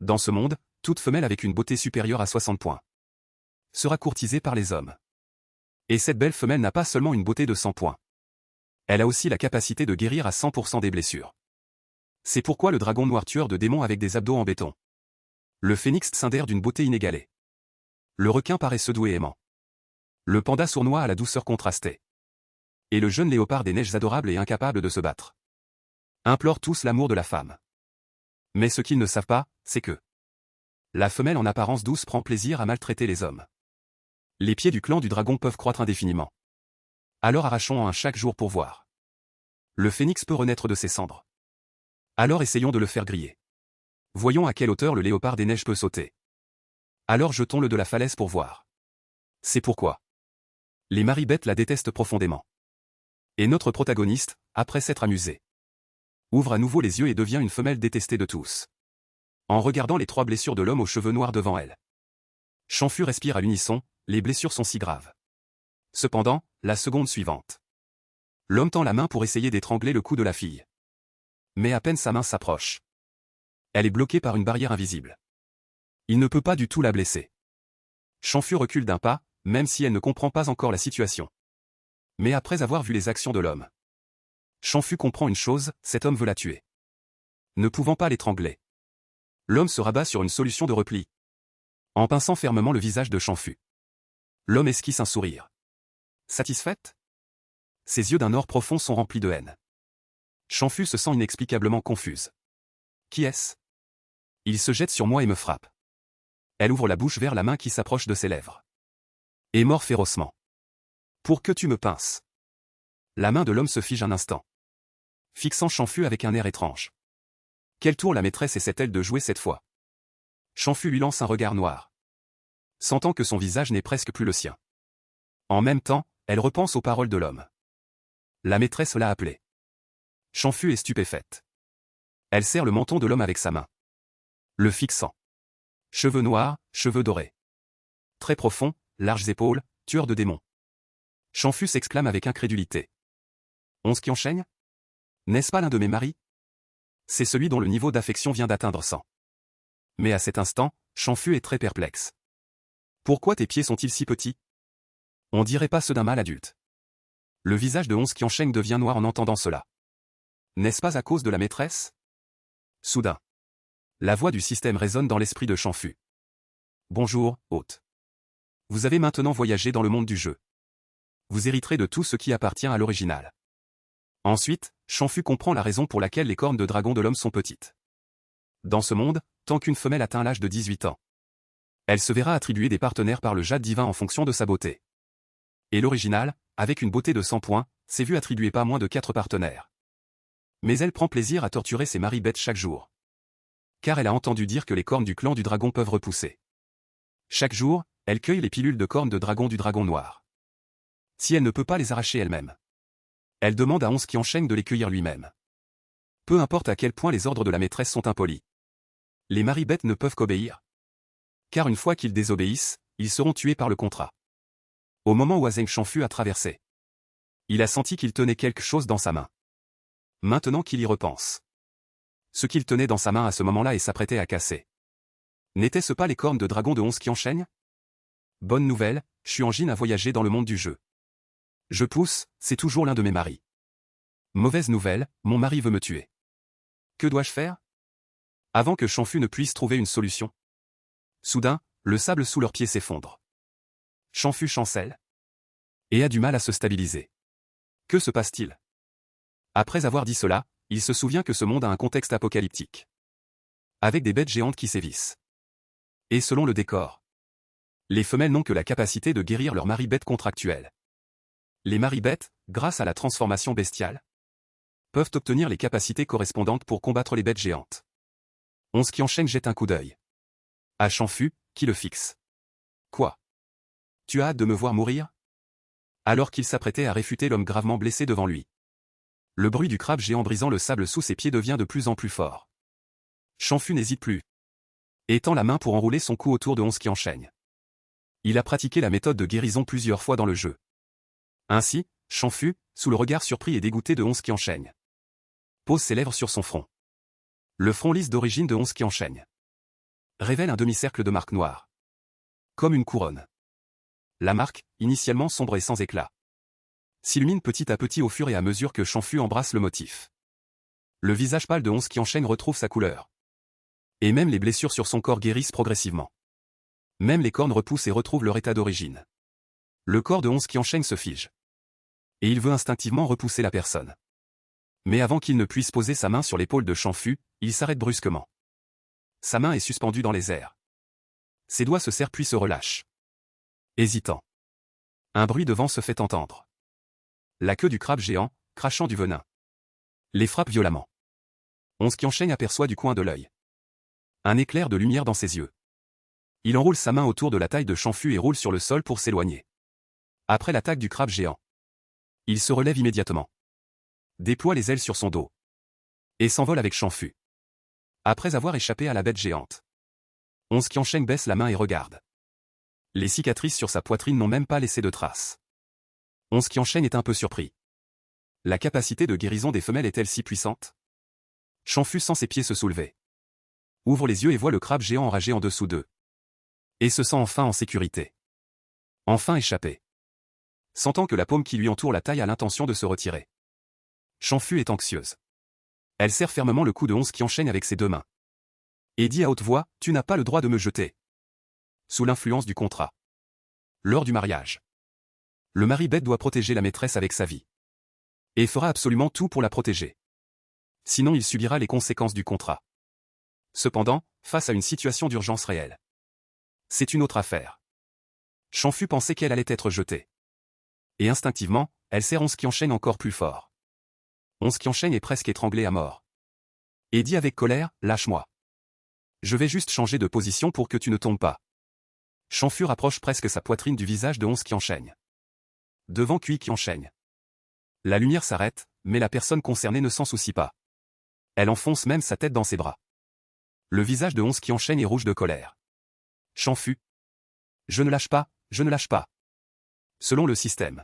Dans ce monde, toute femelle avec une beauté supérieure à 60 points sera courtisée par les hommes. Et cette belle femelle n'a pas seulement une beauté de 100 points. Elle a aussi la capacité de guérir à 100% des blessures. C'est pourquoi le dragon noir tueur de démons avec des abdos en béton. Le phénix scindère d'une beauté inégalée. Le requin paresseux doux et aimant. Le panda sournois à la douceur contrastée. Et le jeune léopard des neiges adorable et incapable de se battre. Implorent tous l'amour de la femme. Mais ce qu'ils ne savent pas, c'est que la femelle en apparence douce prend plaisir à maltraiter les hommes. Les pieds du clan du dragon peuvent croître indéfiniment. Alors arrachons un chaque jour pour voir. Le phénix peut renaître de ses cendres. Alors essayons de le faire griller. Voyons à quelle hauteur le léopard des neiges peut sauter. Alors jetons-le de la falaise pour voir. C'est pourquoi les maribêtes la détestent profondément. Et notre protagoniste, après s'être amusé, ouvre à nouveau les yeux et devient une femelle détestée de tous. En regardant les 3 blessures de l'homme aux cheveux noirs devant elle. Champfu respire à l'unisson, les blessures sont si graves. Cependant, la seconde suivante. L'homme tend la main pour essayer d'étrangler le cou de la fille. Mais à peine sa main s'approche. Elle est bloquée par une barrière invisible. Il ne peut pas du tout la blesser. Champfu recule d'un pas, même si elle ne comprend pas encore la situation. Mais après avoir vu les actions de l'homme, Champfu comprend une chose, cet homme veut la tuer. Ne pouvant pas l'étrangler, l'homme se rabat sur une solution de repli. En pinçant fermement le visage de Champfu, l'homme esquisse un sourire. Satisfaite? Ses yeux d'un or profond sont remplis de haine. Champfu se sent inexplicablement confuse. Qui est-ce? Il se jette sur moi et me frappe. Elle ouvre la bouche vers la main qui s'approche de ses lèvres. Et mord férocement. Pour que tu me pinces. La main de l'homme se fige un instant. Fixant Champfu avec un air étrange. Quel tour la maîtresse essaie-t-elle de jouer cette fois? Champfu lui lance un regard noir. Sentant que son visage n'est presque plus le sien. En même temps, elle repense aux paroles de l'homme. La maîtresse l'a appelée. Champfu est stupéfaite. Elle serre le menton de l'homme avec sa main. Le fixant. Cheveux noirs, cheveux dorés. Très profonds, larges épaules, tueur de démons. Champfu s'exclame avec incrédulité. Onze qui enchaîne? N'est-ce pas l'un de mes maris? C'est celui dont le niveau d'affection vient d'atteindre 100. Mais à cet instant, Champfu est très perplexe. Pourquoi tes pieds sont-ils si petits? On dirait pas ceux d'un mâle adulte. Le visage de Onze qui enchaîne devient noir en entendant cela. N'est-ce pas à cause de la maîtresse? Soudain, la voix du système résonne dans l'esprit de Champfu. Bonjour, hôte. Vous avez maintenant voyagé dans le monde du jeu. Vous hériterez de tout ce qui appartient à l'original. Ensuite, Champfu comprend la raison pour laquelle les cornes de dragon de l'homme sont petites. Dans ce monde, tant qu'une femelle atteint l'âge de 18 ans, elle se verra attribuer des partenaires par le jade divin en fonction de sa beauté. Et l'original, avec une beauté de 100 points, s'est vu attribuer pas moins de 4 partenaires. Mais elle prend plaisir à torturer ses maris bêtes chaque jour. Car elle a entendu dire que les cornes du clan du dragon peuvent repousser. Chaque jour, elle cueille les pilules de cornes de dragon du dragon noir. Si elle ne peut pas les arracher elle-même, elle demande à Onze qui enchaîne de les cueillir lui-même. Peu importe à quel point les ordres de la maîtresse sont impolis. Les maris bêtes ne peuvent qu'obéir. Car une fois qu'ils désobéissent, ils seront tués par le contrat. Au moment où Azeng Champfu a traversé, il a senti qu'il tenait quelque chose dans sa main. Maintenant qu'il y repense, ce qu'il tenait dans sa main à ce moment-là et s'apprêtait à casser. N'était-ce pas les cornes de dragon de Onze qui enchaînent? Bonne nouvelle, Chuanjin a voyagé dans le monde du jeu. Je pousse, c'est toujours l'un de mes maris. Mauvaise nouvelle, mon mari veut me tuer. Que dois-je faire? Avant que Champfu ne puisse trouver une solution. Soudain, le sable sous leurs pieds s'effondre. Champfu chancelle. Et a du mal à se stabiliser. Que se passe-t-il? Après avoir dit cela, il se souvient que ce monde a un contexte apocalyptique. Avec des bêtes géantes qui sévissent. Et selon le décor, les femelles n'ont que la capacité de guérir leur mari bête contractuel. Les maris bêtes, grâce à la transformation bestiale, peuvent obtenir les capacités correspondantes pour combattre les bêtes géantes. Onze qui enchaîne jette un coup d'œil à Champfu, qui le fixe. Quoi? Tu as hâte de me voir mourir? Alors qu'il s'apprêtait à réfuter l'homme gravement blessé devant lui. Le bruit du crabe géant brisant le sable sous ses pieds devient de plus en plus fort. Champfu n'hésite plus. Et tend la main pour enrouler son cou autour de Onze qui enchaîne. Il a pratiqué la méthode de guérison plusieurs fois dans le jeu. Ainsi, Champfu, sous le regard surpris et dégoûté de Onze qui enchaîne, pose ses lèvres sur son front. Le front lisse d'origine de Onze qui enchaîne. révèle un demi-cercle de marque noire. Comme une couronne. La marque, initialement sombre et sans éclat, s'illumine petit à petit au fur et à mesure que Chanfu embrasse le motif. Le visage pâle de Onze qui enchaîne retrouve sa couleur. Et même les blessures sur son corps guérissent progressivement. Même les cornes repoussent et retrouvent leur état d'origine. Le corps de Onze qui enchaîne se fige. Et il veut instinctivement repousser la personne. Mais avant qu'il ne puisse poser sa main sur l'épaule de Chanfu, il s'arrête brusquement. Sa main est suspendue dans les airs. Ses doigts se serrent puis se relâchent. Hésitant. Un bruit de vent se fait entendre. La queue du crabe géant, crachant du venin, les frappe violemment. Onze qui enchaîne aperçoit du coin de l'œil un éclair de lumière dans ses yeux. Il enroule sa main autour de la taille de Chanfu et roule sur le sol pour s'éloigner. Après l'attaque du crabe géant, il se relève immédiatement, déploie les ailes sur son dos et s'envole avec Chanfu. Après avoir échappé à la bête géante, Onze qui enchaîne baisse la main et regarde. Les cicatrices sur sa poitrine n'ont même pas laissé de traces. Onze qui enchaîne est un peu surpris. La capacité de guérison des femelles est-elle si puissante? Chanfu sent ses pieds se soulever. Ouvre les yeux et voit le crabe géant enragé en dessous d'eux. Et se sent enfin en sécurité. Enfin échappé. Sentant que la paume qui lui entoure la taille a l'intention de se retirer. Chanfu est anxieuse. Elle serre fermement le cou de Onze qui enchaîne avec ses deux mains. Et dit à haute voix, « Tu n'as pas le droit de me jeter. » Sous l'influence du contrat. Lors du mariage. Le mari bête doit protéger la maîtresse avec sa vie. Et fera absolument tout pour la protéger. Sinon il subira les conséquences du contrat. Cependant, face à une situation d'urgence réelle, c'est une autre affaire. Chanfu pensait qu'elle allait être jetée. Et instinctivement, elle serre Onze qui enchaîne encore plus fort. Onze qui enchaîne est presque étranglé à mort. Et dit avec colère, « Lâche-moi. Je vais juste changer de position pour que tu ne tombes pas. » Chanfu rapproche presque sa poitrine du visage de Onze qui enchaîne. Devant Cui qui enchaîne. La lumière s'arrête, mais la personne concernée ne s'en soucie pas. Elle enfonce même sa tête dans ses bras. Le visage de Onze qui enchaîne est rouge de colère. Chanfu. Je ne lâche pas, je ne lâche pas. Selon le système.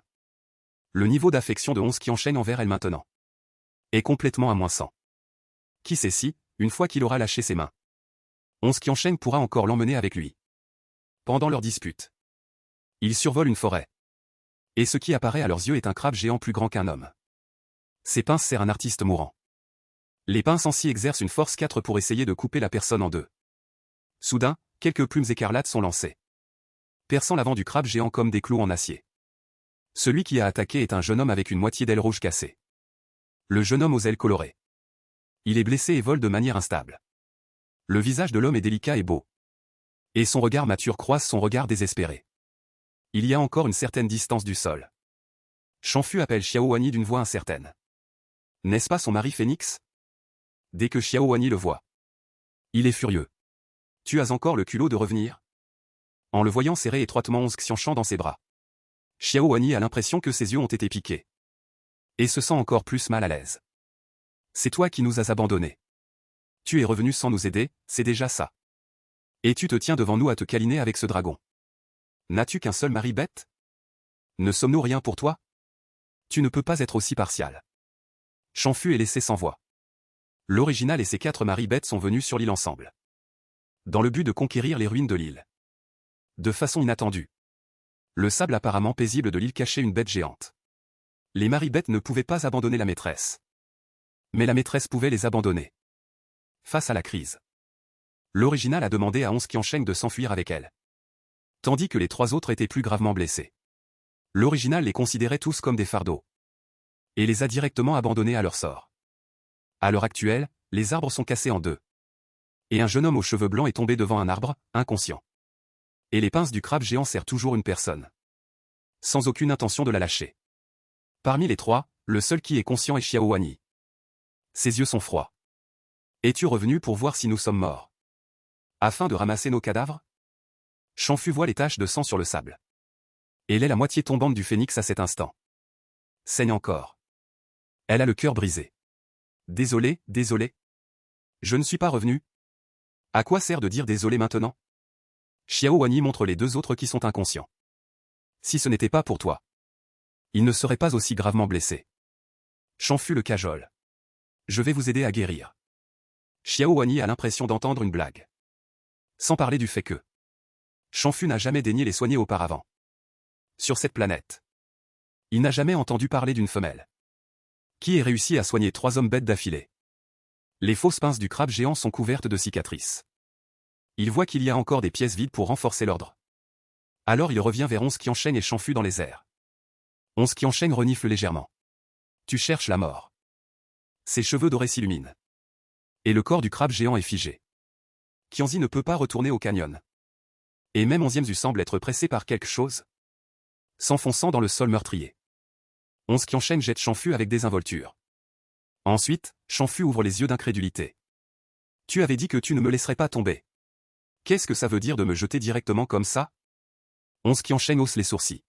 Le niveau d'affection de Onze qui enchaîne envers elle maintenant est complètement à -100. Qui sait si, une fois qu'il aura lâché ses mains, Onze qui enchaîne pourra encore l'emmener avec lui. Pendant leur dispute, ils survolent une forêt. Et ce qui apparaît à leurs yeux est un crabe géant plus grand qu'un homme. Ses pinces serrent un artiste mourant. Les pinces ainsi exercent une force 4 pour essayer de couper la personne en deux. Soudain, quelques plumes écarlates sont lancées, perçant l'avant du crabe géant comme des clous en acier. Celui qui a attaqué est un jeune homme avec une moitié d'aile rouge cassée. Le jeune homme aux ailes colorées. Il est blessé et vole de manière instable. Le visage de l'homme est délicat et beau. Et son regard mature croise son regard désespéré. Il y a encore une certaine distance du sol. Chanfu appelle Xiao Wani d'une voix incertaine. N'est-ce pas son mari Phénix? Dès que Xiao Wani le voit, il est furieux. Tu as encore le culot de revenir? En le voyant serrer étroitement Onze Xianshan dans ses bras, Xiao Wani a l'impression que ses yeux ont été piqués. Et se sent encore plus mal à l'aise. C'est toi qui nous as abandonnés. Tu es revenu sans nous aider, c'est déjà ça. Et tu te tiens devant nous à te câliner avec ce dragon. N'as-tu qu'un seul mari bête? Ne sommes-nous rien pour toi? Tu ne peux pas être aussi partial. Chanfu est laissé sans voix. L'original et ses 4 maris bêtes sont venus sur l'île ensemble. Dans le but de conquérir les ruines de l'île. De façon inattendue. Le sable apparemment paisible de l'île cachait une bête géante. Les maris bêtes ne pouvaient pas abandonner la maîtresse. Mais la maîtresse pouvait les abandonner. Face à la crise, l'original a demandé à Onze qui enchaîne de s'enfuir avec elle. Tandis que les 3 autres étaient plus gravement blessés. L'original les considérait tous comme des fardeaux. Et les a directement abandonnés à leur sort. À l'heure actuelle, les arbres sont cassés en deux. Et un jeune homme aux cheveux blancs est tombé devant un arbre, inconscient. Et les pinces du crabe géant serrent toujours une personne. Sans aucune intention de la lâcher. Parmi les 3, le seul qui est conscient est Xiao Wani. Ses yeux sont froids. Es-tu revenu pour voir si nous sommes morts? Afin de ramasser nos cadavres? Chanfu voit les taches de sang sur le sable. Elle est la moitié tombante du phénix à cet instant. Saigne encore. Elle a le cœur brisé. Désolé, désolé. Je ne suis pas revenu. À quoi sert de dire désolé maintenant? Xiao Wani montre les 2 autres qui sont inconscients. Si ce n'était pas pour toi, ils ne seraient pas aussi gravement blessés. Chanfu le cajole. Je vais vous aider à guérir. Xiao Wani a l'impression d'entendre une blague. Sans parler du fait que Chanfu n'a jamais daigné les soigner auparavant. Sur cette planète, il n'a jamais entendu parler d'une femelle qui ait réussi à soigner 3 hommes bêtes d'affilée. Les fausses pinces du crabe géant sont couvertes de cicatrices. Il voit qu'il y a encore des pièces vides pour renforcer l'ordre. Alors il revient vers Onze qui enchaîne et Chanfu dans les airs. Onze qui enchaîne renifle légèrement. Tu cherches la mort. Ses cheveux dorés s'illuminent. Et le corps du crabe géant est figé. Qianzi ne peut pas retourner au canyon. Et même Onzième Zu semble être pressé par quelque chose, s'enfonçant dans le sol meurtrier. Onze qui enchaîne jette Chanfu avec désinvolture. Ensuite, Chanfu ouvre les yeux d'incrédulité. Tu avais dit que tu ne me laisserais pas tomber. Qu'est-ce que ça veut dire de me jeter directement comme ça? Onze qui enchaîne hausse les sourcils.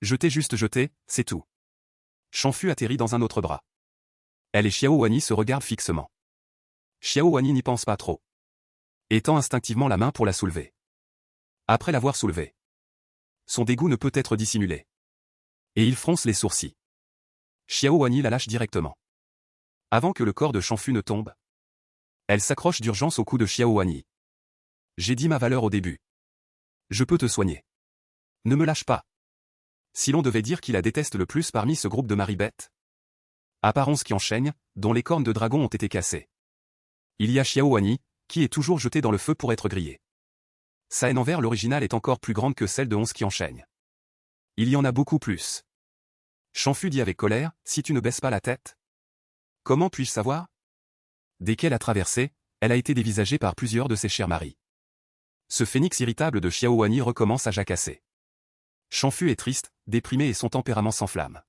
Je t'ai juste jeté, c'est tout. Chanfu atterrit dans un autre bras. Elle et Xiao Wani se regardent fixement. Xiao Wani n'y pense pas trop, étend instinctivement la main pour la soulever. Après l'avoir soulevée, son dégoût ne peut être dissimulé. Et il fronce les sourcils. Xiao Wani la lâche directement. Avant que le corps de Chanfu ne tombe, elle s'accroche d'urgence au cou de Xiao Wani. J'ai dit ma valeur au début. Je peux te soigner. Ne me lâche pas. Si l'on devait dire qui la déteste le plus parmi ce groupe de maribêtes, apparence qui enchaîne, dont les cornes de dragon ont été cassées. Il y a Xiao Wani, qui est toujours jeté dans le feu pour être grillé. Sa haine envers l'original est encore plus grande que celle de Onze qui enchaîne. Il y en a beaucoup plus. Chanfu dit avec colère, si tu ne baisses pas la tête. Comment puis-je savoir? Dès qu'elle a traversé, elle a été dévisagée par plusieurs de ses chers maris. Ce phénix irritable de Xiao Wani recommence à jacasser. Chanfu est triste, déprimé et son tempérament s'enflamme.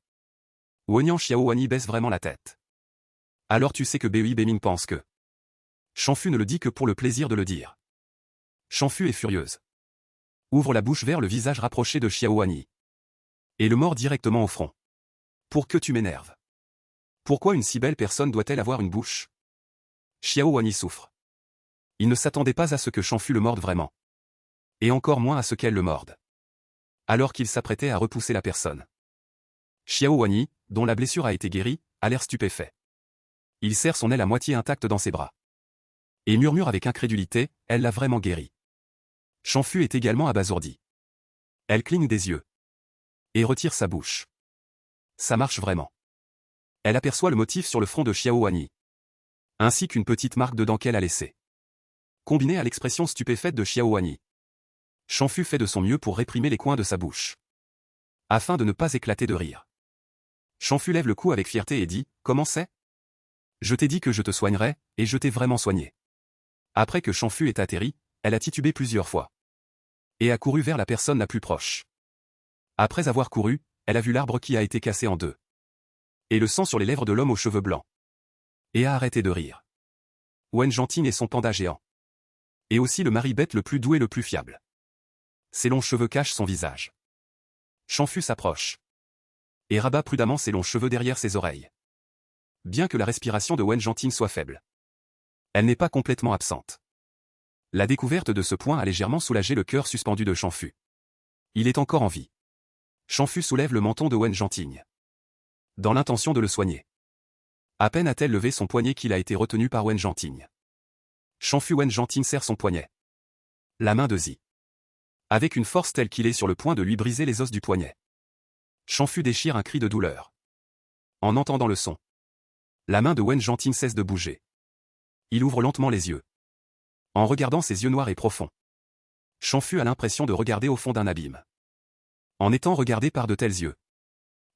Wonian Xiao Wani baisse vraiment la tête. Alors tu sais que Bui Beming pense que... Chanfu ne le dit que pour le plaisir de le dire. Chanfu est furieuse. Ouvre la bouche vers le visage rapproché de Xiao Wani. Et le mord directement au front. Pour que tu m'énerves. Pourquoi une si belle personne doit-elle avoir une bouche? Xiao Wani souffre. Il ne s'attendait pas à ce que Chanfu le morde vraiment. Et encore moins à ce qu'elle le morde. Alors qu'il s'apprêtait à repousser la personne. Xiao Wani, dont la blessure a été guérie, a l'air stupéfait. Il serre son aile à moitié intacte dans ses bras. Et murmure avec incrédulité, elle l'a vraiment guérie. Chanfu est également abasourdi. Elle cligne des yeux. Et retire sa bouche. Ça marche vraiment. Elle aperçoit le motif sur le front de Xiao Wani. Ainsi qu'une petite marque de dent qu'elle a laissée. Combinée à l'expression stupéfaite de Xiao Wani. Chanfu fait de son mieux pour réprimer les coins de sa bouche. Afin de ne pas éclater de rire. Chanfu lève le cou avec fierté et dit, comment c'est? Je t'ai dit que je te soignerais, et je t'ai vraiment soigné. Après que Chanfu ait atterri, elle a titubé plusieurs fois. Et a couru vers la personne la plus proche. Après avoir couru, elle a vu l'arbre qui a été cassé en deux. Et le sang sur les lèvres de l'homme aux cheveux blancs. Et a arrêté de rire. Wen Janting et son panda géant. Et aussi le maribête le plus doux et le plus fiable. Ses longs cheveux cachent son visage. Chanfu s'approche. Et rabat prudemment ses longs cheveux derrière ses oreilles. Bien que la respiration de Wen Janting soit faible, elle n'est pas complètement absente. La découverte de ce point a légèrement soulagé le cœur suspendu de Chanfu. Il est encore en vie. Chanfu soulève le menton de Wen Janting. Dans l'intention de le soigner. À peine a-t-elle levé son poignet qu'il a été retenu par Wen Janting. Chanfu Wen Janting serre son poignet. La main de Zi. Avec une force telle qu'il est sur le point de lui briser les os du poignet. Chanfu déchire un cri de douleur. En entendant le son, la main de Wen Janting cesse de bouger. Il ouvre lentement les yeux. En regardant ses yeux noirs et profonds, Chanfu a l'impression de regarder au fond d'un abîme. En étant regardé par de tels yeux,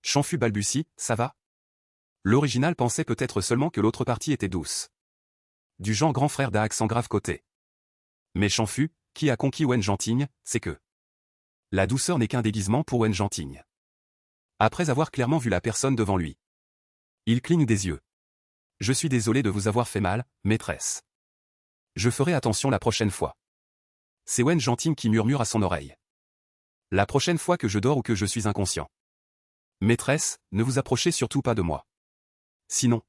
Chanfu balbutie, ça va? L'original pensait peut-être seulement que l'autre partie était douce. Du genre grand frère d'Aak sans grave côté. Mais Chanfu, qui a conquis Wen Janting, c'est que la douceur n'est qu'un déguisement pour Wen Janting. Après avoir clairement vu la personne devant lui, il cligne des yeux. Je suis désolé de vous avoir fait mal, maîtresse. Je ferai attention la prochaine fois. C'est Wen Janting qui murmure à son oreille. La prochaine fois que je dors ou que je suis inconscient. Maîtresse, ne vous approchez surtout pas de moi. Sinon.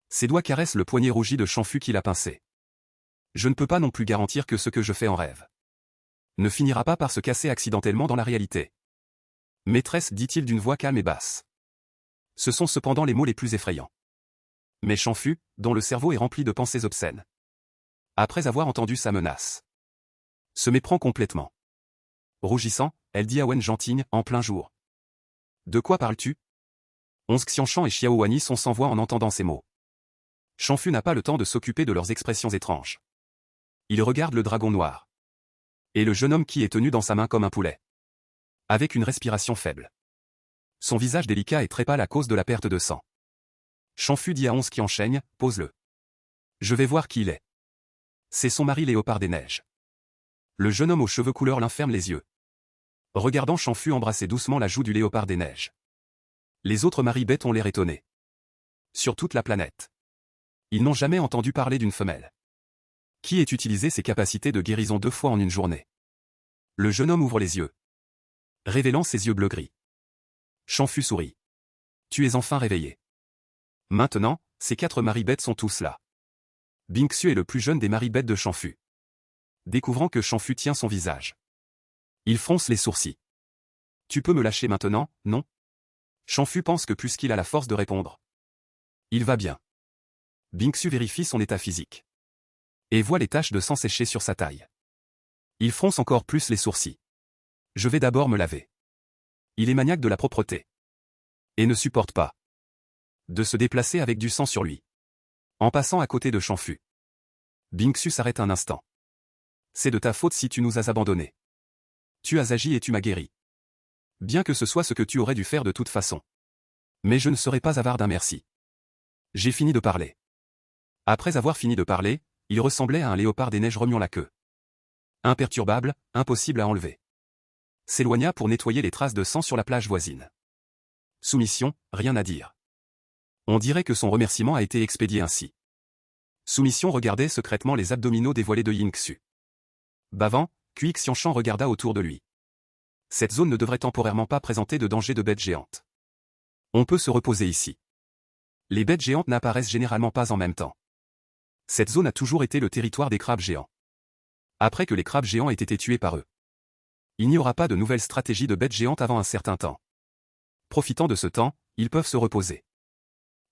Ses doigts caressent le poignet rougi de Chanfu qui l'a pincé. Je ne peux pas non plus garantir que ce que je fais en rêve ne finira pas par se casser accidentellement dans la réalité. Maîtresse, dit-il d'une voix calme et basse. Ce sont cependant les mots les plus effrayants. Mais Chanfu, dont le cerveau est rempli de pensées obscènes. Après avoir entendu sa menace, Se méprend complètement. Rougissant, elle dit à Wen Janting, en plein jour. De quoi parles-tu? Onze Xianshan et Xiao Wani sont sans voix en entendant ces mots. Shanfu n'a pas le temps de s'occuper de leurs expressions étranges. Il regarde le dragon noir. Et le jeune homme qui est tenu dans sa main comme un poulet. Avec une respiration faible. Son visage délicat est très pâle à cause de la perte de sang. Shanfu dit à Onze Qiansheng, pose-le. Je vais voir qui il est. C'est son mari Léopard des Neiges. Le jeune homme aux cheveux couleur lin ferme les yeux. Regardant Shanfu embrasser doucement la joue du Léopard des Neiges. Les autres maris bêtes ont l'air étonnés. Sur toute la planète. Ils n'ont jamais entendu parler d'une femelle. Qui ait utilisé ses capacités de guérison 2 fois en une journée? Le jeune homme ouvre les yeux. Révélant ses yeux bleu-gris. Shanfu sourit. Tu es enfin réveillé. Maintenant, ces 4 maris bêtes sont tous là. Bingxu est le plus jeune des maris bêtes de Shanfu. Découvrant que Shanfu tient son visage. Il fronce les sourcils. Tu peux me lâcher maintenant, non? Shanfu pense que puisqu'il a la force de répondre. Il va bien. Bingxu vérifie son état physique. Et voit les taches de sang séchées sur sa taille. Il fronce encore plus les sourcils. Je vais d'abord me laver. Il est maniaque de la propreté. Et ne supporte pas de se déplacer avec du sang sur lui. En passant à côté de Shanfu. Bingxu s'arrête un instant. C'est de ta faute si tu nous as abandonnés. Tu as agi et tu m'as guéri. Bien que ce soit ce que tu aurais dû faire de toute façon. Mais je ne serai pas avare d'un merci. J'ai fini de parler. Après avoir fini de parler, il ressemblait à un léopard des neiges remuant la queue. Imperturbable, impossible à enlever. S'éloigna pour nettoyer les traces de sang sur la plage voisine. Soumission, rien à dire. On dirait que son remerciement a été expédié ainsi. Soumission regardait secrètement les abdominaux dévoilés de Yingxu. Bavant, Cui Xianshan regarda autour de lui. Cette zone ne devrait temporairement pas présenter de danger de bêtes géantes. On peut se reposer ici. Les bêtes géantes n'apparaissent généralement pas en même temps. Cette zone a toujours été le territoire des crabes géants. Après que les crabes géants aient été tués par eux. Il n'y aura pas de nouvelle stratégie de bêtes géantes avant un certain temps. Profitant de ce temps, ils peuvent se reposer.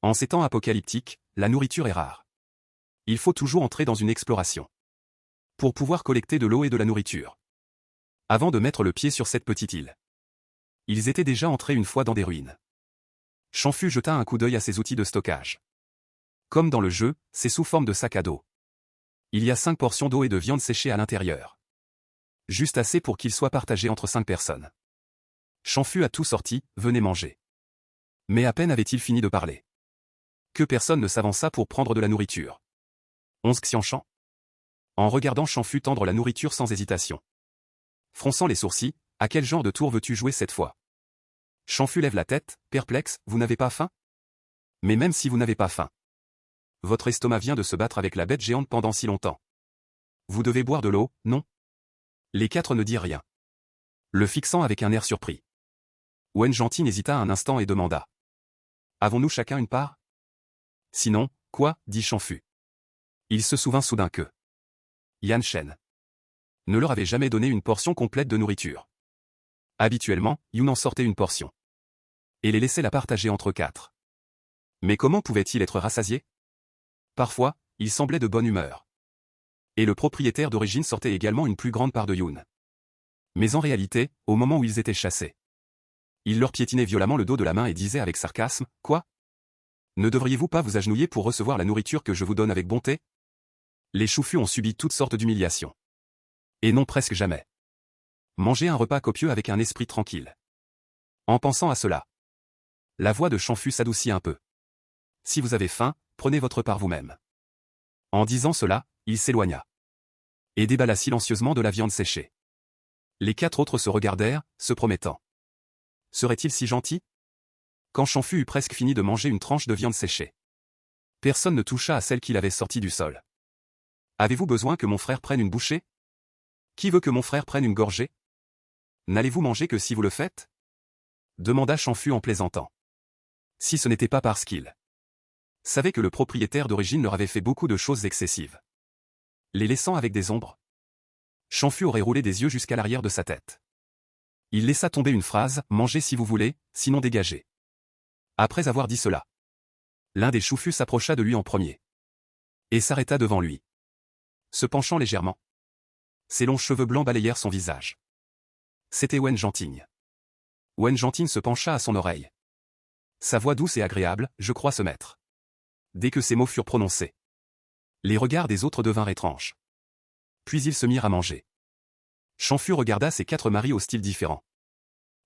En ces temps apocalyptiques, la nourriture est rare. Il faut toujours entrer dans une exploration. Pour pouvoir collecter de l'eau et de la nourriture. Avant de mettre le pied sur cette petite île. Ils étaient déjà entrés une fois dans des ruines. Shanfu jeta un coup d'œil à ses outils de stockage. Comme dans le jeu, c'est sous forme de sac à dos. Il y a 5 portions d'eau et de viande séchée à l'intérieur. Juste assez pour qu'ils soient partagés entre 5 personnes. Shanfu a tout sorti, venez manger. Mais à peine avait-il fini de parler. Que personne ne s'avança pour prendre de la nourriture. Onze Xianshan. En regardant Shanfu tendre la nourriture sans hésitation. Fronçant les sourcils, à quel genre de tour veux-tu jouer cette fois? Shanfu lève la tête, perplexe, vous n'avez pas faim? Mais même si vous n'avez pas faim. Votre estomac vient de se battre avec la bête géante pendant si longtemps. Vous devez boire de l'eau, non? Les 4 ne dirent rien. Le fixant avec un air surpris. Wen Janting hésita un instant et demanda. Avons-nous chacun une part? Sinon, quoi, dit Shanfu. Il se souvint soudain que Yan Shen ne leur avait jamais donné une portion complète de nourriture. Habituellement, Yun en sortait une portion. Et les laissait la partager entre 4. Mais comment pouvait-il être rassasié? Parfois, il semblait de bonne humeur. Et le propriétaire d'origine sortait également une plus grande part de Yun. Mais en réalité, au moment où ils étaient chassés, il leur piétinait violemment le dos de la main et disait avec sarcasme, « Quoi? Ne devriez-vous pas vous agenouiller pour recevoir la nourriture que je vous donne avec bonté ?» Les choufus ont subi toutes sortes d'humiliations. Et non presque jamais. Manger un repas copieux avec un esprit tranquille. En pensant à cela, la voix de Shanfu s'adoucit un peu. Si vous avez faim, prenez votre part vous-même. En disant cela, il s'éloigna. Et déballa silencieusement de la viande séchée. Les 4 autres se regardèrent, se promettant. Serait-il si gentil? Quand Shanfu eut presque fini de manger une tranche de viande séchée. Personne ne toucha à celle qu'il avait sortie du sol. Avez-vous besoin que mon frère prenne une bouchée? Qui veut que mon frère prenne une gorgée? N'allez-vous manger que si vous le faites? Demanda Shanfu en plaisantant. Si ce n'était pas parce qu'il savait que le propriétaire d'origine leur avait fait beaucoup de choses excessives. Les laissant avec des ombres. Shanfu aurait roulé des yeux jusqu'à l'arrière de sa tête. Il laissa tomber une phrase, « Mangez si vous voulez, sinon dégagez. » Après avoir dit cela, l'un des choufus s'approcha de lui en premier. Et s'arrêta devant lui. Se penchant légèrement. Ses longs cheveux blancs balayèrent son visage. C'était Wen Janting. Wen Janting se pencha à son oreille. Sa voix douce et agréable, je crois se mettre. Dès que ces mots furent prononcés, les regards des autres devinrent étranges. Puis ils se mirent à manger. Chanfu regarda ses 4 maris au style différent.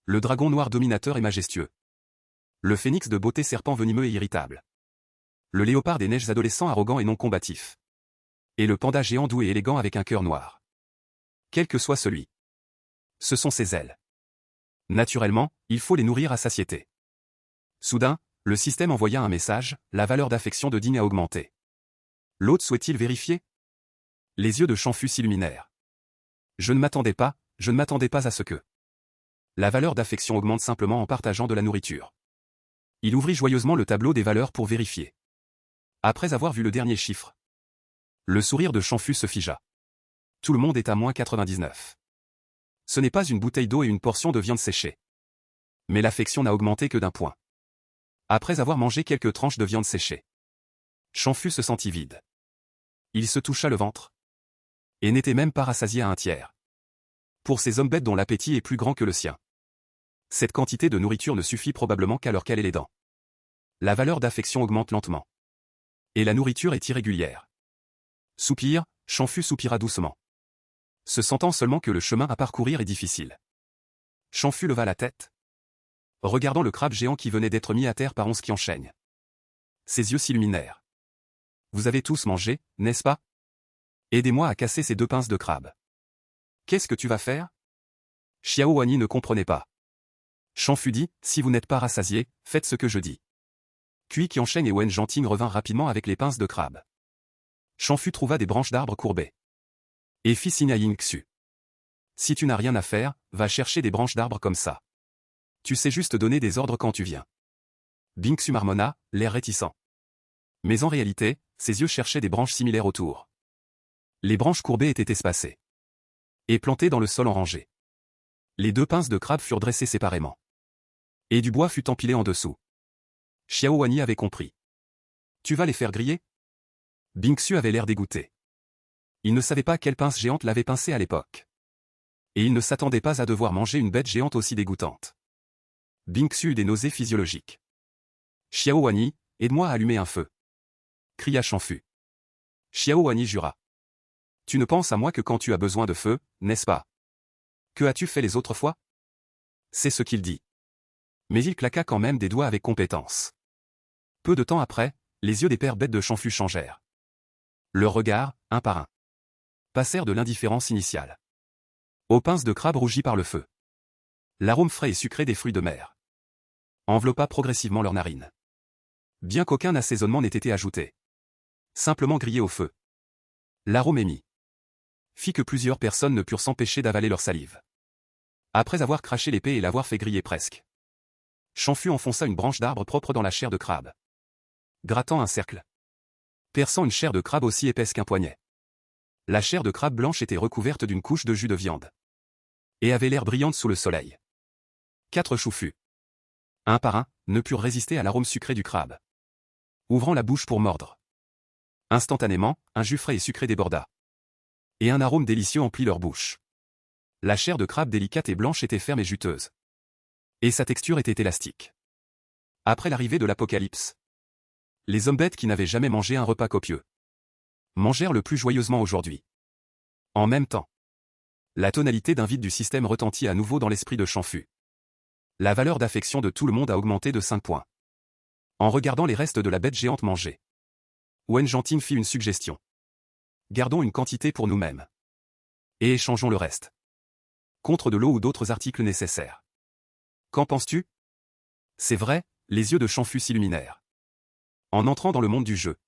Le dragon noir dominateur et majestueux. Le phénix de beauté serpent venimeux et irritable. Le léopard des neiges adolescent arrogant et non combatif. Et le panda géant doux et élégant avec un cœur noir. Quel que soit celui. Ce sont ses ailes. Naturellement, il faut les nourrir à satiété. Soudain, le système envoya un message, la valeur d'affection de Ding a augmenté. L'autre souhaite-t-il vérifier? Les yeux de Chanfu s'illuminèrent. Je ne m'attendais pas à ce que. La valeur d'affection augmente simplement en partageant de la nourriture. Il ouvrit joyeusement le tableau des valeurs pour vérifier. Après avoir vu le dernier chiffre, le sourire de Chanfu se figea. Tout le monde est à moins 99. Ce n'est pas une bouteille d'eau et une portion de viande séchée. Mais l'affection n'a augmenté que d'1 point. Après avoir mangé quelques tranches de viande séchée, Chanfu se sentit vide. Il se toucha le ventre. Et n'était même pas rassasié à 1/3. Pour ces hommes bêtes dont l'appétit est plus grand que le sien. Cette quantité de nourriture ne suffit probablement qu'à leur caler les dents. La valeur d'affection augmente lentement. Et la nourriture est irrégulière. Soupir, Chanfu soupira doucement. Se sentant seulement que le chemin à parcourir est difficile. Chanfu leva la tête. Regardant le crabe géant qui venait d'être mis à terre par 11 qui enchaîne. Ses yeux s'illuminèrent. Vous avez tous mangé, n'est-ce pas? Aidez-moi à casser ces 2 pinces de crabe. Qu'est-ce que tu vas faire? Xiao Wani ne comprenait pas. Chanfu dit, si vous n'êtes pas rassasié, faites ce que je dis. Kui qui enchaîne et Wen Janting revinrent rapidement avec les pinces de crabe. Chanfu trouva des branches d'arbres courbées. Et fit signe à Yin Xu. Si tu n'as rien à faire, va chercher des branches d'arbres comme ça. Tu sais juste donner des ordres quand tu viens. Bingxu marmonna, l'air réticent. Mais en réalité, ses yeux cherchaient des branches similaires autour. Les branches courbées étaient espacées. Et plantées dans le sol en rangée. Les 2 pinces de crabe furent dressées séparément. Et du bois fut empilé en dessous. Xiao Wani avait compris. Tu vas les faire griller? Bingxu avait l'air dégoûté. Il ne savait pas quelle pince géante l'avait pincé à l'époque. Et il ne s'attendait pas à devoir manger une bête géante aussi dégoûtante. Bingxu eut des nausées physiologiques. Xiao Wani, aide-moi à allumer un feu. Cria Chanfu. Xiao Wani jura. Tu ne penses à moi que quand tu as besoin de feu, n'est-ce pas? Que as-tu fait les autres fois? C'est ce qu'il dit. Mais il claqua quand même des doigts avec compétence. Peu de temps après, les yeux des pères bêtes de Chanfu changèrent. Leurs regards, un par un, passèrent de l'indifférence initiale aux pinces de crabe rougies par le feu. L'arôme frais et sucré des fruits de mer enveloppa progressivement leurs narines. Bien qu'aucun assaisonnement n'ait été ajouté. Simplement grillé au feu. L'arôme émis fit que plusieurs personnes ne purent s'empêcher d'avaler leur salive. Après avoir craché l'épée et l'avoir fait griller presque, Chanfu enfonça une branche d'arbre propre dans la chair de crabe. Grattant un cercle. Perçant une chair de crabe aussi épaisse qu'un poignet. La chair de crabe blanche était recouverte d'une couche de jus de viande. Et avait l'air brillante sous le soleil. 4 choufus. Un par un, ne purent résister à l'arôme sucré du crabe. Ouvrant la bouche pour mordre. Instantanément, un jus frais et sucré déborda. Et un arôme délicieux emplit leur bouche. La chair de crabe délicate et blanche était ferme et juteuse. Et sa texture était élastique. Après l'arrivée de l'apocalypse, les hommes bêtes qui n'avaient jamais mangé un repas copieux mangèrent le plus joyeusement aujourd'hui. En même temps, la tonalité d'un vide du système retentit à nouveau dans l'esprit de Chanfu. La valeur d'affection de tout le monde a augmenté de 5 points. En regardant les restes de la bête géante manger, Wen Janting fit une suggestion. Gardons une quantité pour nous-mêmes. Et échangeons le reste. Contre de l'eau ou d'autres articles nécessaires. Qu'en penses-tu? C'est vrai, les yeux de Chanfu s'illuminèrent. En entrant dans le monde du jeu,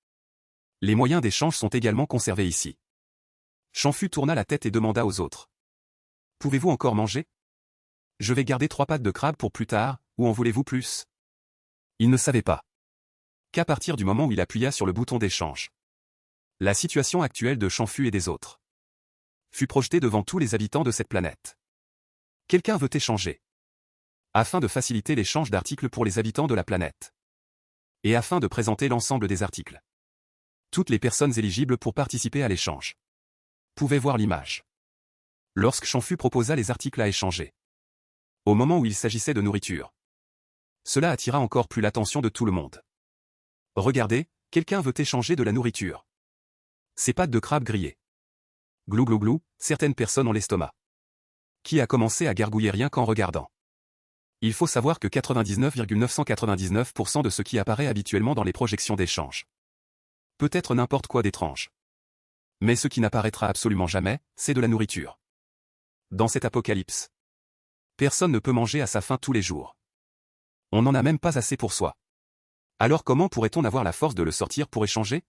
les moyens d'échange sont également conservés ici. Chanfu tourna la tête et demanda aux autres. Pouvez-vous encore manger? Je vais garder 3 pattes de crabe pour plus tard, ou en voulez-vous plus? Il ne savait pas qu'à partir du moment où il appuya sur le bouton d'échange, la situation actuelle de Chanfu et des autres fut projetée devant tous les habitants de cette planète. Quelqu'un veut échanger. Afin de faciliter l'échange d'articles pour les habitants de la planète. Et afin de présenter l'ensemble des articles. Toutes les personnes éligibles pour participer à l'échange pouvaient voir l'image. lorsque Champfu proposa les articles à échanger. Au moment où il s'agissait de nourriture. Cela attira encore plus l'attention de tout le monde. Regardez, quelqu'un veut échanger de la nourriture. Ces pâtes de crabe grillées. Glou glou glou, certaines personnes ont l'estomac. Qui a commencé à gargouiller rien qu'en regardant. Il faut savoir que 99,999% de ce qui apparaît habituellement dans les projections d'échange. Peut être n'importe quoi d'étrange. Mais ce qui n'apparaîtra absolument jamais, c'est de la nourriture. Dans cet apocalypse, personne ne peut manger à sa faim tous les jours. On n'en a même pas assez pour soi. Alors comment pourrait-on avoir la force de le sortir pour échanger?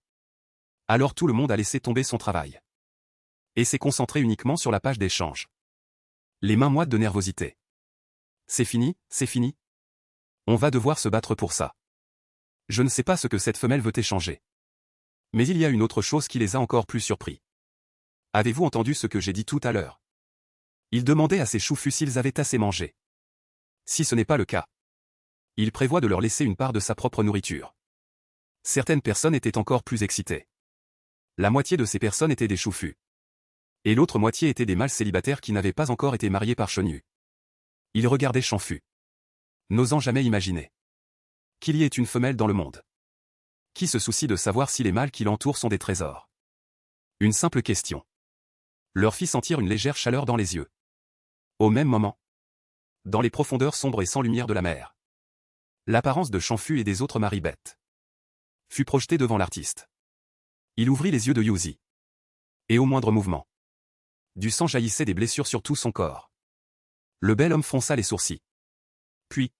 Alors tout le monde a laissé tomber son travail. Et s'est concentré uniquement sur la page d'échange. Les mains moites de nervosité. C'est fini, c'est fini. On va devoir se battre pour ça. Je ne sais pas ce que cette femelle veut échanger. Mais il y a une autre chose qui les a encore plus surpris. Avez-vous entendu ce que j'ai dit tout à l'heure? Il demandait à ses choufus s'ils avaient assez mangé. Si ce n'est pas le cas, il prévoit de leur laisser une part de sa propre nourriture. Certaines personnes étaient encore plus excitées. La moitié de ces personnes étaient des choufus. Et l'autre moitié étaient des mâles célibataires qui n'avaient pas encore été mariés par Chenu. Ils regardaient Champfu, n'osant jamais imaginer qu'il y ait une femelle dans le monde. Qui se soucie de savoir si les mâles qui l'entourent sont des trésors? Une simple question leur fit sentir une légère chaleur dans les yeux. Au même moment, dans les profondeurs sombres et sans lumière de la mer, l'apparence de Champfu et des autres maribêtes fut projetée devant l'artiste. Il ouvrit les yeux de Yuzi. Et au moindre mouvement, du sang jaillissait des blessures sur tout son corps. Le bel homme fronça les sourcils. Puis,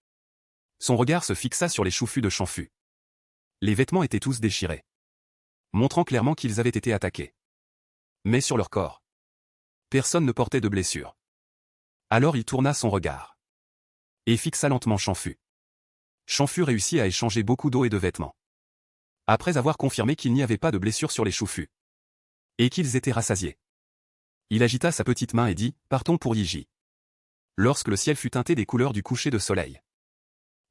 son regard se fixa sur les choufus de Champfu. Les vêtements étaient tous déchirés, montrant clairement qu'ils avaient été attaqués. Mais sur leur corps, personne ne portait de blessure. Alors il tourna son regard et fixa lentement Champfu. Champfu réussit à échanger beaucoup d'eau et de vêtements. Après avoir confirmé qu'il n'y avait pas de blessure sur les choufus et qu'ils étaient rassasiés, il agita sa petite main et dit « Partons pour Yiji ». Lorsque le ciel fut teinté des couleurs du coucher de soleil,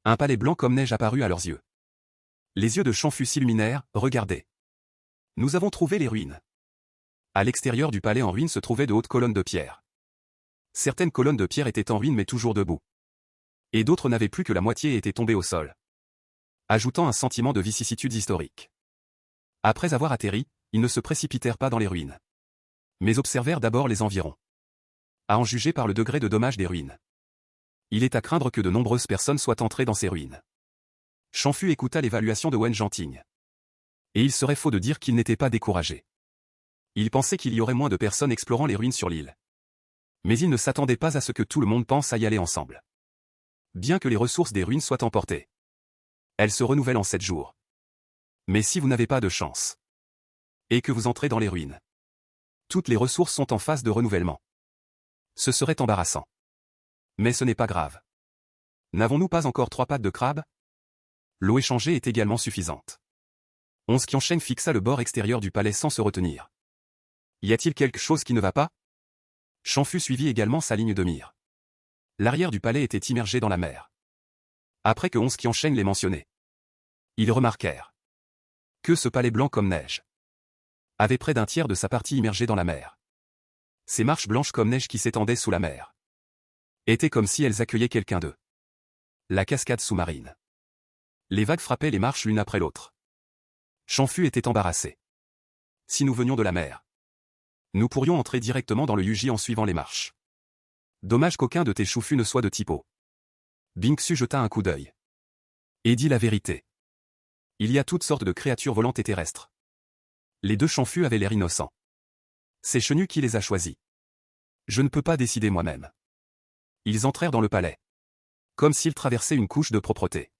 un palais blanc comme neige apparut à leurs yeux. Les yeux de Champfu s'illuminèrent, regardez. Nous avons trouvé les ruines. À l'extérieur du palais en ruine se trouvaient de hautes colonnes de pierre. Certaines colonnes de pierre étaient en ruine mais toujours debout. Et d'autres n'avaient plus que la moitié et étaient tombées au sol, ajoutant un sentiment de vicissitude historique. Après avoir atterri, ils ne se précipitèrent pas dans les ruines, mais observèrent d'abord les environs. À en juger par le degré de dommage des ruines, il est à craindre que de nombreuses personnes soient entrées dans ces ruines. Champfu écouta l'évaluation de Wen Janting. Et il serait faux de dire qu'il n'était pas découragé. Il pensait qu'il y aurait moins de personnes explorant les ruines sur l'île. Mais il ne s'attendait pas à ce que tout le monde pense à y aller ensemble. Bien que les ressources des ruines soient emportées, elles se renouvellent en 7 jours. Mais si vous n'avez pas de chance, et que vous entrez dans les ruines, toutes les ressources sont en phase de renouvellement. Ce serait embarrassant. Mais ce n'est pas grave. N'avons-nous pas encore 3 pattes de crabe? L'eau échangée est également suffisante. Qiansheng fixa le bord extérieur du palais sans se retenir. Y a-t-il quelque chose qui ne va pas? Champfu suivit également sa ligne de mire. L'arrière du palais était immergé dans la mer. Après que Qiansheng l'ait mentionné, ils remarquèrent que ce palais blanc comme neige avait près d'un tiers de sa partie immergée dans la mer. Ces marches blanches comme neige qui s'étendaient sous la mer étaient comme si elles accueillaient quelqu'un d'eux. La cascade sous-marine. Les vagues frappaient les marches l'une après l'autre. Champfu était embarrassé. Si nous venions de la mer, nous pourrions entrer directement dans le Yuji en suivant les marches. Dommage qu'aucun de tes choufus ne soit de typo. Bingsu jeta un coup d'œil et dit la vérité. Il y a toutes sortes de créatures volantes et terrestres. Les 2 Champfu avaient l'air innocents. C'est Chenu qui les a choisis. Je ne peux pas décider moi-même. Ils entrèrent dans le palais, comme s'ils traversaient une couche de propreté.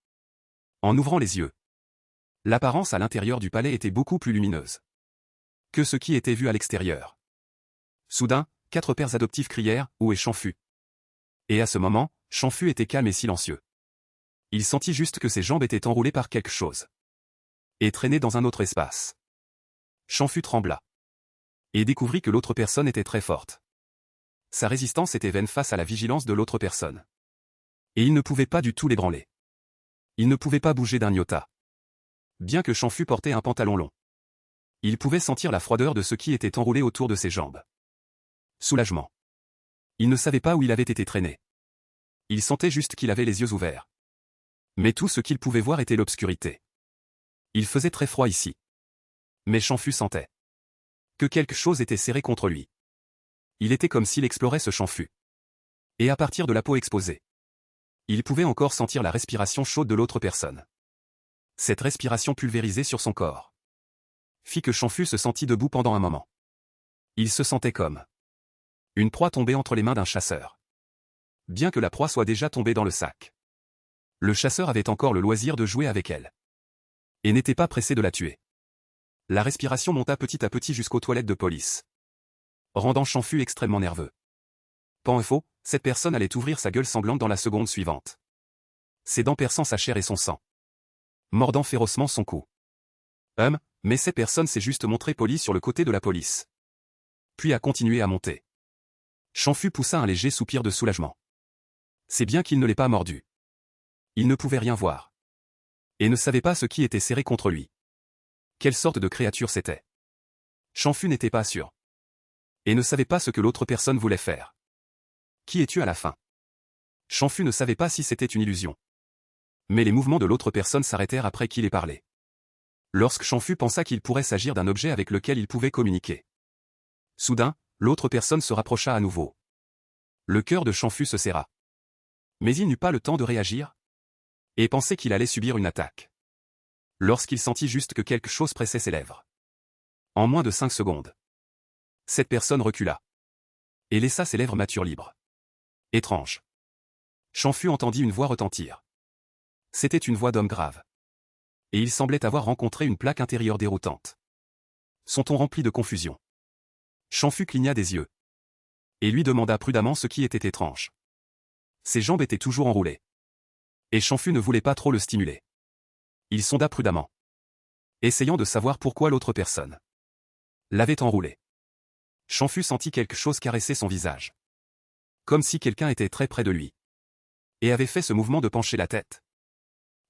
En ouvrant les yeux, l'apparence à l'intérieur du palais était beaucoup plus lumineuse que ce qui était vu à l'extérieur. Soudain, 4 pères adoptifs crièrent « Où est Champfu ?» Et à ce moment, Champfu était calme et silencieux. Il sentit juste que ses jambes étaient enroulées par quelque chose et traînées dans un autre espace. Champfu trembla et découvrit que l'autre personne était très forte. Sa résistance était vaine face à la vigilance de l'autre personne. Et il ne pouvait pas du tout l'ébranler. Il ne pouvait pas bouger d'un iota. Bien que Champfu portait un pantalon long, il pouvait sentir la froideur de ce qui était enroulé autour de ses jambes. Soulagement. Il ne savait pas où il avait été traîné. Il sentait juste qu'il avait les yeux ouverts. Mais tout ce qu'il pouvait voir était l'obscurité. Il faisait très froid ici. Mais Champfu sentait que quelque chose était serré contre lui. Il était comme s'il explorait ce Champfu. Et à partir de la peau exposée, il pouvait encore sentir la respiration chaude de l'autre personne. Cette respiration pulvérisée sur son corps fit que Champfu se sentit debout pendant un moment. Il se sentait comme une proie tombée entre les mains d'un chasseur. Bien que la proie soit déjà tombée dans le sac, le chasseur avait encore le loisir de jouer avec elle. Et n'était pas pressé de la tuer. La respiration monta petit à petit jusqu'aux toilettes de police, rendant Champfu extrêmement nerveux. Pan info, cette personne allait ouvrir sa gueule sanglante dans la seconde suivante. Ses dents perçant sa chair et son sang, mordant férocement son cou. Mais cette personne s'est juste montrée polie sur le côté de la police. Puis a continué à monter. Champfu poussa un léger soupir de soulagement. C'est bien qu'il ne l'ait pas mordu. Il ne pouvait rien voir. Et ne savait pas ce qui était serré contre lui. Quelle sorte de créature c'était. Champfu n'était pas sûr. Et ne savait pas ce que l'autre personne voulait faire. Qui es-tu à la fin? Champfu ne savait pas si c'était une illusion. Mais les mouvements de l'autre personne s'arrêtèrent après qu'il ait parlé. Lorsque Champfu pensa qu'il pourrait s'agir d'un objet avec lequel il pouvait communiquer. Soudain, l'autre personne se rapprocha à nouveau. Le cœur de Champfu se serra. Mais il n'eut pas le temps de réagir et pensait qu'il allait subir une attaque. Lorsqu'il sentit juste que quelque chose pressait ses lèvres. En moins de 5 secondes. Cette personne recula. Et laissa ses lèvres matures libres. Étrange. Champfu entendit une voix retentir. C'était une voix d'homme grave. Et il semblait avoir rencontré une plaque intérieure déroutante. Son ton rempli de confusion. Champfu cligna des yeux. Et lui demanda prudemment ce qui était étrange. Ses jambes étaient toujours enroulées. Et Champfu ne voulait pas trop le stimuler. Il sonda prudemment. Essayant de savoir pourquoi l'autre personne l'avait enroulé. Champfu sentit quelque chose caresser son visage. Comme si quelqu'un était très près de lui. Et avait fait ce mouvement de pencher la tête,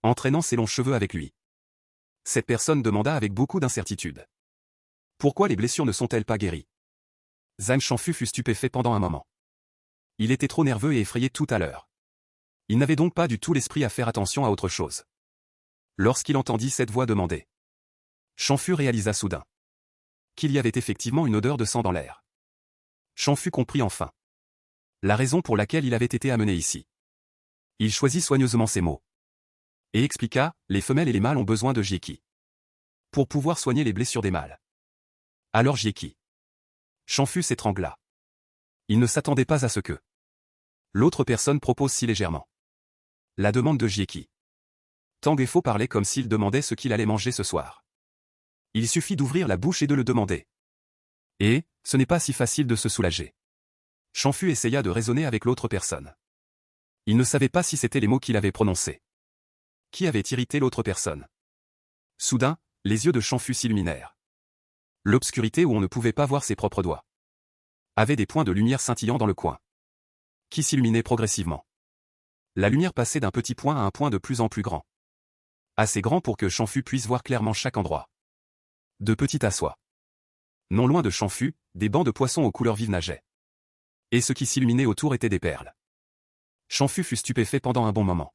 entraînant ses longs cheveux avec lui. Cette personne demanda avec beaucoup d'incertitude. Pourquoi les blessures ne sont-elles pas guéries? Zhang Champfu fut stupéfait pendant un moment. Il était trop nerveux et effrayé tout à l'heure. Il n'avait donc pas du tout l'esprit à faire attention à autre chose. Lorsqu'il entendit cette voix demander, Champfu réalisa soudain qu'il y avait effectivement une odeur de sang dans l'air. Champfu comprit enfin la raison pour laquelle il avait été amené ici. Il choisit soigneusement ses mots. Et expliqua, les femelles et les mâles ont besoin de Jieki pour pouvoir soigner les blessures des mâles. Alors Jieki. Champfu s'étrangla. Il ne s'attendait pas à ce que l'autre personne propose si légèrement la demande de Jieki. Tang Efo parlait comme s'il demandait ce qu'il allait manger ce soir. Il suffit d'ouvrir la bouche et de le demander. Et, ce n'est pas si facile de se soulager. Champfu essaya de raisonner avec l'autre personne. Il ne savait pas si c'était les mots qu'il avait prononcés qui avaient irrité l'autre personne. Soudain, les yeux de Champfu s'illuminèrent. L'obscurité où on ne pouvait pas voir ses propres doigts avait des points de lumière scintillant dans le coin, qui s'illuminaient progressivement. La lumière passait d'un petit point à un point de plus en plus grand. Assez grand pour que Champfu puisse voir clairement chaque endroit. De petit à soi. Non loin de Champfu, des bancs de poissons aux couleurs vives nageaient. Et ce qui s'illuminait autour étaient des perles. Champfu fut stupéfait pendant un bon moment.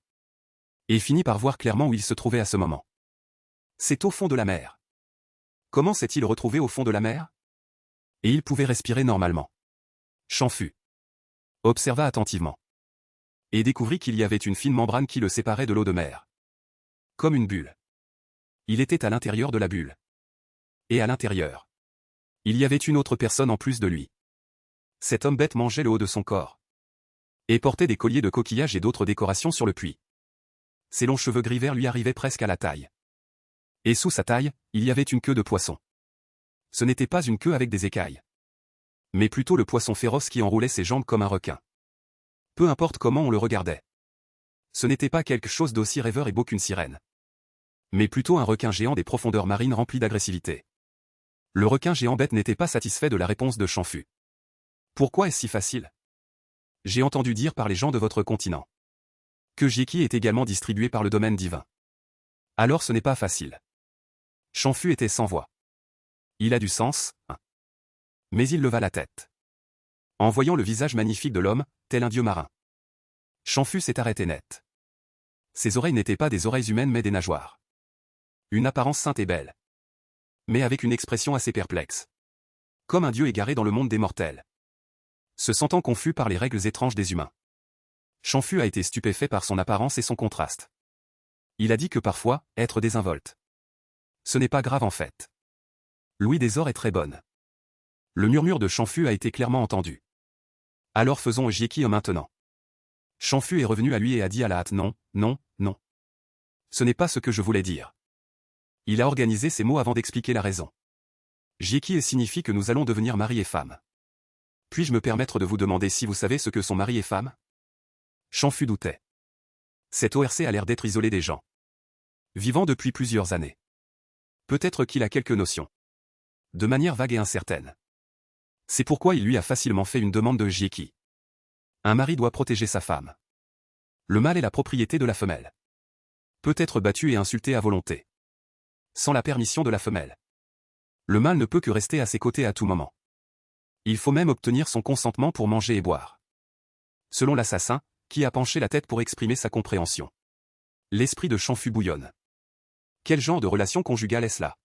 Et finit par voir clairement où il se trouvait à ce moment. C'est au fond de la mer. Comment s'est-il retrouvé au fond de la mer? Et il pouvait respirer normalement. Champfu observa attentivement. Et découvrit qu'il y avait une fine membrane qui le séparait de l'eau de mer. Comme une bulle. Il était à l'intérieur de la bulle. Et à l'intérieur, il y avait une autre personne en plus de lui. Cet homme bête mangeait le haut de son corps. Et portait des colliers de coquillages et d'autres décorations sur le puits. Ses longs cheveux gris verts lui arrivaient presque à la taille. Et sous sa taille, il y avait une queue de poisson. Ce n'était pas une queue avec des écailles. Mais plutôt le poisson féroce qui enroulait ses jambes comme un requin. Peu importe comment on le regardait. Ce n'était pas quelque chose d'aussi rêveur et beau qu'une sirène. Mais plutôt un requin géant des profondeurs marines rempli d'agressivité. Le requin géant bête n'était pas satisfait de la réponse de Champfu. Pourquoi est-ce si facile? J'ai entendu dire par les gens de votre continent que Jieki est également distribué par le domaine divin. Alors ce n'est pas facile. Champfu était sans voix. Il a du sens, hein. Mais il leva la tête. En voyant le visage magnifique de l'homme, tel un dieu marin, Champfu s'est arrêté net. Ses oreilles n'étaient pas des oreilles humaines mais des nageoires. Une apparence sainte et belle, mais avec une expression assez perplexe. Comme un dieu égaré dans le monde des mortels. Se sentant confus par les règles étranges des humains. Champfu a été stupéfait par son apparence et son contraste. Il a dit que parfois, être désinvolte. Ce n'est pas grave en fait. L'ouïe des ors est très bonne. Le murmure de Champfu a été clairement entendu. Alors faisons Jieki maintenant. Champfu est revenu à lui et a dit à la hâte non, non, non. Ce n'est pas ce que je voulais dire. Il a organisé ses mots avant d'expliquer la raison. Jieki signifie que nous allons devenir mari et femme. Puis-je me permettre de vous demander si vous savez ce que sont mari et femme? Champfu doutait. Cet ORC a l'air d'être isolé des gens. Vivant depuis plusieurs années. Peut-être qu'il a quelques notions. De manière vague et incertaine. C'est pourquoi il lui a facilement fait une demande de Jieki. Un mari doit protéger sa femme. Le mâle est la propriété de la femelle. Peut être battu et insulté à volonté. Sans la permission de la femelle. Le mâle ne peut que rester à ses côtés à tout moment. Il faut même obtenir son consentement pour manger et boire. Selon l'assassin, qui a penché la tête pour exprimer sa compréhension. L'esprit de Champfu bouillonne. Quel genre de relation conjugale est-ce là?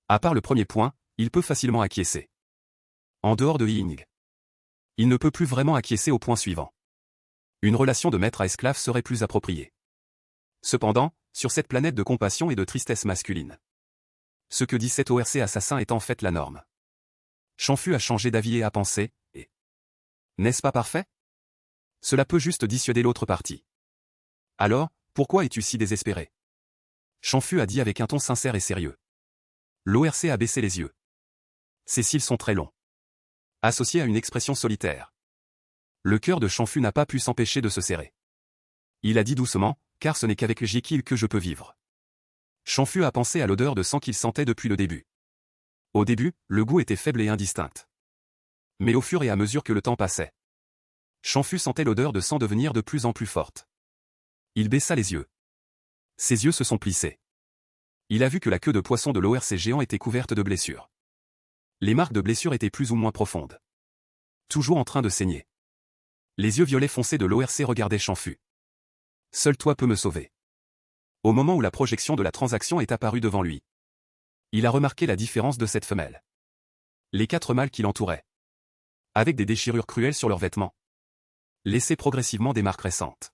À part le premier point, il peut facilement acquiescer. En dehors de Ying. Il ne peut plus vraiment acquiescer au point suivant. Une relation de maître à esclave serait plus appropriée. Cependant, sur cette planète de compassion et de tristesse masculine. Ce que dit cet ORC assassin est en fait la norme. Champfu a changé d'avis et a pensé, et... N'est-ce pas parfait? Cela peut juste dissuader l'autre partie. Alors, pourquoi es-tu si désespéré? Champfu a dit avec un ton sincère et sérieux. L'ORC a baissé les yeux. Ses cils sont très longs. Associés à une expression solitaire. Le cœur de Champfu n'a pas pu s'empêcher de se serrer. Il a dit doucement, car ce n'est qu'avec Jieki que je peux vivre. Champfu a pensé à l'odeur de sang qu'il sentait depuis le début. Au début, le goût était faible et indistinct. Mais au fur et à mesure que le temps passait, Champfu sentait l'odeur de sang devenir de plus en plus forte. Il baissa les yeux. Ses yeux se sont plissés. Il a vu que la queue de poisson de l'ORC géant était couverte de blessures. Les marques de blessures étaient plus ou moins profondes. Toujours en train de saigner. Les yeux violets foncés de l'ORC regardaient Champfu. Seul toi peux me sauver. Au moment où la projection de la transaction est apparue devant lui, il a remarqué la différence de cette femelle. Les 4 mâles qui l'entouraient. Avec des déchirures cruelles sur leurs vêtements. Laissaient progressivement des marques récentes.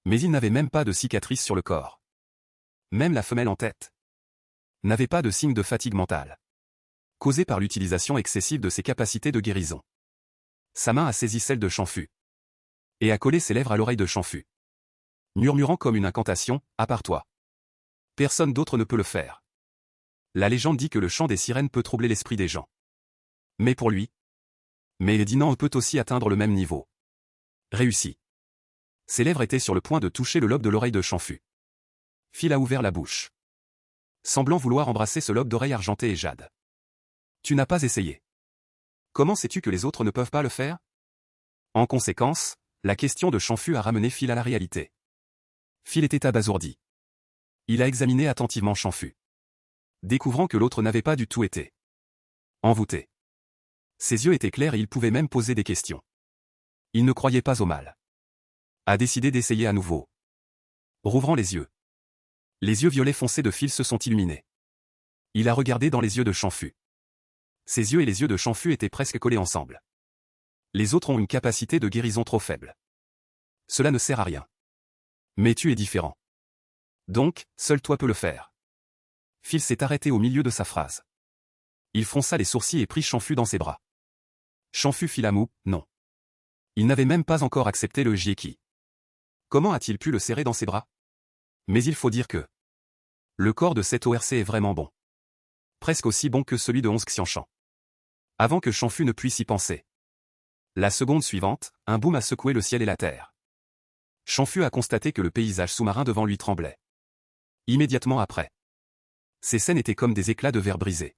Mais ils n'avaient même pas de cicatrices sur le corps. Même la femelle en tête n'avait pas de signe de fatigue mentale. Causée par l'utilisation excessive de ses capacités de guérison. Sa main a saisi celle de Champfu. Et a collé ses lèvres à l'oreille de Champfu. Murmurant comme une incantation, à part toi. Personne d'autre ne peut le faire. La légende dit que le chant des sirènes peut troubler l'esprit des gens. Mais pour lui. Mais il dit non, on peut aussi atteindre le même niveau. Réussi. Ses lèvres étaient sur le point de toucher le lobe de l'oreille de Champfu. Phil a ouvert la bouche. Semblant vouloir embrasser ce lobe d'oreille argenté et jade. Tu n'as pas essayé. Comment sais-tu que les autres ne peuvent pas le faire? En conséquence, la question de Champfu a ramené Phil à la réalité. Phil était abasourdi. Il a examiné attentivement Champfu. Découvrant que l'autre n'avait pas du tout été envoûté. Ses yeux étaient clairs et il pouvait même poser des questions. Il ne croyait pas au mal. A décidé d'essayer à nouveau. Rouvrant les yeux. Les yeux violets foncés de Phil se sont illuminés. Il a regardé dans les yeux de Champfu. Ses yeux et les yeux de Champfu étaient presque collés ensemble. Les autres ont une capacité de guérison trop faible. Cela ne sert à rien. Mais tu es différent. Donc, seul toi peux le faire. Phil s'est arrêté au milieu de sa phrase. Il fronça les sourcils et prit Champfu dans ses bras. Champfu fit la moue, non. Il n'avait même pas encore accepté le Jieki. Comment a-t-il pu le serrer dans ses bras? Mais il faut dire que le corps de cet ORC est vraiment bon. Presque aussi bon que celui de 11 Xianshan. Avant que Champfu ne puisse y penser. La seconde suivante, un boom a secoué le ciel et la terre. Champfu a constaté que le paysage sous-marin devant lui tremblait. Immédiatement après. Ces scènes étaient comme des éclats de verre brisés.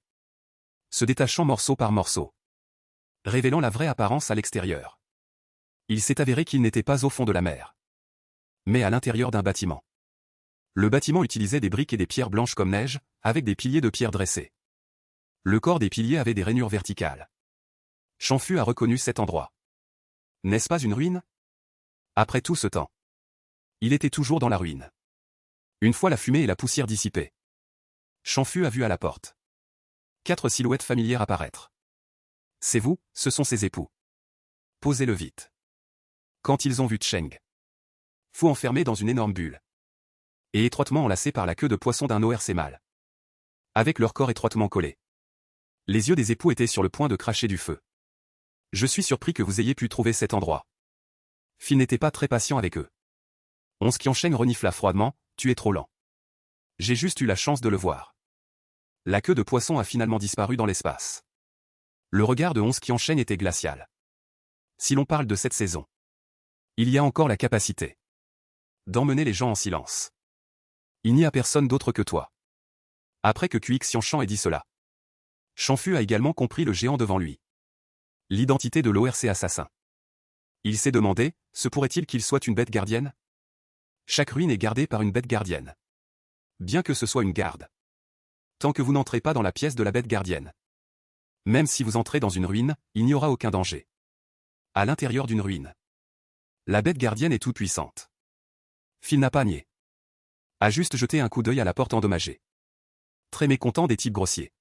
Se détachant morceau par morceau. Révélant la vraie apparence à l'extérieur. Il s'est avéré qu'il n'était pas au fond de la mer. Mais à l'intérieur d'un bâtiment. Le bâtiment utilisait des briques et des pierres blanches comme neige, avec des piliers de pierre dressés. Le corps des piliers avait des rainures verticales. Champfu a reconnu cet endroit. N'est-ce pas une ruine? Après tout ce temps. Il était toujours dans la ruine. Une fois la fumée et la poussière dissipées. Champfu a vu à la porte 4 silhouettes familières apparaître. C'est vous, ce sont ses époux. Posez-le vite. Quand ils ont vu Cheng Fu enfermé dans une énorme bulle et étroitement enlacé par la queue de poisson d'un ORC mâle, avec leur corps étroitement collés. Les yeux des époux étaient sur le point de cracher du feu. Je suis surpris que vous ayez pu trouver cet endroit. Phil n'était pas très patient avec eux. Onze Qiansheng renifla froidement, tu es trop lent. J'ai juste eu la chance de le voir. La queue de poisson a finalement disparu dans l'espace. Le regard de Onze Qiansheng était glacial. Si l'on parle de cette saison, il y a encore la capacité d'emmener les gens en silence. Il n'y a personne d'autre que toi. Après que Qi Xianshan ait dit cela, Champfu a également compris le géant devant lui. L'identité de l'ORC assassin. Il s'est demandé, se pourrait-il qu'il soit une bête gardienne? Chaque ruine est gardée par une bête gardienne. Bien que ce soit une garde. Tant que vous n'entrez pas dans la pièce de la bête gardienne. Même si vous entrez dans une ruine, il n'y aura aucun danger. À l'intérieur d'une ruine, la bête gardienne est toute puissante. Phil n'a pas nié. A juste jeté un coup d'œil à la porte endommagée. Très mécontent des types grossiers.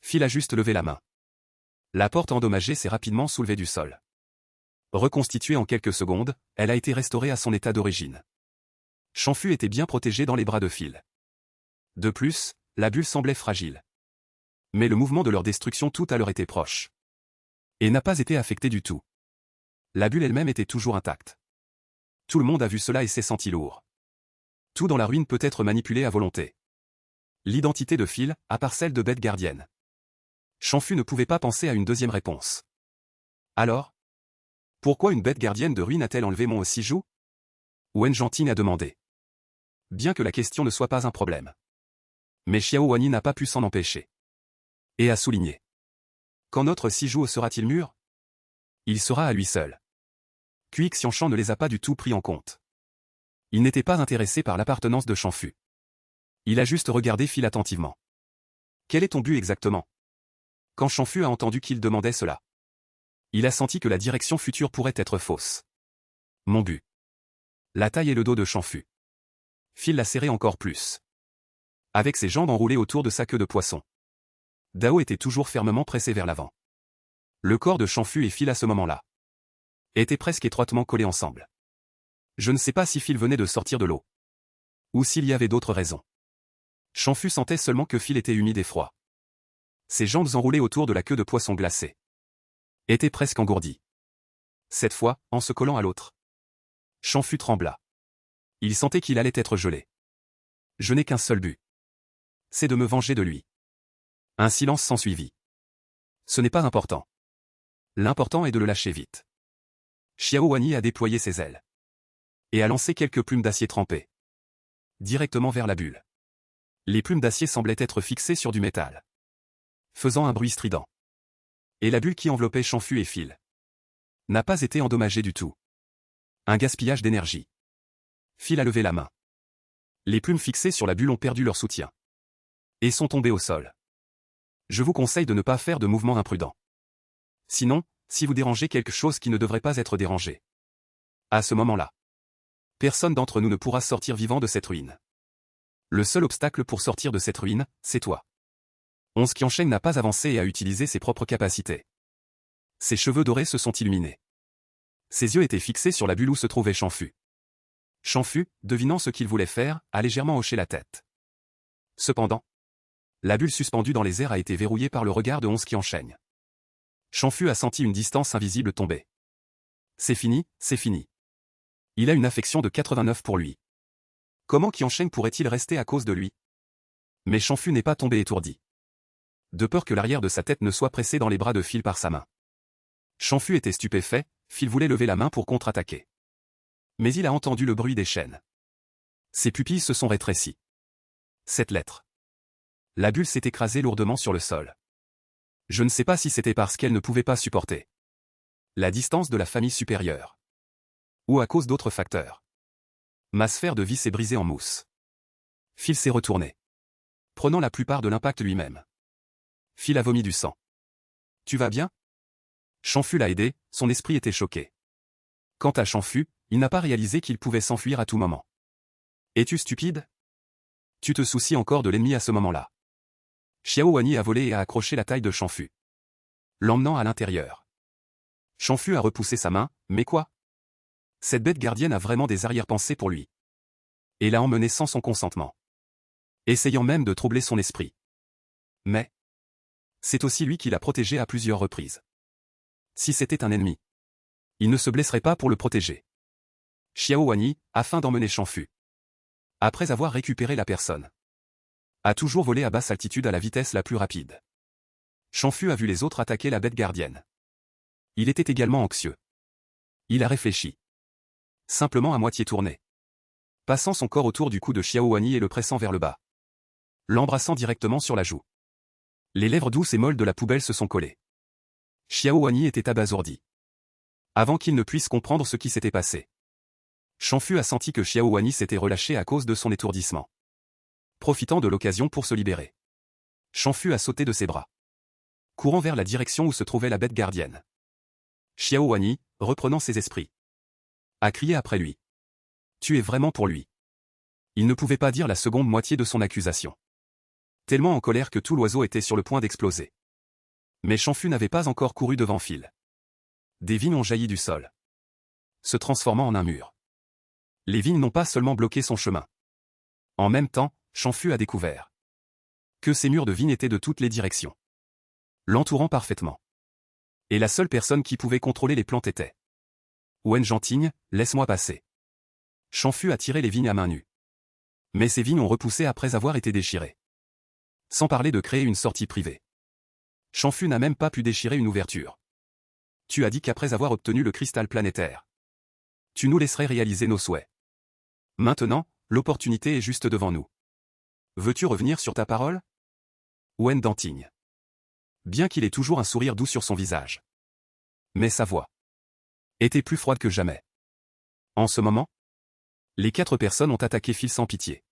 Phil a juste levé la main. La porte endommagée s'est rapidement soulevée du sol. Reconstituée en quelques secondes, elle a été restaurée à son état d'origine. Champfu était bien protégé dans les bras de Phil. De plus, la bulle semblait fragile. Mais le mouvement de leur destruction tout à l'heure était proche. Et n'a pas été affecté du tout. La bulle elle-même était toujours intacte. Tout le monde a vu cela et s'est senti lourd. Tout dans la ruine peut être manipulé à volonté. L'identité de Phil, à part celle de bête gardienne. Champfu ne pouvait pas penser à une deuxième réponse. Alors? Pourquoi une bête gardienne de ruine a-t-elle enlevé mon Siju? Wen Zhanting a demandé. Bien que la question ne soit pas un problème. Mais Xiao Wanyi n'a pas pu s'en empêcher. Et a souligné. Quand notre Siju sera-t-il mûr? Il sera à lui seul. Qi Xianshan ne les a pas du tout pris en compte. Il n'était pas intéressé par l'appartenance de Champfu. Il a juste regardé Phil attentivement. Quel est ton but exactement? Quand Champfu a entendu qu'il demandait cela, il a senti que la direction future pourrait être fausse. Mon but. La taille et le dos de Champfu. Phil l'a serré encore plus. Avec ses jambes enroulées autour de sa queue de poisson. Dao était toujours fermement pressé vers l'avant. Le corps de Champfu et Phil à ce moment-là étaient presque étroitement collés ensemble. Je ne sais pas si Phil venait de sortir de l'eau. Ou s'il y avait d'autres raisons. Champfu sentait seulement que Phil était humide et froid. Ses jambes enroulées autour de la queue de poisson glacée étaient presque engourdies. Cette fois, en se collant à l'autre. Champfu trembla. Il sentait qu'il allait être gelé. Je n'ai qu'un seul but. C'est de me venger de lui. Un silence s'ensuivit. Ce n'est pas important. L'important est de le lâcher vite. Xiao Wanyi a déployé ses ailes. Et a lancé quelques plumes d'acier trempées. Directement vers la bulle. Les plumes d'acier semblaient être fixées sur du métal. Faisant un bruit strident. Et la bulle qui enveloppait Champfu et Phil n'a pas été endommagée du tout. Un gaspillage d'énergie. Phil a levé la main. Les plumes fixées sur la bulle ont perdu leur soutien. Et sont tombées au sol. Je vous conseille de ne pas faire de mouvements imprudents. Sinon, si vous dérangez quelque chose qui ne devrait pas être dérangé. À ce moment-là, personne d'entre nous ne pourra sortir vivant de cette ruine. Le seul obstacle pour sortir de cette ruine, c'est toi. Onze Qiansheng n'a pas avancé et a utilisé ses propres capacités. Ses cheveux dorés se sont illuminés. Ses yeux étaient fixés sur la bulle où se trouvait Champfu. Champfu, devinant ce qu'il voulait faire, a légèrement hoché la tête. Cependant, la bulle suspendue dans les airs a été verrouillée par le regard de Onze Qiansheng. Champfu a senti une distance invisible tomber. C'est fini, c'est fini. Il a une affection de 89 pour lui. Comment Qiansheng pourrait-il rester à cause de lui? Mais Champfu n'est pas tombé étourdi. De peur que l'arrière de sa tête ne soit pressé dans les bras de Phil par sa main. Champfu était stupéfait, Phil voulait lever la main pour contre-attaquer. Mais il a entendu le bruit des chaînes. Ses pupilles se sont rétrécies. Cette lettre. La bulle s'est écrasée lourdement sur le sol. Je ne sais pas si c'était parce qu'elle ne pouvait pas supporter la distance de la famille supérieure. Ou à cause d'autres facteurs. Ma sphère de vie s'est brisée en mousse. Phil s'est retourné. Prenant la plupart de l'impact lui-même. Phil a vomi du sang. Tu vas bien? Champfu l'a aidé, son esprit était choqué. Quant à Champfu, il n'a pas réalisé qu'il pouvait s'enfuir à tout moment. Es-tu stupide? Tu te soucies encore de l'ennemi à ce moment-là. Xiao Wanyi a volé et a accroché la taille de Champfu, l'emmenant à l'intérieur. Champfu a repoussé sa main, mais quoi? Cette bête gardienne a vraiment des arrière-pensées pour lui. Et l'a emmené sans son consentement, essayant même de troubler son esprit. Mais c'est aussi lui qui l'a protégé à plusieurs reprises. Si c'était un ennemi, il ne se blesserait pas pour le protéger. Xiao Wanyi, afin d'emmener Champfu, après avoir récupéré la personne, a toujours volé à basse altitude à la vitesse la plus rapide. Champfu a vu les autres attaquer la bête gardienne. Il était également anxieux. Il a réfléchi. Simplement à moitié tourné, passant son corps autour du cou de Xiao Wanyi et le pressant vers le bas, l'embrassant directement sur la joue. Les lèvres douces et molles de la poubelle se sont collées. Xiao Wanyi était abasourdi, avant qu'il ne puisse comprendre ce qui s'était passé. Champfu a senti que Xiao Wanyi s'était relâché à cause de son étourdissement, profitant de l'occasion pour se libérer. Champfu a sauté de ses bras, courant vers la direction où se trouvait la bête gardienne. Xiao Wanyi, reprenant ses esprits, a crié après lui. Tu es vraiment pour lui. Il ne pouvait pas dire la seconde moitié de son accusation, tellement en colère que tout l'oiseau était sur le point d'exploser. Mais Champfu n'avait pas encore couru devant Phil. Des vignes ont jailli du sol, se transformant en un mur. Les vignes n'ont pas seulement bloqué son chemin. En même temps, Champfu a découvert que ces murs de vignes étaient de toutes les directions, l'entourant parfaitement. Et la seule personne qui pouvait contrôler les plantes était Wen Jantigne, laisse-moi passer. Champfu a tiré les vignes à main nue. Mais ces vignes ont repoussé après avoir été déchirées. Sans parler de créer une sortie privée. Champfu n'a même pas pu déchirer une ouverture. Tu as dit qu'après avoir obtenu le cristal planétaire, tu nous laisserais réaliser nos souhaits. Maintenant, l'opportunité est juste devant nous. Veux-tu revenir sur ta parole? Wen Dantigne. Bien qu'il ait toujours un sourire doux sur son visage, mais sa voix était plus froide que jamais. En ce moment, les 4 personnes ont attaqué Phil sans pitié.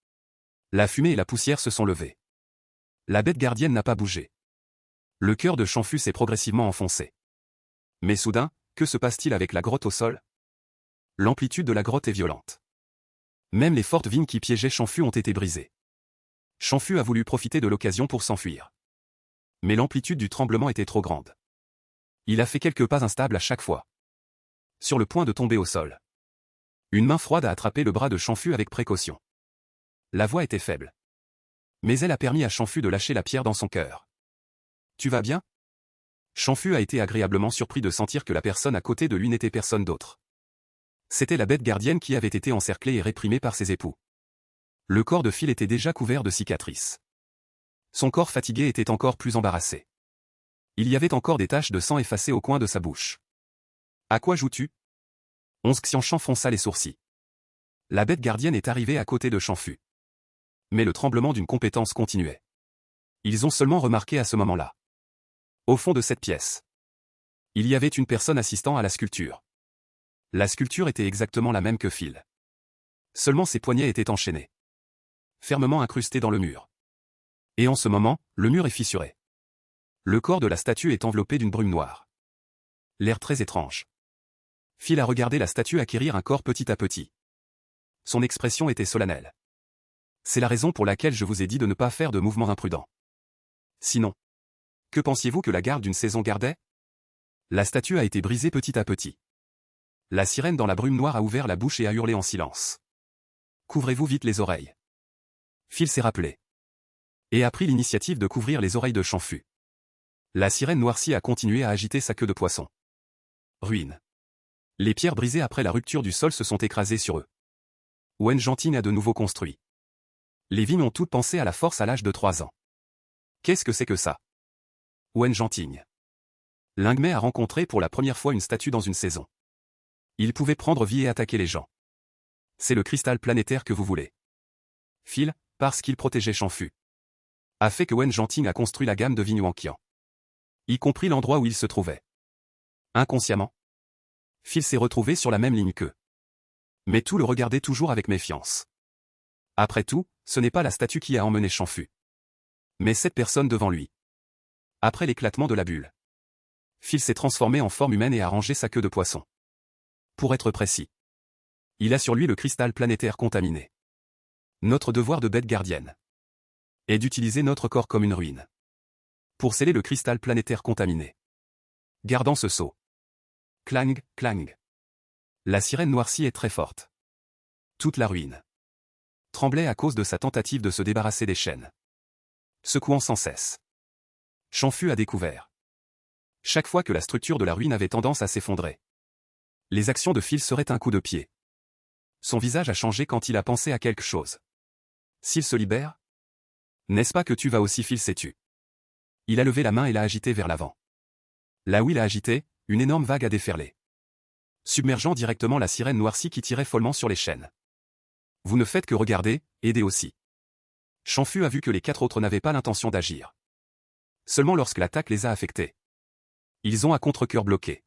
La fumée et la poussière se sont levées. La bête gardienne n'a pas bougé. Le cœur de Champfu s'est progressivement enfoncé. Mais soudain, que se passe-t-il avec la grotte au sol? L'amplitude de la grotte est violente. Même les fortes vignes qui piégeaient Champfu ont été brisées. Champfu a voulu profiter de l'occasion pour s'enfuir. Mais l'amplitude du tremblement était trop grande. Il a fait quelques pas instables à chaque fois, sur le point de tomber au sol. Une main froide a attrapé le bras de Champfu avec précaution. La voix était faible, mais elle a permis à Champfu de lâcher la pierre dans son cœur. Tu vas bien? Champfu a été agréablement surpris de sentir que la personne à côté de lui n'était personne d'autre. C'était la bête gardienne qui avait été encerclée et réprimée par ses époux. Le corps de Phil était déjà couvert de cicatrices. Son corps fatigué était encore plus embarrassé. Il y avait encore des taches de sang effacées au coin de sa bouche. À quoi joues-tu? Xiangshan fronça les sourcils. La bête gardienne est arrivée à côté de Champfu. Mais le tremblement d'une compétence continuait. Ils ont seulement remarqué à ce moment-là. Au fond de cette pièce, il y avait une personne assistant à la sculpture. La sculpture était exactement la même que Phil. Seulement ses poignets étaient enchaînés, fermement incrustés dans le mur. Et en ce moment, le mur est fissuré. Le corps de la statue est enveloppé d'une brume noire. L'air très étrange. Phil a regardé la statue acquérir un corps petit à petit. Son expression était solennelle. C'est la raison pour laquelle je vous ai dit de ne pas faire de mouvements imprudents. Sinon, que pensiez-vous que la garde d'une saison gardait? La statue a été brisée petit à petit. La sirène dans la brume noire a ouvert la bouche et a hurlé en silence. Couvrez-vous vite les oreilles. Phil s'est rappelé. Et a pris l'initiative de couvrir les oreilles de Champfu. La sirène noircie a continué à agiter sa queue de poisson. Ruine. Les pierres brisées après la rupture du sol se sont écrasées sur eux. Wen Jantigne a de nouveau construit. Les vignes ont toutes pensé à la force à l'âge de 3 ans. Qu'est-ce que c'est que ça? Wen Jantigne. Lingmei a rencontré pour la première fois une statue dans une saison. Il pouvait prendre vie et attaquer les gens. C'est le cristal planétaire que vous voulez. Phil, parce qu'il protégeait Champfu, a fait que Wen Jantigne a construit la gamme de vignes Wanqian, y compris l'endroit où il se trouvait. Inconsciemment, Phil s'est retrouvé sur la même ligne qu'eux. Mais tout le regardait toujours avec méfiance. Après tout, ce n'est pas la statue qui a emmené Champfu, mais cette personne devant lui. Après l'éclatement de la bulle, Phil s'est transformé en forme humaine et a rangé sa queue de poisson. Pour être précis, il a sur lui le cristal planétaire contaminé. Notre devoir de bête gardienne est d'utiliser notre corps comme une ruine pour sceller le cristal planétaire contaminé. Gardant ce sceau. Clang, clang. La sirène noircie est très forte. Toute la ruine tremblait à cause de sa tentative de se débarrasser des chaînes. Secouant sans cesse. Champfu a découvert. Chaque fois que la structure de la ruine avait tendance à s'effondrer, les actions de Phil seraient un coup de pied. Son visage a changé quand il a pensé à quelque chose. S'il se libère? N'est-ce pas que tu vas aussi, Phil, sais-tu? Il a levé la main et l'a agitée vers l'avant. Là où il a agité, une énorme vague a déferlé, submergeant directement la sirène noircie qui tirait follement sur les chaînes. Vous ne faites que regarder, aidez aussi. Champfu a vu que les 4 autres n'avaient pas l'intention d'agir. Seulement lorsque l'attaque les a affectés. Ils ont à contre-cœur bloqué.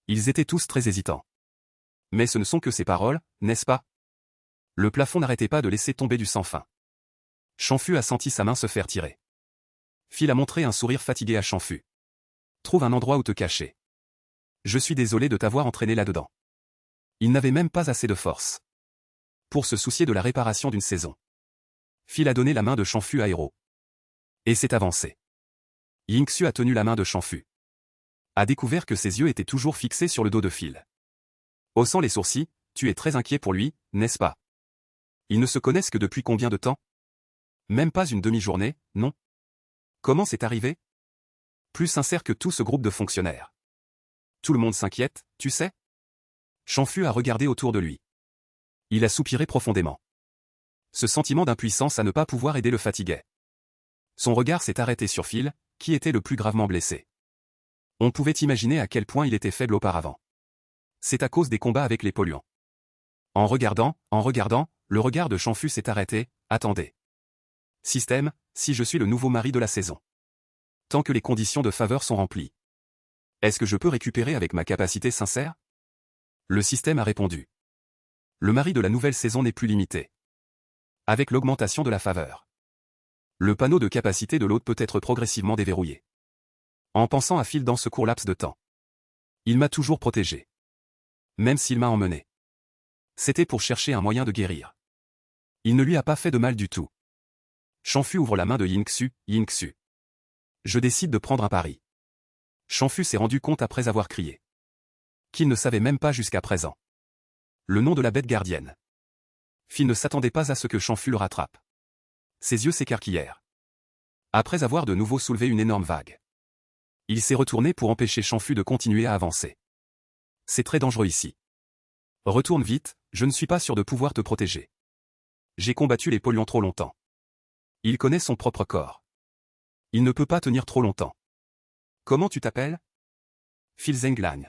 Ils étaient tous très hésitants. Mais ce ne sont que ces paroles, n'est-ce pas? Le plafond n'arrêtait pas de laisser tomber du sang fin. Champfu a senti sa main se faire tirer. Phil a montré un sourire fatigué à Champfu. Trouve un endroit où te cacher. Je suis désolé de t'avoir entraîné là-dedans. Il n'avait même pas assez de force pour se soucier de la réparation d'une saison. Phil a donné la main de Champfu à Hero. Et s'est avancé. Yingxu a tenu la main de Champfu. A découvert que ses yeux étaient toujours fixés sur le dos de Phil. Haussant les sourcils, tu es très inquiet pour lui, n'est-ce pas? Ils ne se connaissent que depuis combien de temps? Même pas une demi-journée, non? Comment c'est arrivé? Plus sincère que tout ce groupe de fonctionnaires. Tout le monde s'inquiète, tu sais? Champfu a regardé autour de lui. Il a soupiré profondément. Ce sentiment d'impuissance à ne pas pouvoir aider le fatiguait. Son regard s'est arrêté sur Phil, qui était le plus gravement blessé. On pouvait imaginer à quel point il était faible auparavant. C'est à cause des combats avec les polluants. En regardant, le regard de Champfu s'est arrêté, attendez. Système, si je suis le nouveau mari de la saison. Tant que les conditions de faveur sont remplies. Est-ce que je peux récupérer avec ma capacité sincère? Le système a répondu. Le mari de la nouvelle saison n'est plus limité. Avec l'augmentation de la faveur. Le panneau de capacité de l'autre peut être progressivement déverrouillé. En pensant à Phil dans ce court laps de temps. Il m'a toujours protégé. Même s'il m'a emmené. C'était pour chercher un moyen de guérir. Il ne lui a pas fait de mal du tout. Champfu ouvre la main de Yingxu, Yingxu. Je décide de prendre un pari. Champfu s'est rendu compte après avoir crié. Qu'il ne savait même pas jusqu'à présent. Le nom de la bête gardienne. Phil ne s'attendait pas à ce que Champfu le rattrape. Ses yeux s'écarquillèrent. Après avoir de nouveau soulevé une énorme vague. Il s'est retourné pour empêcher Champfu de continuer à avancer. C'est très dangereux ici. Retourne vite, je ne suis pas sûr de pouvoir te protéger. J'ai combattu les polluants trop longtemps. Il connaît son propre corps. Il ne peut pas tenir trop longtemps. Comment tu t'appelles? Phil Zenglan.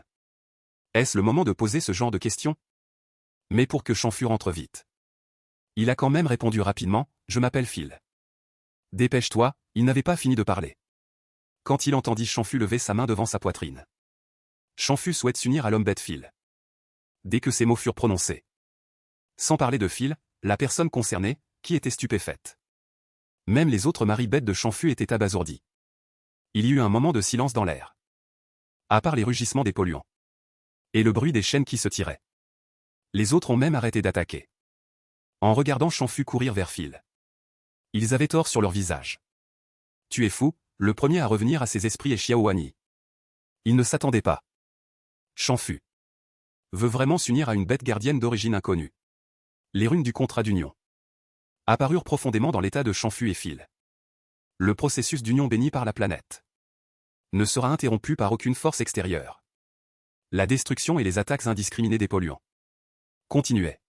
Est-ce le moment de poser ce genre de questions? Mais pour que Champfu rentre vite. Il a quand même répondu rapidement, je m'appelle Phil. Dépêche-toi, il n'avait pas fini de parler. Quand il entendit Champfu lever sa main devant sa poitrine. Champfu souhaite s'unir à l'homme bête Phil. Dès que ces mots furent prononcés. Sans parler de Phil, la personne concernée, qui était stupéfaite. Même les autres maris bêtes de Champfu étaient abasourdis. Il y eut un moment de silence dans l'air. À part les rugissements des polluants. Et le bruit des chaînes qui se tiraient. Les autres ont même arrêté d'attaquer. En regardant Champfu courir vers Phil. Ils avaient tort sur leur visage. Tu es fou, le premier à revenir à ses esprits est Xiaoani. Il ne s'attendait pas. Champfu veut vraiment s'unir à une bête gardienne d'origine inconnue. Les runes du contrat d'union apparurent profondément dans l'état de Champfu et Phil. Le processus d'union béni par la planète ne sera interrompu par aucune force extérieure. La destruction et les attaques indiscriminées des polluants continuaient.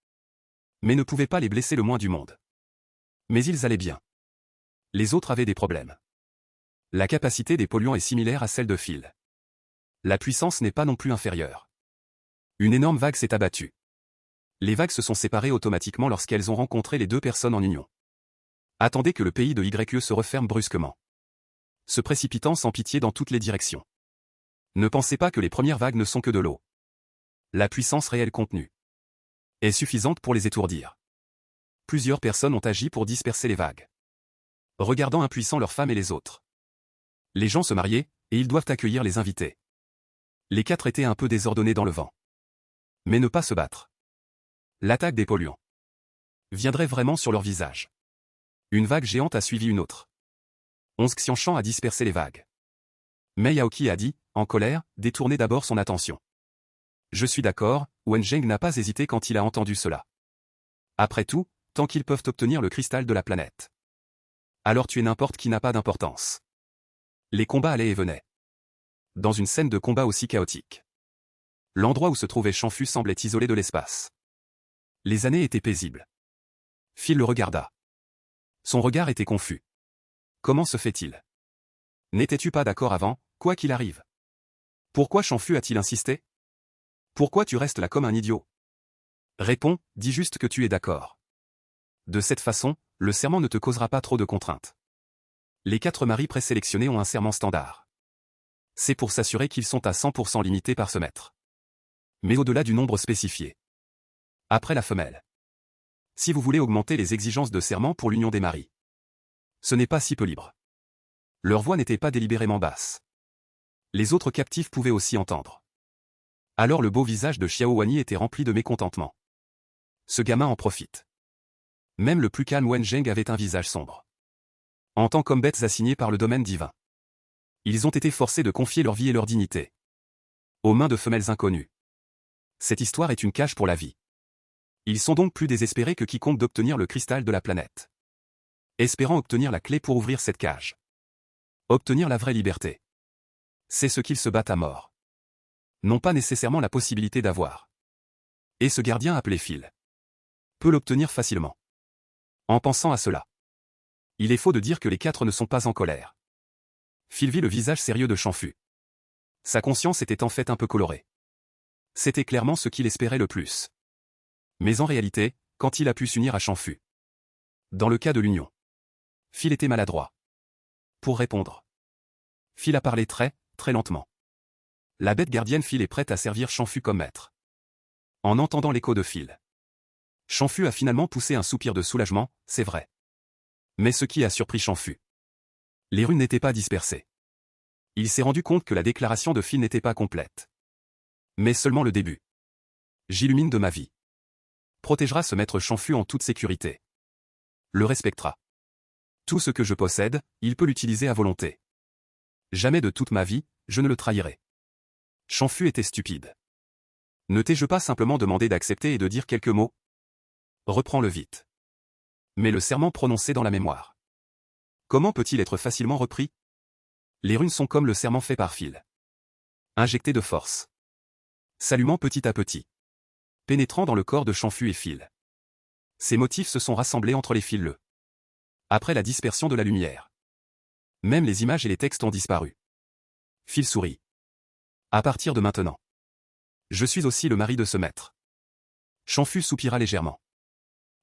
Mais ne pouvaient pas les blesser le moins du monde. Mais ils allaient bien. Les autres avaient des problèmes. La capacité des polluants est similaire à celle de Phil. La puissance n'est pas non plus inférieure. Une énorme vague s'est abattue. Les vagues se sont séparées automatiquement lorsqu'elles ont rencontré les deux personnes en union. Attendez que le pays de YE se referme brusquement. Se précipitant sans pitié dans toutes les directions. Ne pensez pas que les premières vagues ne sont que de l'eau. La puissance réelle contenue est suffisante pour les étourdir. Plusieurs personnes ont agi pour disperser les vagues. Regardant impuissants leurs femmes et les autres. Les gens se mariaient, et ils doivent accueillir les invités. Les quatre étaient un peu désordonnés dans le vent. Mais ne pas se battre. L'attaque des polluants viendrait vraiment sur leur visage. Une vague géante a suivi une autre. 11 Xianshan a dispersé les vagues. Mei Aoki a dit, en colère, détourner d'abord son attention. Je suis d'accord, Wen Zheng n'a pas hésité quand il a entendu cela. Après tout, tant qu'ils peuvent obtenir le cristal de la planète. Alors tuer n'importe qui n'a pas d'importance. Les combats allaient et venaient. Dans une scène de combat aussi chaotique. L'endroit où se trouvait Shanfu semblait isolé de l'espace. Les années étaient paisibles. Phil le regarda. Son regard était confus. Comment se fait-il? N'étais-tu pas d'accord avant, quoi qu'il arrive? Pourquoi Shanfu a-t-il insisté? Pourquoi tu restes là comme un idiot? Réponds, dis juste que tu es d'accord. De cette façon, le serment ne te causera pas trop de contraintes. Les 4 maris présélectionnés ont un serment standard. C'est pour s'assurer qu'ils sont à 100% limités par ce maître. Mais au-delà du nombre spécifié. Après la femelle. Si vous voulez augmenter les exigences de serment pour l'union des maris. Ce n'est pas si peu libre. Leur voix n'était pas délibérément basse. Les autres captifs pouvaient aussi entendre. Alors le beau visage de Xiao Wanyi était rempli de mécontentement. Ce gamin en profite. Même le plus calme Wen Zheng avait un visage sombre. En tant qu'hommes bêtes assignés par le domaine divin. Ils ont été forcés de confier leur vie et leur dignité. Aux mains de femelles inconnues. Cette histoire est une cage pour la vie. Ils sont donc plus désespérés que quiconque d'obtenir le cristal de la planète. Espérant obtenir la clé pour ouvrir cette cage. Obtenir la vraie liberté. C'est ce qu'ils se battent à mort. N'ont pas nécessairement la possibilité d'avoir. Et ce gardien appelé Phil. Peut l'obtenir facilement. En pensant à cela. Il est faux de dire que les 4 ne sont pas en colère. Phil vit le visage sérieux de Shanfu. Sa conscience était en fait un peu colorée. C'était clairement ce qu'il espérait le plus. Mais en réalité, quand il a pu s'unir à Shanfu. Dans le cas de l'union. Phil était maladroit. Pour répondre. Phil a parlé très lentement. La bête gardienne Phil est prête à servir Shanfu comme maître. En entendant l'écho de Phil. Shanfu a finalement poussé un soupir de soulagement, c'est vrai. Mais ce qui a surpris Shanfu. Les runes n'étaient pas dispersées. Il s'est rendu compte que la déclaration de Phil n'était pas complète. Mais seulement le début. J'illumine de ma vie. Protégera ce maître Shanfu en toute sécurité. Le respectera. Tout ce que je possède, il peut l'utiliser à volonté. Jamais de toute ma vie, je ne le trahirai. Shanfu était stupide. Ne t'ai-je pas simplement demandé d'accepter et de dire quelques mots? Reprends-le vite. Mais le serment prononcé dans la mémoire. Comment peut-il être facilement repris? Les runes sont comme le serment fait par Phil. Injecté de force. S'allumant petit à petit. Pénétrant dans le corps de Shanfu et Phil. Ces motifs se sont rassemblés entre les fils après la dispersion de la lumière. Même les images et les textes ont disparu. Phil sourit. À partir de maintenant. Je suis aussi le mari de ce maître. Shanfu soupira légèrement.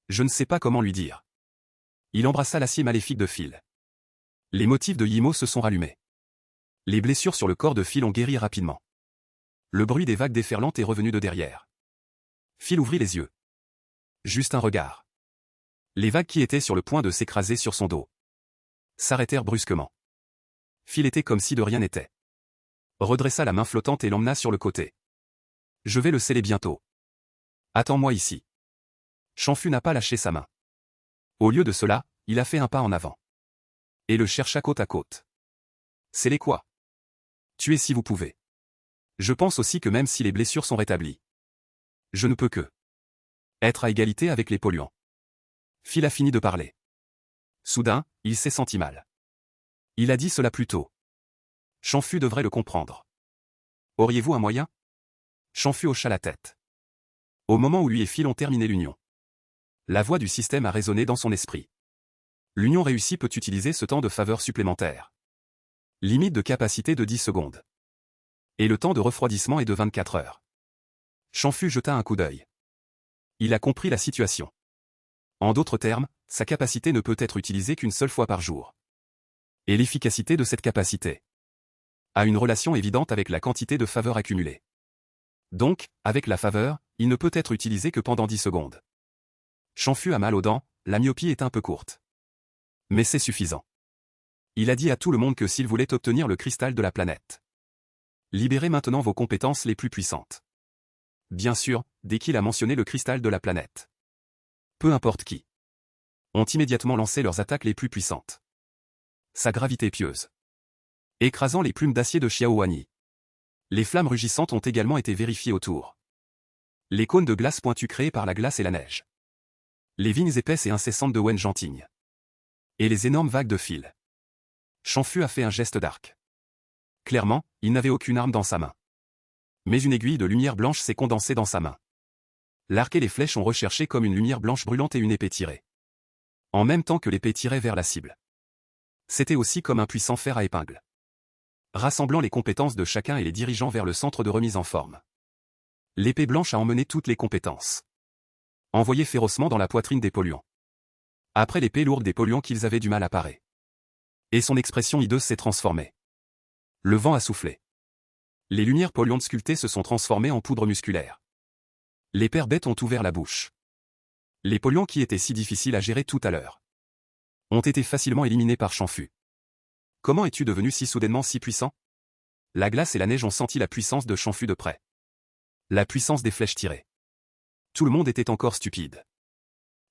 Je ne sais pas comment lui dire. Il embrassa l'acier maléfique de Phil. Les motifs de Yimo se sont rallumés. Les blessures sur le corps de Phil ont guéri rapidement. Le bruit des vagues déferlantes est revenu de derrière. Phil ouvrit les yeux. Juste un regard. Les vagues qui étaient sur le point de s'écraser sur son dos s'arrêtèrent brusquement. Phil était comme si de rien n'était. Redressa la main flottante et l'emmena sur le côté. Je vais le sceller bientôt. Attends-moi ici. Shanfu n'a pas lâché sa main. Au lieu de cela, il a fait un pas en avant. Et le chercha côte à côte. Scellez quoi? Tuez si vous pouvez. Je pense aussi que même si les blessures sont rétablies, je ne peux que être à égalité avec les polluants. Phil a fini de parler. Soudain, il s'est senti mal. Il a dit cela plus tôt. Shanfu devrait le comprendre. Auriez-vous un moyen? Shanfu hocha la tête. Au moment où lui et Phil ont terminé l'union. La voix du système a résonné dans son esprit. L'union réussie peut utiliser ce temps de faveur supplémentaire. Limite de capacité de 10 secondes. Et le temps de refroidissement est de 24 heures. Shanfu jeta un coup d'œil. Il a compris la situation. En d'autres termes, sa capacité ne peut être utilisée qu'une seule fois par jour. Et l'efficacité de cette capacité a une relation évidente avec la quantité de faveur accumulée. Donc, avec la faveur, il ne peut être utilisé que pendant 10 secondes. Shanfu a mal aux dents, la myopie est un peu courte. Mais c'est suffisant. Il a dit à tout le monde que s'il voulait obtenir le cristal de la planète, Libérez maintenant vos compétences les plus puissantes. Bien sûr, dès qu'il a mentionné le cristal de la planète. Peu importe qui. Ont immédiatement lancé leurs attaques les plus puissantes. Sa gravité pieuse. Écrasant les plumes d'acier de Xiao Huani. Les flammes rugissantes ont également été vérifiées autour. Les cônes de glace pointus créés par la glace et la neige. Les vignes épaisses et incessantes de Wen Janting. Et les énormes vagues de fil. Shanfu a fait un geste d'arc. Clairement, il n'avait aucune arme dans sa main. Mais une aiguille de lumière blanche s'est condensée dans sa main. L'arc et les flèches ont recherché comme une lumière blanche brûlante et une épée tirée. En même temps que l'épée tirait vers la cible. C'était aussi comme un puissant fer à épingle. Rassemblant les compétences de chacun et les dirigeant vers le centre de remise en forme. L'épée blanche a emmené toutes les compétences. Envoyé férocement dans la poitrine des polluants. Après l'épée lourde des polluants qu'ils avaient du mal à parer. Et son expression hideuse s'est transformée. Le vent a soufflé. Les lumières polluantes sculptées se sont transformées en poudre musculaire. Les pères bêtes ont ouvert la bouche. Les polluants qui étaient si difficiles à gérer tout à l'heure ont été facilement éliminés par Shanfu. Comment es-tu devenu si soudainement si puissant? La glace et la neige ont senti la puissance de Shanfu de près. La puissance des flèches tirées. Tout le monde était encore stupide.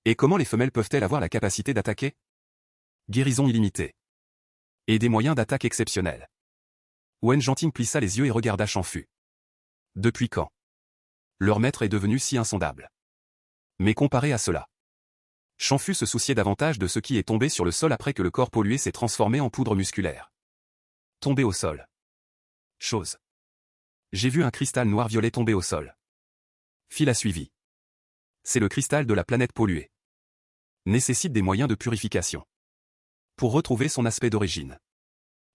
Et comment les femelles peuvent-elles avoir la capacité d'attaquer? Guérison illimitée. Et des moyens d'attaque exceptionnels. Wen Janting plissa les yeux et regarda Shanfu. Depuis quand leur maître est devenu si insondable? Mais comparé à cela, Shanfu se souciait davantage de ce qui est tombé sur le sol après que le corps pollué s'est transformé en poudre musculaire. Tombé au sol. Chose. J'ai vu un cristal noir-violet tomber au sol. Phil a suivi. C'est le cristal de la planète polluée. Nécessite des moyens de purification. Pour retrouver son aspect d'origine.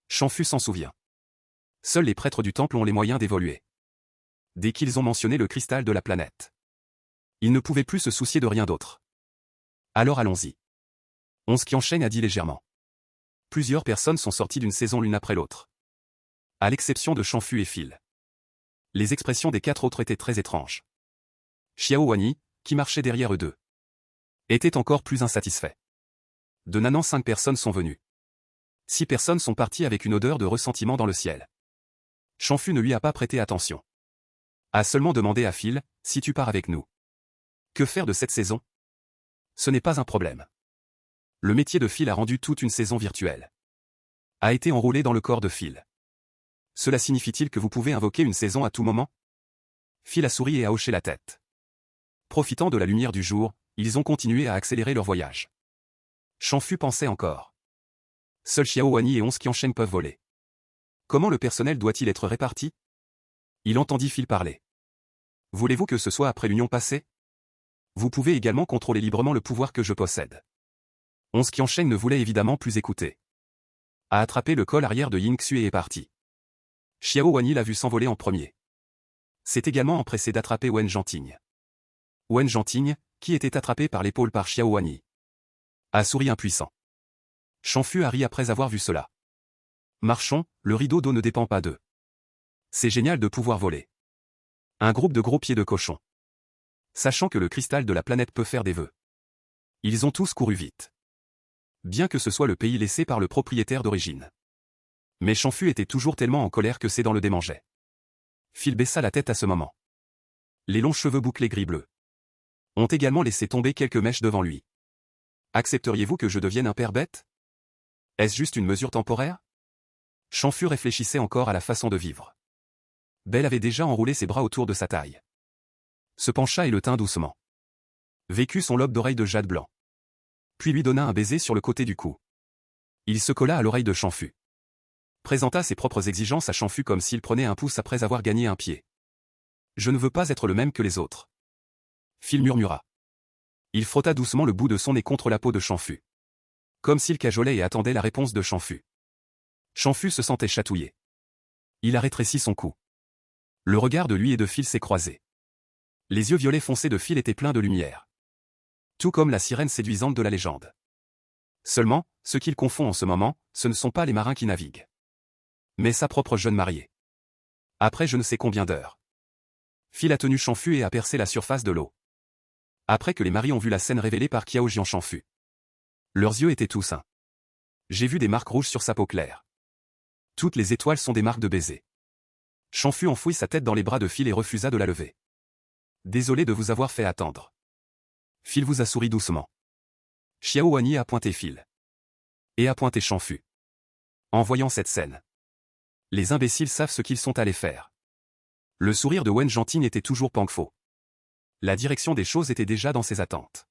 Shanfu s'en souvient. Seuls les prêtres du temple ont les moyens d'évoluer. Dès qu'ils ont mentionné le cristal de la planète. Ils ne pouvaient plus se soucier de rien d'autre. Alors allons-y. Onze Qiansheng a dit légèrement. Plusieurs personnes sont sorties d'une saison l'une après l'autre. À l'exception de Shanfu et Phil. Les expressions des 4 autres étaient très étranges. Xiao Huani, qui marchait derrière eux deux, était encore plus insatisfait. De Nan'an 5 personnes sont venues. 6 personnes sont parties avec une odeur de ressentiment dans le ciel. Shanfu ne lui a pas prêté attention. A seulement demandé à Phil, si tu pars avec nous. Que faire de cette saison? Ce n'est pas un problème. Le métier de Phil a rendu toute une saison virtuelle. A été enroulé dans le corps de Phil. Cela signifie-t-il que vous pouvez invoquer une saison à tout moment? Phil a souri et a hoché la tête. Profitant de la lumière du jour, ils ont continué à accélérer leur voyage. Shanfu pensait encore. Seuls Xiao Huani et Onze Qiansheng peuvent voler. Comment le personnel doit-il être réparti? Il entendit Phil parler. Voulez-vous que ce soit après l'union passée? Vous pouvez également contrôler librement le pouvoir que je possède. Onze Qiansheng ne voulait évidemment plus écouter. A attrapé le col arrière de Yingxue et est parti. Xiao Huani l'a vu s'envoler en premier. C'est également empressé d'attraper Wen Janting. Wen Janting, qui était attrapé par l'épaule par Xiao Huani, a souri impuissant. Shanfu a ri après avoir vu cela. Marchons, le rideau d'eau ne dépend pas d'eux. C'est génial de pouvoir voler. Un groupe de gros pieds de cochon. Sachant que le cristal de la planète peut faire des vœux. Ils ont tous couru vite. Bien que ce soit le pays laissé par le propriétaire d'origine. Mais Shanfu était toujours tellement en colère que ses dents le démangeaient. Phil baissa la tête à ce moment. Les longs cheveux bouclés gris-bleu ont également laissé tomber quelques mèches devant lui. Accepteriez-vous que je devienne un père bête? Est-ce juste une mesure temporaire? Shanfu réfléchissait encore à la façon de vivre. Belle avait déjà enroulé ses bras autour de sa taille. Se pencha et le tint doucement. Vécut son lobe d'oreille de jade blanc. Puis lui donna un baiser sur le côté du cou. Il se colla à l'oreille de Shanfu. Présenta ses propres exigences à Shanfu comme s'il prenait un pouce après avoir gagné un pied. Je ne veux pas être le même que les autres. Phil murmura. Il frotta doucement le bout de son nez contre la peau de Shanfu. Comme s'il cajolait et attendait la réponse de Shanfu. Shanfu se sentait chatouillé. Il a rétréci son cou. Le regard de lui et de Phil s'est croisé. Les yeux violets foncés de Phil étaient pleins de lumière. Tout comme la sirène séduisante de la légende. Seulement, ce qu'il confond en ce moment, ce ne sont pas les marins qui naviguent. Mais sa propre jeune mariée. Après je ne sais combien d'heures. Phil a tenu Shanfu et a percé la surface de l'eau. Après que les maris ont vu la scène révélée par Qiao Jian Shanfu. Leurs yeux étaient tous ceints. J'ai vu des marques rouges sur sa peau claire. Toutes les étoiles sont des marques de baiser. Shanfu enfouit sa tête dans les bras de Phil et refusa de la lever. Désolé de vous avoir fait attendre. Phil vous a souri doucement. Xiao Wanyi a pointé Phil. Et a pointé Shanfu. En voyant cette scène. Les imbéciles savent ce qu'ils sont allés faire. Le sourire de Wen Genting était toujours Pangfo. La direction des choses était déjà dans ses attentes.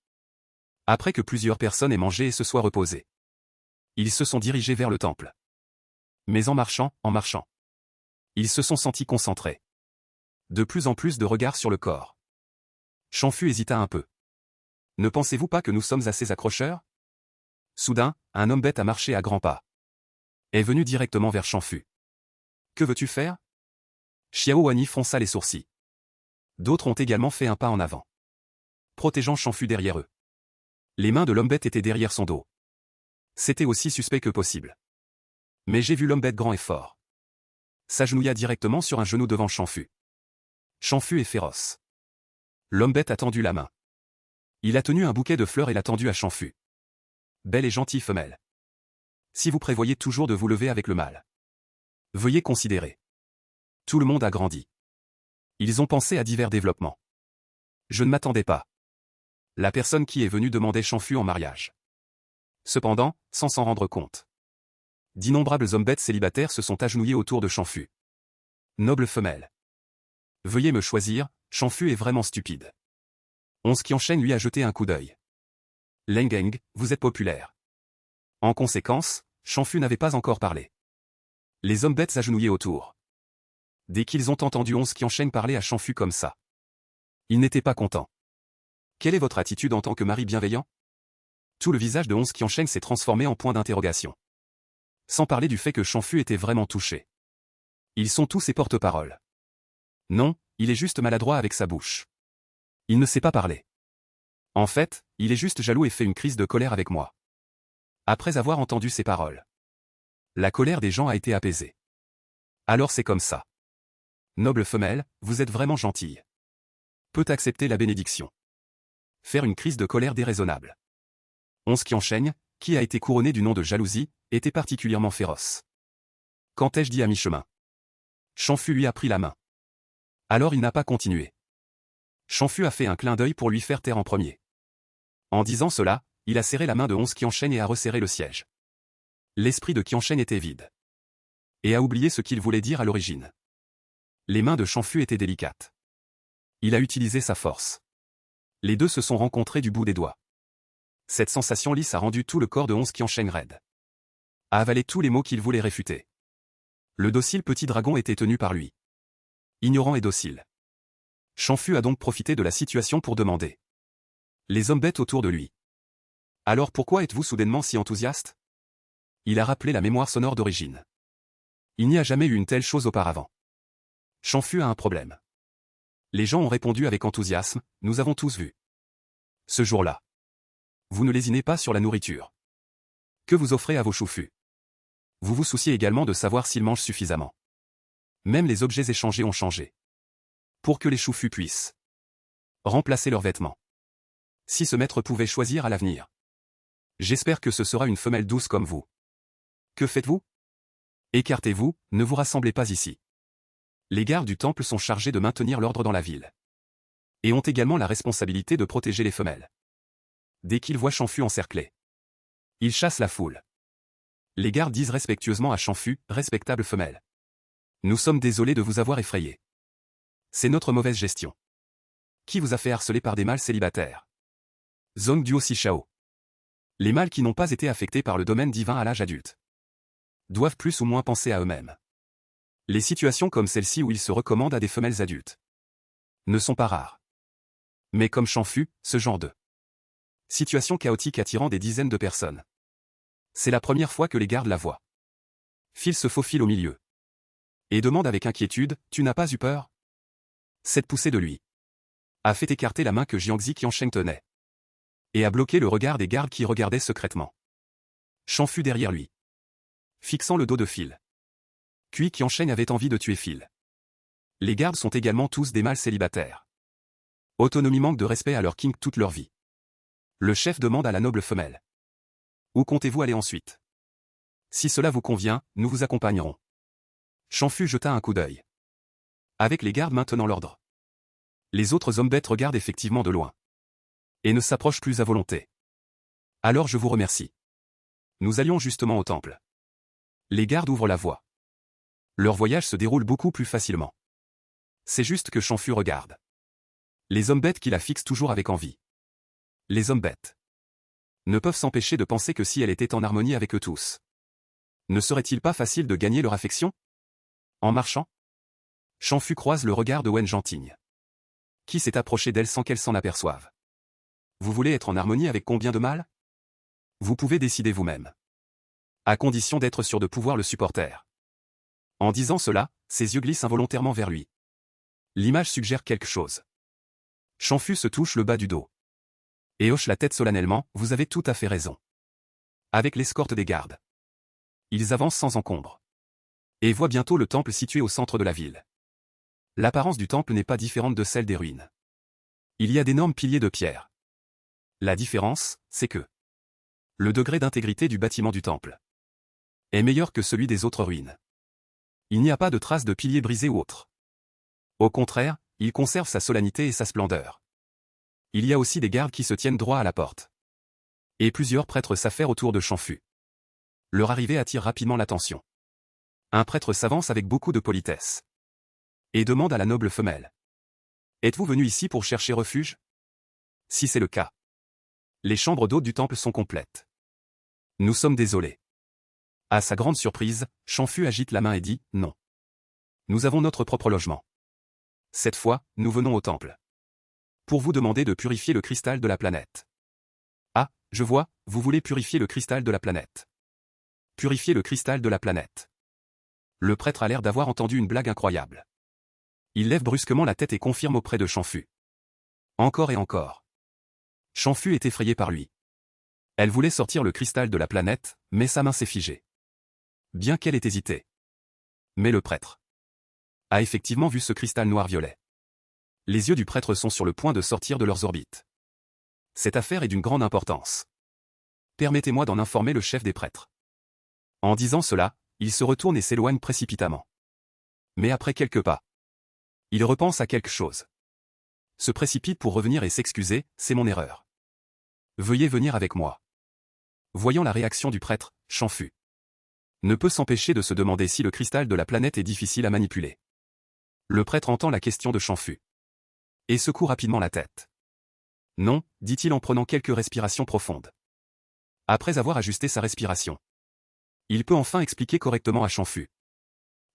Après que plusieurs personnes aient mangé et se soient reposées, ils se sont dirigés vers le temple. Mais en marchant, ils se sont sentis concentrés. De plus en plus de regards sur le corps. Shanfu hésita un peu. Ne pensez-vous pas que nous sommes assez accrocheurs? Soudain, un homme bête a marché à grands pas. Est venu directement vers Shanfu. Que veux-tu faire? Xiao Wanyi fronça les sourcils. D'autres ont également fait un pas en avant, protégeant Shanfu derrière eux. Les mains de l'homme bête étaient derrière son dos. C'était aussi suspect que possible. Mais j'ai vu l'homme bête grand et fort. S'agenouilla directement sur un genou devant Shanfu. Shanfu est féroce. L'homme bête a tendu la main. Il a tenu un bouquet de fleurs et l'a tendu à Shanfu. Belle et gentille femelle. Si vous prévoyez toujours de vous lever avec le mal, veuillez considérer. Tout le monde a grandi. Ils ont pensé à divers développements. Je ne m'attendais pas. La personne qui est venue demander Shanfu en mariage. Cependant, sans s'en rendre compte, d'innombrables hommes bêtes célibataires se sont agenouillés autour de Shanfu. Noble femelle. Veuillez me choisir, Shanfu est vraiment stupide. Onze Qiansheng lui a jeté un coup d'œil. Lengeng, vous êtes populaire. En conséquence, Shanfu n'avait pas encore parlé. Les hommes bêtes s'agenouillaient autour. Dès qu'ils ont entendu Onze Qiansheng parler à Shanfu comme ça, ils n'étaient pas contents. Quelle est votre attitude en tant que mari bienveillant? Tout le visage de Onze Qiansheng s'est transformé en point d'interrogation. Sans parler du fait que Shanfu était vraiment touché. Ils sont tous ses porte-paroles. Non, il est juste maladroit avec sa bouche. Il ne sait pas parler. En fait, il est juste jaloux et fait une crise de colère avec moi. Après avoir entendu ces paroles, la colère des gens a été apaisée. Alors c'est comme ça. Noble femelle, vous êtes vraiment gentille. Peut accepter la bénédiction. Faire une crise de colère déraisonnable. Onze Qiansheng, qui a été couronné du nom de jalousie, était particulièrement féroce. Quand ai-je dit à mi-chemin? Shanfu lui a pris la main. Alors il n'a pas continué. Shanfu a fait un clin d'œil pour lui faire taire en premier. En disant cela, il a serré la main de Onze Qiansheng et a resserré le siège. L'esprit de Qiansheng était vide. Et a oublié ce qu'il voulait dire à l'origine. Les mains de Shanfu étaient délicates. Il a utilisé sa force. Les deux se sont rencontrés du bout des doigts. Cette sensation lisse a rendu tout le corps de Onze Qiansheng raide. A avalé tous les mots qu'il voulait réfuter. Le docile petit dragon était tenu par lui. Ignorant et docile. Shanfu a donc profité de la situation pour demander. Les hommes bêtes autour de lui. Alors pourquoi êtes-vous soudainement si enthousiaste? Il a rappelé la mémoire sonore d'origine. Il n'y a jamais eu une telle chose auparavant. Shanfu a un problème. Les gens ont répondu avec enthousiasme, nous avons tous vu. Ce jour-là. Vous ne lésinez pas sur la nourriture. Que vous offrez à vos choufus. Vous vous souciez également de savoir s'ils mangent suffisamment. Même les objets échangés ont changé. Pour que les choufus puissent remplacer leurs vêtements. Si ce maître pouvait choisir à l'avenir. J'espère que ce sera une femelle douce comme vous. Que faites-vous? Écartez-vous, ne vous rassemblez pas ici. Les gardes du temple sont chargés de maintenir l'ordre dans la ville. Et ont également la responsabilité de protéger les femelles. Dès qu'ils voient Shanfu encerclé, ils chassent la foule. Les gardes disent respectueusement à Shanfu, respectable femelle. Nous sommes désolés de vous avoir effrayé. C'est notre mauvaise gestion. Qui vous a fait harceler par des mâles célibataires? Zong Duo Xichao. Les mâles qui n'ont pas été affectés par le domaine divin à l'âge adulte doivent plus ou moins penser à eux-mêmes. Les situations comme celle-ci où ils se recommandent à des femelles adultes ne sont pas rares. Mais comme Shanfu, ce genre de situation chaotique attirant des dizaines de personnes. C'est la première fois que les gardes la voient. Phil se faufile au milieu. Et demande avec inquiétude, tu n'as pas eu peur? Cette poussée de lui a fait écarter la main que Jiangxi Qiansheng tenait. Et a bloqué le regard des gardes qui regardaient secrètement. Shanfu derrière lui. Fixant le dos de Phil. Kui Qiansheng avait envie de tuer Phil. Les gardes sont également tous des mâles célibataires. Autonomie manque de respect à leur king toute leur vie. Le chef demande à la noble femelle. Où comptez-vous aller ensuite? Si cela vous convient, nous vous accompagnerons. Shanfu jeta un coup d'œil. avec les gardes maintenant l'ordre. Les autres hommes bêtes regardent effectivement de loin. Et ne s'approchent plus à volonté. Alors je vous remercie. Nous allions justement au temple. Les gardes ouvrent la voie. Leur voyage se déroule beaucoup plus facilement. C'est juste que Champfu regarde. Les hommes bêtes qui la fixent toujours avec envie. Les hommes bêtes ne peuvent s'empêcher de penser que si elle était en harmonie avec eux tous. Ne serait-il pas facile de gagner leur affection? En marchant, Champfu croise le regard de Wen Jantigne, qui s'est approché d'elle sans qu'elle s'en aperçoive. Vous voulez être en harmonie avec combien de mâles? Vous pouvez décider vous-même. À condition d'être sûr de pouvoir le supporter. En disant cela, ses yeux glissent involontairement vers lui. L'image suggère quelque chose. Champfu se touche le bas du dos. Et hoche la tête solennellement, vous avez tout à fait raison. Avec l'escorte des gardes. Ils avancent sans encombre. Et voient bientôt le temple situé au centre de la ville. L'apparence du temple n'est pas différente de celle des ruines. Il y a d'énormes piliers de pierre. La différence, c'est que le degré d'intégrité du bâtiment du temple est meilleur que celui des autres ruines. Il n'y a pas de traces de piliers brisés ou autres. Au contraire, il conserve sa solennité et sa splendeur. Il y a aussi des gardes qui se tiennent droit à la porte. Et plusieurs prêtres s'affairent autour de Champfu. Leur arrivée attire rapidement l'attention. Un prêtre s'avance avec beaucoup de politesse. Et demande à la noble femelle. Êtes-vous venu ici pour chercher refuge? Si c'est le cas. Les chambres d'hôtes du temple sont complètes. Nous sommes désolés. À sa grande surprise, Champfu agite la main et dit, non. Nous avons notre propre logement. Cette fois, nous venons au temple. Pour vous demander de purifier le cristal de la planète. Ah, je vois, vous voulez purifier le cristal de la planète. Purifier le cristal de la planète. Le prêtre a l'air d'avoir entendu une blague incroyable. Il lève brusquement la tête et confirme auprès de Champfu. Encore et encore. Champfu est effrayé par lui. Elle voulait sortir le cristal de la planète, mais sa main s'est figée. Bien qu'elle ait hésité. Mais le prêtre a effectivement vu ce cristal noir-violet. Les yeux du prêtre sont sur le point de sortir de leurs orbites. Cette affaire est d'une grande importance. Permettez-moi d'en informer le chef des prêtres. En disant cela, il se retourne et s'éloigne précipitamment. Mais après quelques pas, il repense à quelque chose. Se précipite pour revenir et s'excuser, c'est mon erreur. Veuillez venir avec moi. Voyant la réaction du prêtre, Champfu ne peut s'empêcher de se demander si le cristal de la planète est difficile à manipuler. Le prêtre entend la question de Champfu et secoue rapidement la tête. Non, dit-il en prenant quelques respirations profondes. Après avoir ajusté sa respiration, il peut enfin expliquer correctement à Champfu.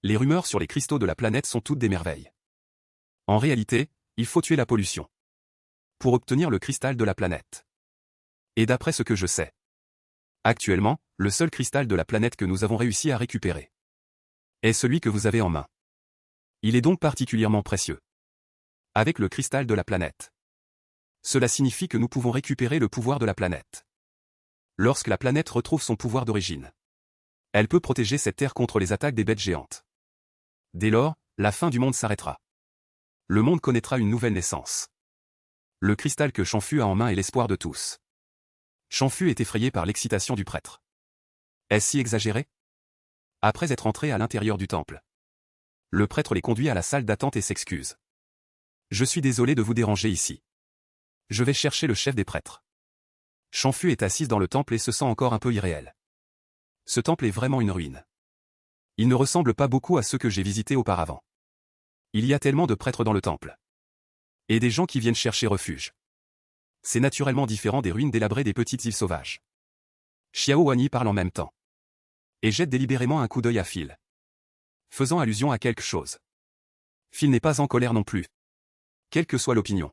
Les rumeurs sur les cristaux de la planète sont toutes des merveilles. En réalité, il faut tuer la pollution pour obtenir le cristal de la planète. Et d'après ce que je sais, actuellement, le seul cristal de la planète que nous avons réussi à récupérer est celui que vous avez en main. Il est donc particulièrement précieux. Avec le cristal de la planète. Cela signifie que nous pouvons récupérer le pouvoir de la planète. Lorsque la planète retrouve son pouvoir d'origine, elle peut protéger cette terre contre les attaques des bêtes géantes. Dès lors, la fin du monde s'arrêtera. Le monde connaîtra une nouvelle naissance. Le cristal que Champfu a en main est l'espoir de tous. Champfu est effrayé par l'excitation du prêtre. Est-ce si exagéré? Après être entré à l'intérieur du temple, le prêtre les conduit à la salle d'attente et s'excuse. Je suis désolé de vous déranger ici. Je vais chercher le chef des prêtres. Champfu est assise dans le temple et se sent encore un peu irréel. Ce temple est vraiment une ruine. Il ne ressemble pas beaucoup à ceux que j'ai visités auparavant. Il y a tellement de prêtres dans le temple. Et des gens qui viennent chercher refuge. C'est naturellement différent des ruines délabrées des petites îles sauvages. Xiao Wanyi parle en même temps. Et jette délibérément un coup d'œil à Phil. Faisant allusion à quelque chose. Phil n'est pas en colère non plus. Quelle que soit l'opinion.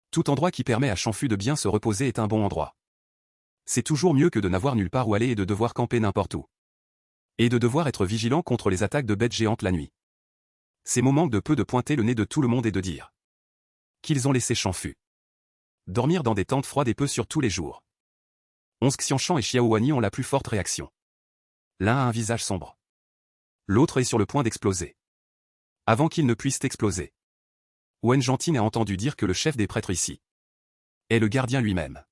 Tout endroit qui permet à Champfu de bien se reposer est un bon endroit. C'est toujours mieux que de n'avoir nulle part où aller et de devoir camper n'importe où. Et de devoir être vigilant contre les attaques de bêtes géantes la nuit. Ces moments de peu de pointer le nez de tout le monde et de dire qu'ils ont laissé Champfu dormir dans des tentes froides et peu sûres tous les jours. Onze Xianchan et Xiao Wanyi ont la plus forte réaction. L'un a un visage sombre. L'autre est sur le point d'exploser. Avant qu'il ne puisse exploser, Wen Jantigne a entendu dire que le chef des prêtres ici est le gardien lui-même.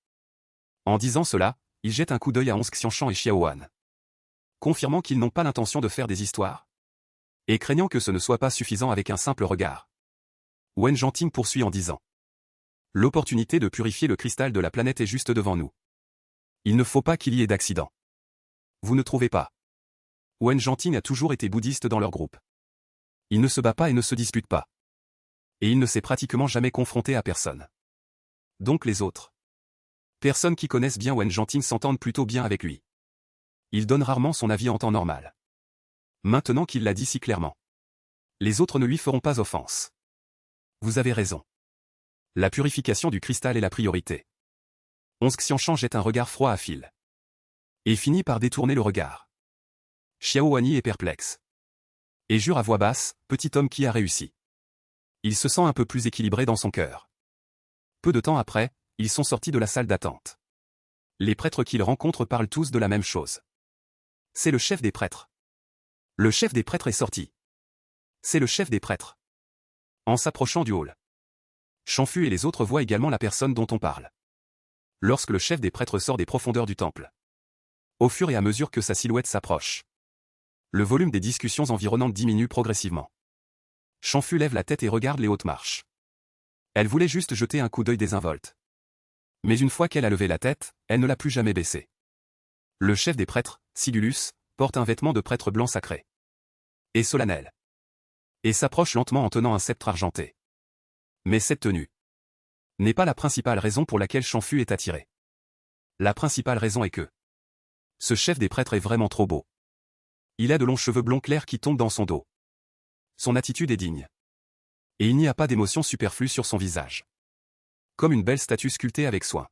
En disant cela, il jette un coup d'œil à Onze Xianchan et Xiao Wan, confirmant qu'ils n'ont pas l'intention de faire des histoires. Et craignant que ce ne soit pas suffisant avec un simple regard, Wen Zhanting poursuit en disant. L'opportunité de purifier le cristal de la planète est juste devant nous. Il ne faut pas qu'il y ait d'accident. Vous ne trouvez pas? Wen Zhanting a toujours été bouddhiste dans leur groupe. Il ne se bat pas et ne se dispute pas. Et il ne s'est pratiquement jamais confronté à personne. Donc les autres. Personnes qui connaissent bien Wen Zhanting s'entendent plutôt bien avec lui. Il donne rarement son avis en temps normal. Maintenant qu'il l'a dit si clairement, les autres ne lui feront pas offense. Vous avez raison. La purification du cristal est la priorité. Onze Xianshan jette un regard froid à Phil. Et finit par détourner le regard. Xiao Wanyi est perplexe. Et jure à voix basse, petit homme qui a réussi. Il se sent un peu plus équilibré dans son cœur. Peu de temps après, ils sont sortis de la salle d'attente. Les prêtres qu'ils rencontrent parlent tous de la même chose. C'est le chef des prêtres. Le chef des prêtres est sorti. C'est le chef des prêtres. En s'approchant du hall, Shanfu et les autres voient également la personne dont on parle. Lorsque le chef des prêtres sort des profondeurs du temple, au fur et à mesure que sa silhouette s'approche, le volume des discussions environnantes diminue progressivement. Shanfu lève la tête et regarde les hautes marches. Elle voulait juste jeter un coup d'œil désinvolte. Mais une fois qu'elle a levé la tête, elle ne l'a plus jamais baissée. Le chef des prêtres, Sigulus, porte un vêtement de prêtre blanc sacré et solennel, et s'approche lentement en tenant un sceptre argenté. Mais cette tenue n'est pas la principale raison pour laquelle Shanfu est attiré. La principale raison est que ce chef des prêtres est vraiment trop beau. Il a de longs cheveux blonds clairs qui tombent dans son dos. Son attitude est digne. Et il n'y a pas d'émotion superflue sur son visage. Comme une belle statue sculptée avec soin.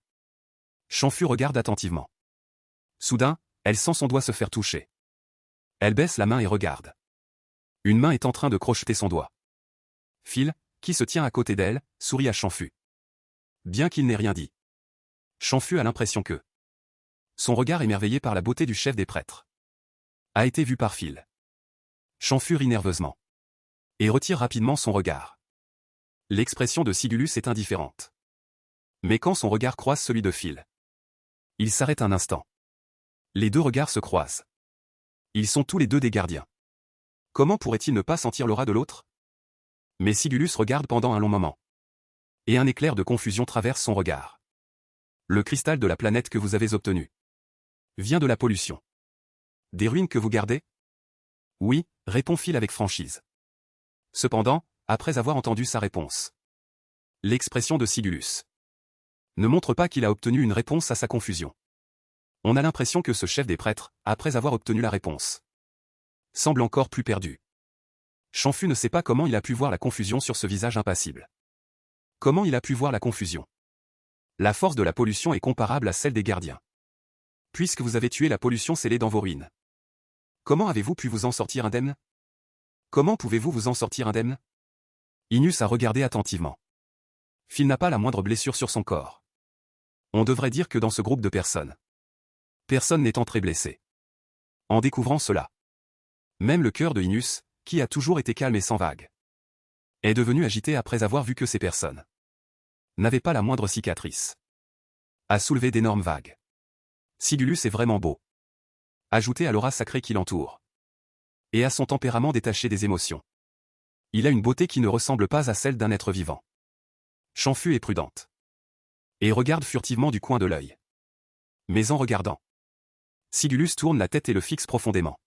Shanfu regarde attentivement. Soudain, elle sent son doigt se faire toucher. Elle baisse la main et regarde. Une main est en train de crocheter son doigt. Phil, qui se tient à côté d'elle, sourit à Shanfu. Bien qu'il n'ait rien dit. Shanfu a l'impression que son regard émerveillé par la beauté du chef des prêtres a été vu par Phil. Shanfu rit nerveusement. Et retire rapidement son regard. L'expression de Sigulus est indifférente. Mais quand son regard croise celui de Phil, il s'arrête un instant. Les deux regards se croisent. Ils sont tous les deux des gardiens. Comment pourrait-il ne pas sentir l'aura de l'autre? Mais Sigulus regarde pendant un long moment. Et un éclair de confusion traverse son regard. Le cristal de la planète que vous avez obtenu vient de la pollution. Des ruines que vous gardez? Oui, répond Phil avec franchise. Cependant, après avoir entendu sa réponse, l'expression de Sigulus ne montre pas qu'il a obtenu une réponse à sa confusion. On a l'impression que ce chef des prêtres, après avoir obtenu la réponse, semble encore plus perdu. Shanfu ne sait pas comment il a pu voir la confusion sur ce visage impassible. Comment il a pu voir la confusion? La force de la pollution est comparable à celle des gardiens. Puisque vous avez tué la pollution scellée dans vos ruines, comment avez-vous pu vous en sortir indemne? Comment pouvez-vous vous en sortir indemne? Inus a regardé attentivement. Phil n'a pas la moindre blessure sur son corps. On devrait dire que dans ce groupe de personnes, personne n'est entré blessé. En découvrant cela, même le cœur de Inus, qui a toujours été calme et sans vague, est devenu agité après avoir vu que ces personnes n'avaient pas la moindre cicatrice. A soulevé d'énormes vagues. Sigulus est vraiment beau. Ajouté à l'aura sacrée qui l'entoure. Et à son tempérament détaché des émotions. Il a une beauté qui ne ressemble pas à celle d'un être vivant. Shanfu est prudente. Et regarde furtivement du coin de l'œil. Mais en regardant, Sigulus tourne la tête et le fixe profondément.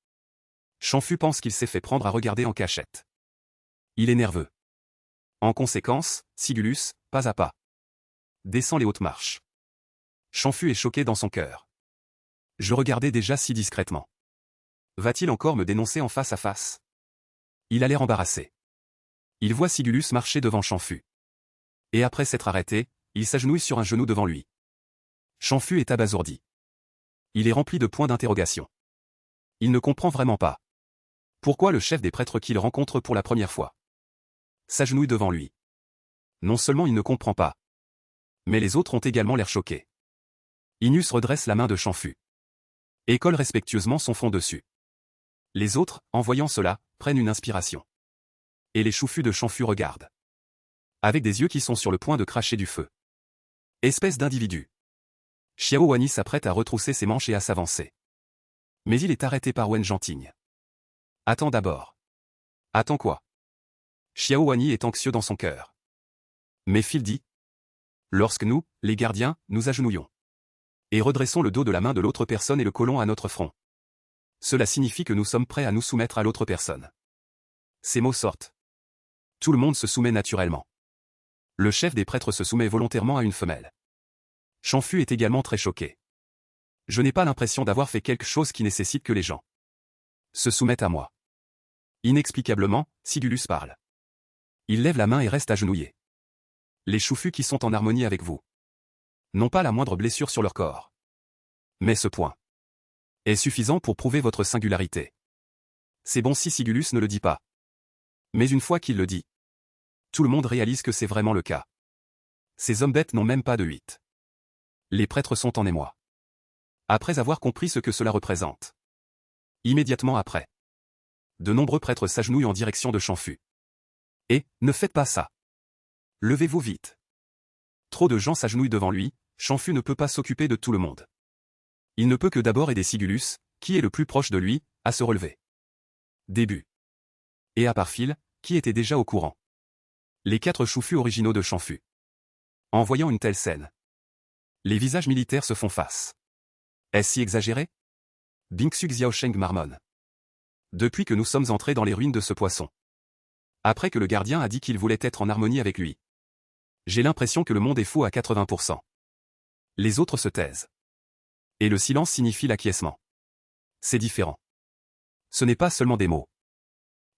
Shanfu pense qu'il s'est fait prendre à regarder en cachette. Il est nerveux. En conséquence, Sigulus, pas à pas, descend les hautes marches. Shanfu est choqué dans son cœur. Je regardais déjà si discrètement. Va-t-il encore me dénoncer en face à face? Il a l'air embarrassé. Il voit Sigulus marcher devant Shanfu. Et après s'être arrêté, il s'agenouille sur un genou devant lui. Shanfu est abasourdi. Il est rempli de points d'interrogation. Il ne comprend vraiment pas. Pourquoi le chef des prêtres qu'il rencontre pour la première fois s'agenouille devant lui? Non seulement il ne comprend pas, mais les autres ont également l'air choqués. Inus redresse la main de Shanfu et colle respectueusement son front dessus. Les autres, en voyant cela, prennent une inspiration. Et les choufus de Shanfu regardent. Avec des yeux qui sont sur le point de cracher du feu. Espèce d'individu. Xiao Wanyi s'apprête à retrousser ses manches et à s'avancer. Mais il est arrêté par Wen Zhanting. Attends d'abord. Attends quoi? Xiao Wani est anxieux dans son cœur. Mais Phil dit. Lorsque nous, les gardiens, nous agenouillons. Et redressons le dos de la main de l'autre personne et le collons à notre front. Cela signifie que nous sommes prêts à nous soumettre à l'autre personne. Ces mots sortent. Tout le monde se soumet naturellement. Le chef des prêtres se soumet volontairement à une femelle. Chanfu est également très choqué. Je n'ai pas l'impression d'avoir fait quelque chose qui nécessite que les gens se soumettent à moi. Inexplicablement, Sigulus parle. Il lève la main et reste agenouillé. Les choufus qui sont en harmonie avec vous n'ont pas la moindre blessure sur leur corps. Mais ce point est suffisant pour prouver votre singularité. C'est bon si Sigulus ne le dit pas. Mais une fois qu'il le dit, tout le monde réalise que c'est vraiment le cas. Ces hommes bêtes n'ont même pas de 8. Les prêtres sont en émoi. Après avoir compris ce que cela représente. Immédiatement après, de nombreux prêtres s'agenouillent en direction de Chanfu. Et, ne faites pas ça. Levez-vous vite. Trop de gens s'agenouillent devant lui, Chanfu ne peut pas s'occuper de tout le monde. Il ne peut que d'abord aider Sigulus, qui est le plus proche de lui, à se relever. Début. Et à part Phil, qui était déjà au courant. Les 4 choufus originaux de Chanfu. En voyant une telle scène, les visages militaires se font face. Est-ce si exagéré? Bingsu Xiaosheng marmonne. Depuis que nous sommes entrés dans les ruines de ce poisson. Après que le gardien a dit qu'il voulait être en harmonie avec lui. J'ai l'impression que le monde est fou à 80%. Les autres se taisent. Et le silence signifie l'acquiescement. C'est différent. Ce n'est pas seulement des mots.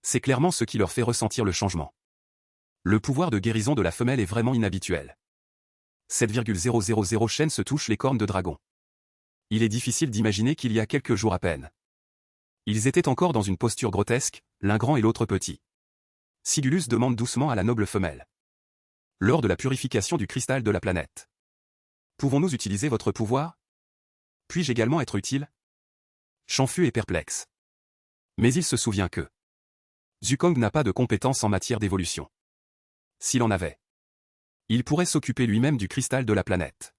C'est clairement ce qui leur fait ressentir le changement. Le pouvoir de guérison de la femelle est vraiment inhabituel. 7,000 chaînes se touchent les cornes de dragon. Il est difficile d'imaginer qu'il y a quelques jours à peine. Ils étaient encore dans une posture grotesque, l'un grand et l'autre petit. Sigulus demande doucement à la noble femelle. Lors de la purification du cristal de la planète. Pouvons-nous utiliser votre pouvoir? Puis-je également être utile? Chanfu est perplexe. Mais il se souvient que Zukong n'a pas de compétences en matière d'évolution. S'il en avait, il pourrait s'occuper lui-même du cristal de la planète.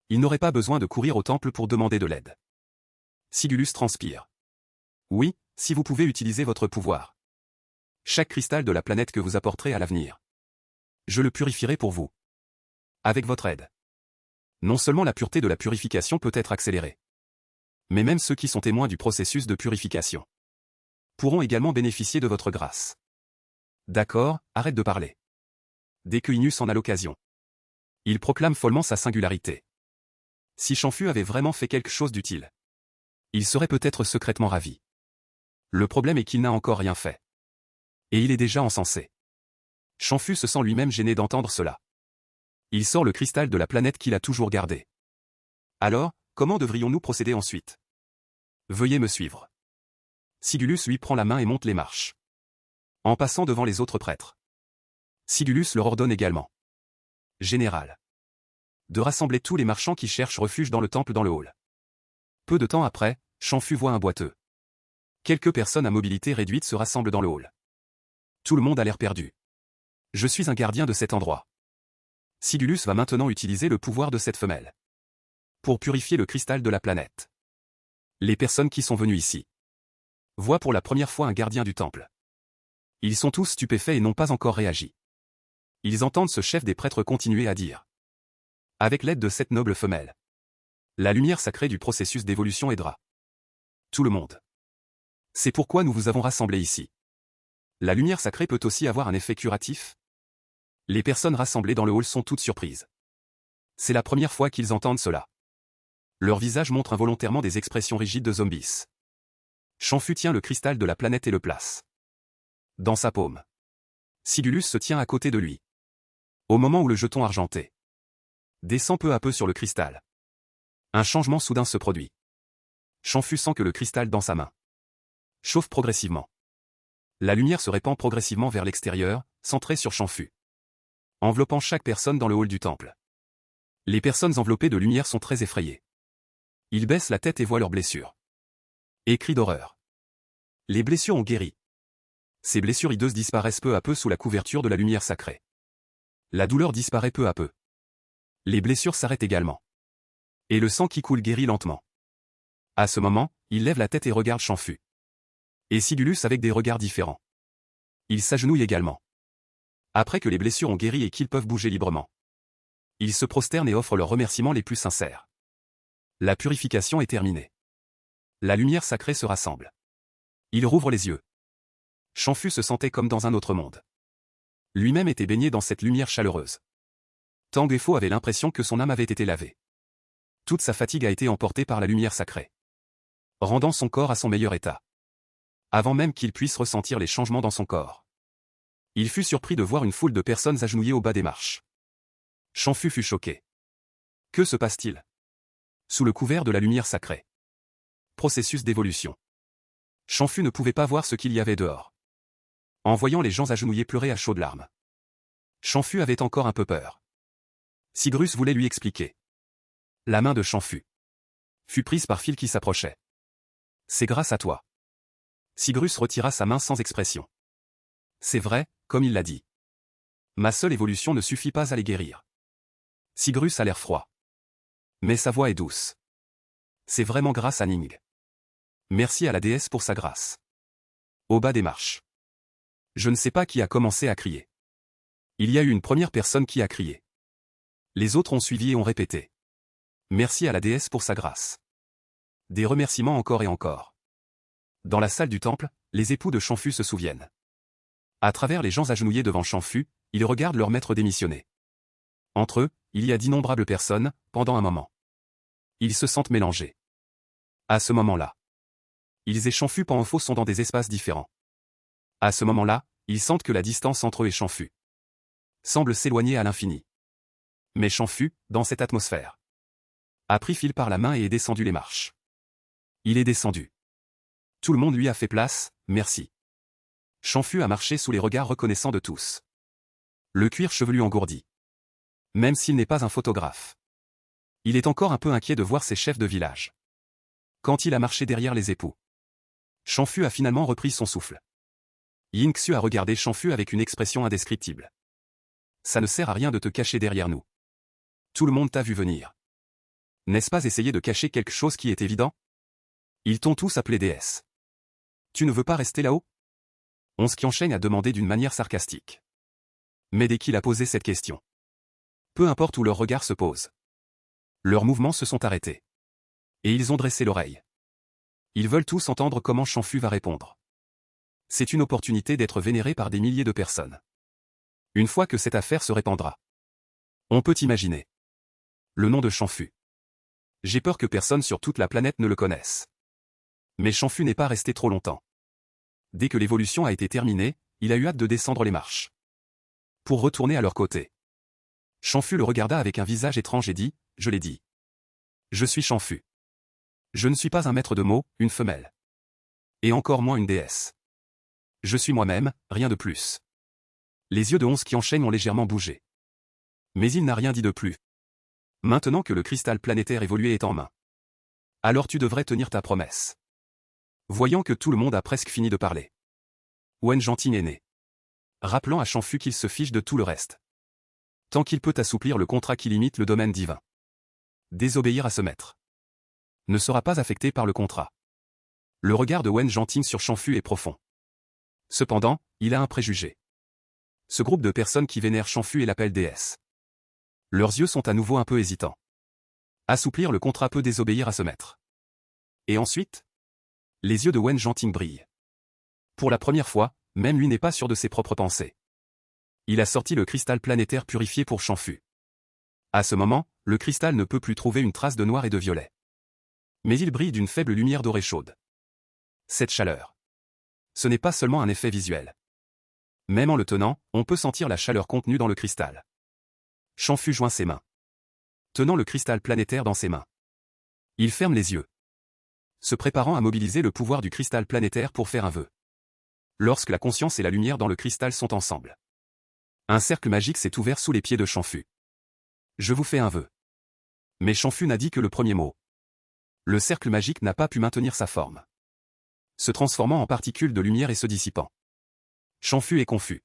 Il n'aurait pas besoin de courir au temple pour demander de l'aide. Sigulus transpire. Oui, si vous pouvez utiliser votre pouvoir. Chaque cristal de la planète que vous apporterez à l'avenir. Je le purifierai pour vous. Avec votre aide. Non seulement la pureté de la purification peut être accélérée, mais même ceux qui sont témoins du processus de purification pourront également bénéficier de votre grâce. D'accord, arrête de parler. Dès que Inus en a l'occasion, il proclame follement sa singularité. Si Chanfu avait vraiment fait quelque chose d'utile, il serait peut-être secrètement ravi. Le problème est qu'il n'a encore rien fait. Et il est déjà encensé. Chanfu se sent lui-même gêné d'entendre cela. Il sort le cristal de la planète qu'il a toujours gardé. Alors, comment devrions-nous procéder ensuite? Veuillez me suivre. Sigulus lui prend la main et monte les marches. En passant devant les autres prêtres. Sigulus leur ordonne également. Général. De rassembler tous les marchands qui cherchent refuge dans le temple dans le hall. Peu de temps après, Chanfu voit un boiteux. Quelques personnes à mobilité réduite se rassemblent dans le hall. Tout le monde a l'air perdu. Je suis un gardien de cet endroit. Sigulus va maintenant utiliser le pouvoir de cette femelle. Pour purifier le cristal de la planète. Les personnes qui sont venues ici voient pour la première fois un gardien du temple. Ils sont tous stupéfaits et n'ont pas encore réagi. Ils entendent ce chef des prêtres continuer à dire. Avec l'aide de cette noble femelle, la lumière sacrée du processus d'évolution aidera tout le monde. C'est pourquoi nous vous avons rassemblés ici. La lumière sacrée peut aussi avoir un effet curatif? Les personnes rassemblées dans le hall sont toutes surprises. C'est la première fois qu'ils entendent cela. Leur visage montre involontairement des expressions rigides de zombies. Chanfu tient le cristal de la planète et le place dans sa paume. Sigulus se tient à côté de lui. Au moment où le jeton argenté descend peu à peu sur le cristal, un changement soudain se produit. Chanfu sent que le cristal dans sa main chauffe progressivement. La lumière se répand progressivement vers l'extérieur, centrée sur Chanfu, enveloppant chaque personne dans le hall du temple. Les personnes enveloppées de lumière sont très effrayées. Ils baissent la tête et voient leurs blessures. Et crient d'horreur. Les blessures ont guéri. Ces blessures hideuses disparaissent peu à peu sous la couverture de la lumière sacrée. La douleur disparaît peu à peu. Les blessures s'arrêtent également. Et le sang qui coule guérit lentement. À ce moment, il lève la tête et regarde Chanfu. Et Sigulus avec des regards différents. Ils s'agenouillent également. Après que les blessures ont guéri et qu'ils peuvent bouger librement. Ils se prosternent et offrent leurs remerciements les plus sincères. La purification est terminée. La lumière sacrée se rassemble. Il rouvre les yeux. Champfu se sentait comme dans un autre monde. Lui-même était baigné dans cette lumière chaleureuse. Tang Efo avait l'impression que son âme avait été lavée. Toute sa fatigue a été emportée par la lumière sacrée, rendant son corps à son meilleur état. Avant même qu'il puisse ressentir les changements dans son corps. Il fut surpris de voir une foule de personnes agenouillées au bas des marches. Champfu fut choqué. Que se passe-t-il? Sous le couvert de la lumière sacrée. Processus d'évolution. Champfu ne pouvait pas voir ce qu'il y avait dehors. En voyant les gens agenouillés pleurer à chaudes larmes. Champfu avait encore un peu peur. Sigrus voulait lui expliquer. La main de Champfu fut prise par Phil qui s'approchait. C'est grâce à toi. Sigrus retira sa main sans expression. C'est vrai, comme il l'a dit. Ma seule évolution ne suffit pas à les guérir. Sigrus a l'air froid. Mais sa voix est douce. C'est vraiment grâce à Ning. Merci à la déesse pour sa grâce. Au bas des marches. Je ne sais pas qui a commencé à crier. Il y a eu une première personne qui a crié. Les autres ont suivi et ont répété. Merci à la déesse pour sa grâce. Des remerciements encore et encore. Dans la salle du temple, les époux de Champfu se souviennent. À travers les gens agenouillés devant Champfu, ils regardent leur maître démissionner. Entre eux, il y a d'innombrables personnes, pendant un moment. Ils se sentent mélangés. À ce moment-là, ils et Champfu Panfo sont dans des espaces différents. À ce moment-là, ils sentent que la distance entre eux et Champfu semble s'éloigner à l'infini. Mais Champfu, dans cette atmosphère, a pris Phil par la main et est descendu les marches. Il est descendu. Tout le monde lui a fait place, merci. Champfu a marché sous les regards reconnaissants de tous. Le cuir chevelu engourdi. Même s'il n'est pas un photographe. Il est encore un peu inquiet de voir ses chefs de village. Quand il a marché derrière les époux, Champfu a finalement repris son souffle. Yingxu a regardé Champfu avec une expression indescriptible. Ça ne sert à rien de te cacher derrière nous. Tout le monde t'a vu venir. N'est-ce pas essayer de cacher quelque chose qui est évident? Ils t'ont tous appelé déesse. Tu ne veux pas rester là-haut? Onze Qiansheng a demandé d'une manière sarcastique. Mais dès qu'il a posé cette question, peu importe où leur regard se pose, leurs mouvements se sont arrêtés. Et ils ont dressé l'oreille. Ils veulent tous entendre comment Champfu va répondre. C'est une opportunité d'être vénéré par des milliers de personnes. Une fois que cette affaire se répandra, on peut imaginer le nom de Champfu. J'ai peur que personne sur toute la planète ne le connaisse. Mais Champfu n'est pas resté trop longtemps. Dès que l'évolution a été terminée, il a eu hâte de descendre les marches. Pour retourner à leur côté. Champfu le regarda avec un visage étrange et dit, je l'ai dit. Je suis Champfu. Je ne suis pas un maître de mots, une femelle. Et encore moins une déesse. Je suis moi-même, rien de plus. Les yeux de Onze Qiansheng ont légèrement bougé. Mais il n'a rien dit de plus. Maintenant que le cristal planétaire évolué est en main. Alors tu devrais tenir ta promesse. Voyant que tout le monde a presque fini de parler. Wen Janting est né. Rappelant à Champfu qu'il se fiche de tout le reste. Tant qu'il peut assouplir le contrat qui limite le domaine divin. Désobéir à ce maître. Ne sera pas affecté par le contrat. Le regard de Wen Janting sur Champfu est profond. Cependant, il a un préjugé. Ce groupe de personnes qui vénèrent Champfu et l'appellent déesse. Leurs yeux sont à nouveau un peu hésitants. Assouplir le contrat peut désobéir à ce maître. Et ensuite? Les yeux de Wen Janting brillent. Pour la première fois, même lui n'est pas sûr de ses propres pensées. Il a sorti le cristal planétaire purifié pour Champfu. À ce moment, le cristal ne peut plus trouver une trace de noir et de violet. Mais il brille d'une faible lumière dorée chaude. Cette chaleur. Ce n'est pas seulement un effet visuel. Même en le tenant, on peut sentir la chaleur contenue dans le cristal. Champfu joint ses mains. Tenant le cristal planétaire dans ses mains. Il ferme les yeux. Se préparant à mobiliser le pouvoir du cristal planétaire pour faire un vœu. Lorsque la conscience et la lumière dans le cristal sont ensemble. Un cercle magique s'est ouvert sous les pieds de Champfu. Je vous fais un vœu. Mais Champfu n'a dit que le premier mot. Le cercle magique n'a pas pu maintenir sa forme. Se transformant en particules de lumière et se dissipant. Champfu est confus.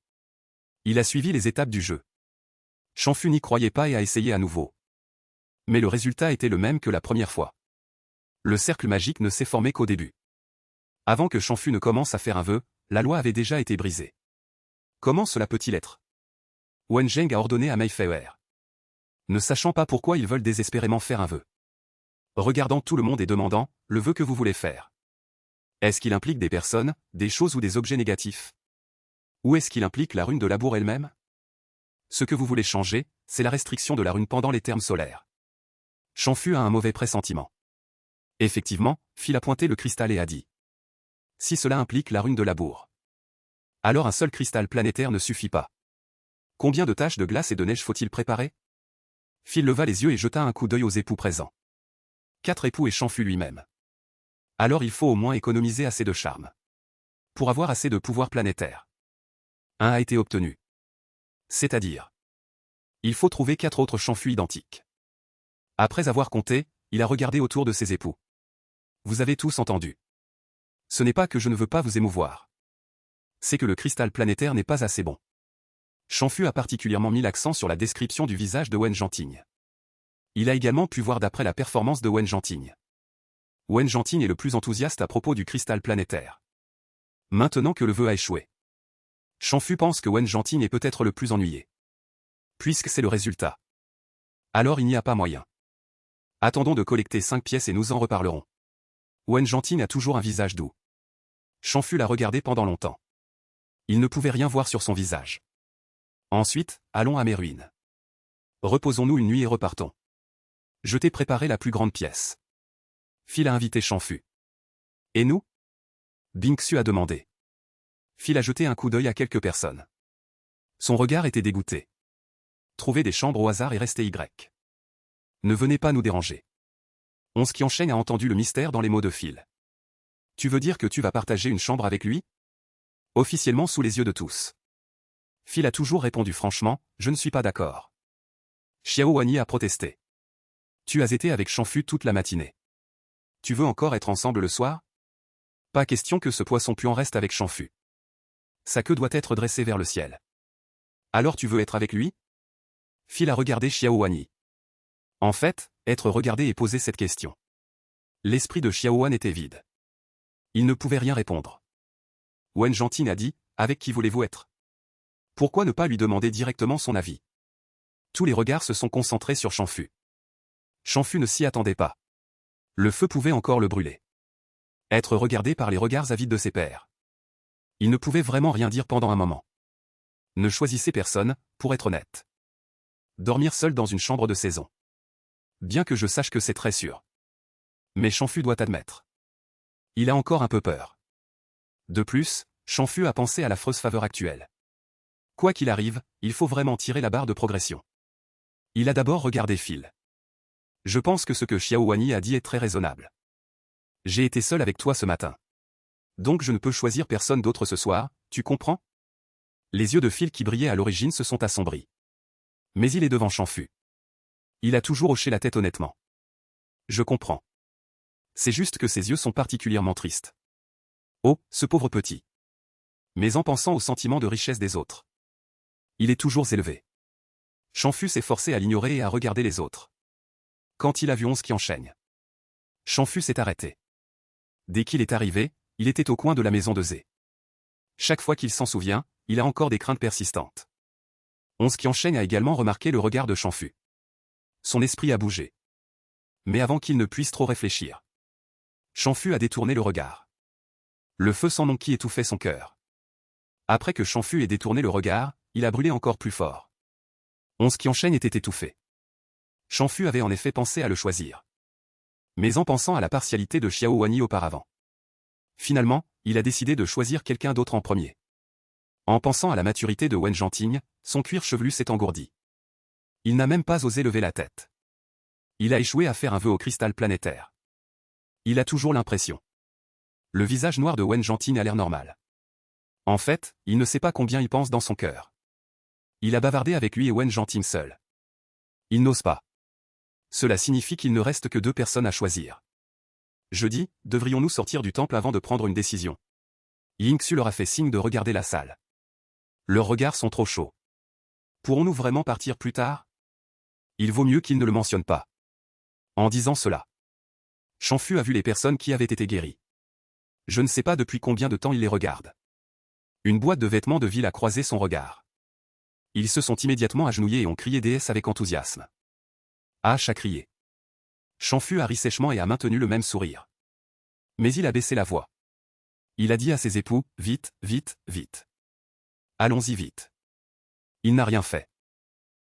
Il a suivi les étapes du jeu. Champfu n'y croyait pas et a essayé à nouveau. Mais le résultat était le même que la première fois. Le cercle magique ne s'est formé qu'au début. Avant que Champfu ne commence à faire un vœu, la loi avait déjà été brisée. Comment cela peut-il être? Wen Zheng a ordonné à Mei Feier. Ne sachant pas pourquoi ils veulent désespérément faire un vœu. Regardant tout le monde et demandant, le vœu que vous voulez faire. Est-ce qu'il implique des personnes, des choses ou des objets négatifs? Ou est-ce qu'il implique la rune de Labour elle-même? Ce que vous voulez changer, c'est la restriction de la rune pendant les termes solaires. Chanfu a un mauvais pressentiment. Effectivement, Phil a pointé le cristal et a dit. Si cela implique la rune de Labour. Alors un seul cristal planétaire ne suffit pas. Combien de taches de glace et de neige faut-il préparer? Phil leva les yeux et jeta un coup d'œil aux époux présents. 4 époux et Chanfu lui-même. Alors il faut au moins économiser assez de charme. Pour avoir assez de pouvoir planétaire. Un a été obtenu. C'est-à-dire. Il faut trouver 4 autres Chanfu identiques. Après avoir compté, il a regardé autour de ses époux. Vous avez tous entendu. Ce n'est pas que je ne veux pas vous émouvoir. C'est que le cristal planétaire n'est pas assez bon. Chanfu a particulièrement mis l'accent sur la description du visage de Wen Janting. Il a également pu voir d'après la performance de Wen Janting. Wen Janting est le plus enthousiaste à propos du cristal planétaire. Maintenant que le vœu a échoué. Chanfu pense que Wen Janting est peut-être le plus ennuyé. Puisque c'est le résultat. Alors il n'y a pas moyen. Attendons de collecter 5 pièces et nous en reparlerons. Wen Janting a toujours un visage doux. Chanfu l'a regardé pendant longtemps. Il ne pouvait rien voir sur son visage. Ensuite, allons à mes ruines. Reposons-nous une nuit et repartons. Je t'ai préparé la plus grande pièce. Phil a invité Chanfu. Et nous? Bingsu a demandé. Phil a jeté un coup d'œil à quelques personnes. Son regard était dégoûté. Trouver des chambres au hasard et rester Y. Ne venez pas nous déranger. Onze qui enchaîne a entendu le mystère dans les mots de Phil. Tu veux dire que tu vas partager une chambre avec lui? Officiellement sous les yeux de tous. Phil a toujours répondu franchement, je ne suis pas d'accord. Xiao Wanyi a protesté. Tu as été avec Chanfu toute la matinée. Tu veux encore être ensemble le soir? Pas question que ce poisson puant reste avec Chanfu. Sa queue doit être dressée vers le ciel. Alors tu veux être avec lui? Phil a regardé Xiao Wanyi. En fait, être regardé et poser cette question. L'esprit de Xiao Wan était vide. Il ne pouvait rien répondre. Wen Janting a dit, avec qui voulez-vous être? Pourquoi ne pas lui demander directement son avis? Tous les regards se sont concentrés sur Chanfu. Chanfu ne s'y attendait pas. Le feu pouvait encore le brûler. Être regardé par les regards avides de ses pairs. Il ne pouvait vraiment rien dire pendant un moment. Ne choisissez personne, pour être honnête. Dormir seul dans une chambre de saison. Bien que je sache que c'est très sûr. Mais Chanfu doit admettre. Il a encore un peu peur. De plus, Chanfu a pensé à l'affreuse faveur actuelle. Quoi qu'il arrive, il faut vraiment tirer la barre de progression. Il a d'abord regardé Phil. Je pense que ce que Xiao Wanyi a dit est très raisonnable. J'ai été seul avec toi ce matin. Donc je ne peux choisir personne d'autre ce soir, tu comprends? Les yeux de Phil qui brillaient à l'origine se sont assombris. Mais il est devant Chanfu. Il a toujours hoché la tête honnêtement. Je comprends. C'est juste que ses yeux sont particulièrement tristes. Oh, ce pauvre petit. Mais en pensant au sentiment de richesse des autres. Il est toujours élevé. Chanfu s'est forcé à l'ignorer et à regarder les autres. Quand il a vu Onze qui enchaîne. Chanfu s'est arrêté. Dès qu'il est arrivé, il était au coin de la maison de Zé. Chaque fois qu'il s'en souvient, il a encore des craintes persistantes. Onze qui enchaîne a également remarqué le regard de Chanfu. Son esprit a bougé. Mais avant qu'il ne puisse trop réfléchir. Chanfu a détourné le regard. Le feu sans nom qui étouffait son cœur. Après que Chanfu ait détourné le regard, il a brûlé encore plus fort. Onze qui enchaîne était étouffé. Chanfu avait en effet pensé à le choisir. Mais en pensant à la partialité de Xiao Wanyi auparavant. Finalement, il a décidé de choisir quelqu'un d'autre en premier. En pensant à la maturité de Wen Janting, son cuir chevelu s'est engourdi. Il n'a même pas osé lever la tête. Il a échoué à faire un vœu au cristal planétaire. Il a toujours l'impression. Le visage noir de Wen Janting a l'air normal. En fait, il ne sait pas combien il pense dans son cœur. Il a bavardé avec lui et Wen Janting seul. Il n'ose pas. Cela signifie qu'il ne reste que 2 personnes à choisir. Jeudi, devrions-nous sortir du temple avant de prendre une décision? Yingxu leur a fait signe de regarder la salle. Leurs regards sont trop chauds. Pourrons-nous vraiment partir plus tard? Il vaut mieux qu'ils ne le mentionnent pas. En disant cela, Chanfu a vu les personnes qui avaient été guéries. Je ne sais pas depuis combien de temps il les regarde. Une boîte de vêtements de ville a croisé son regard. Ils se sont immédiatement agenouillés et ont crié déesse avec enthousiasme. H a crié. Champfu a ri sèchement et a maintenu le même sourire. Mais il a baissé la voix. Il a dit à ses époux, vite, vite, vite. Allons-y vite. Il n'a rien fait.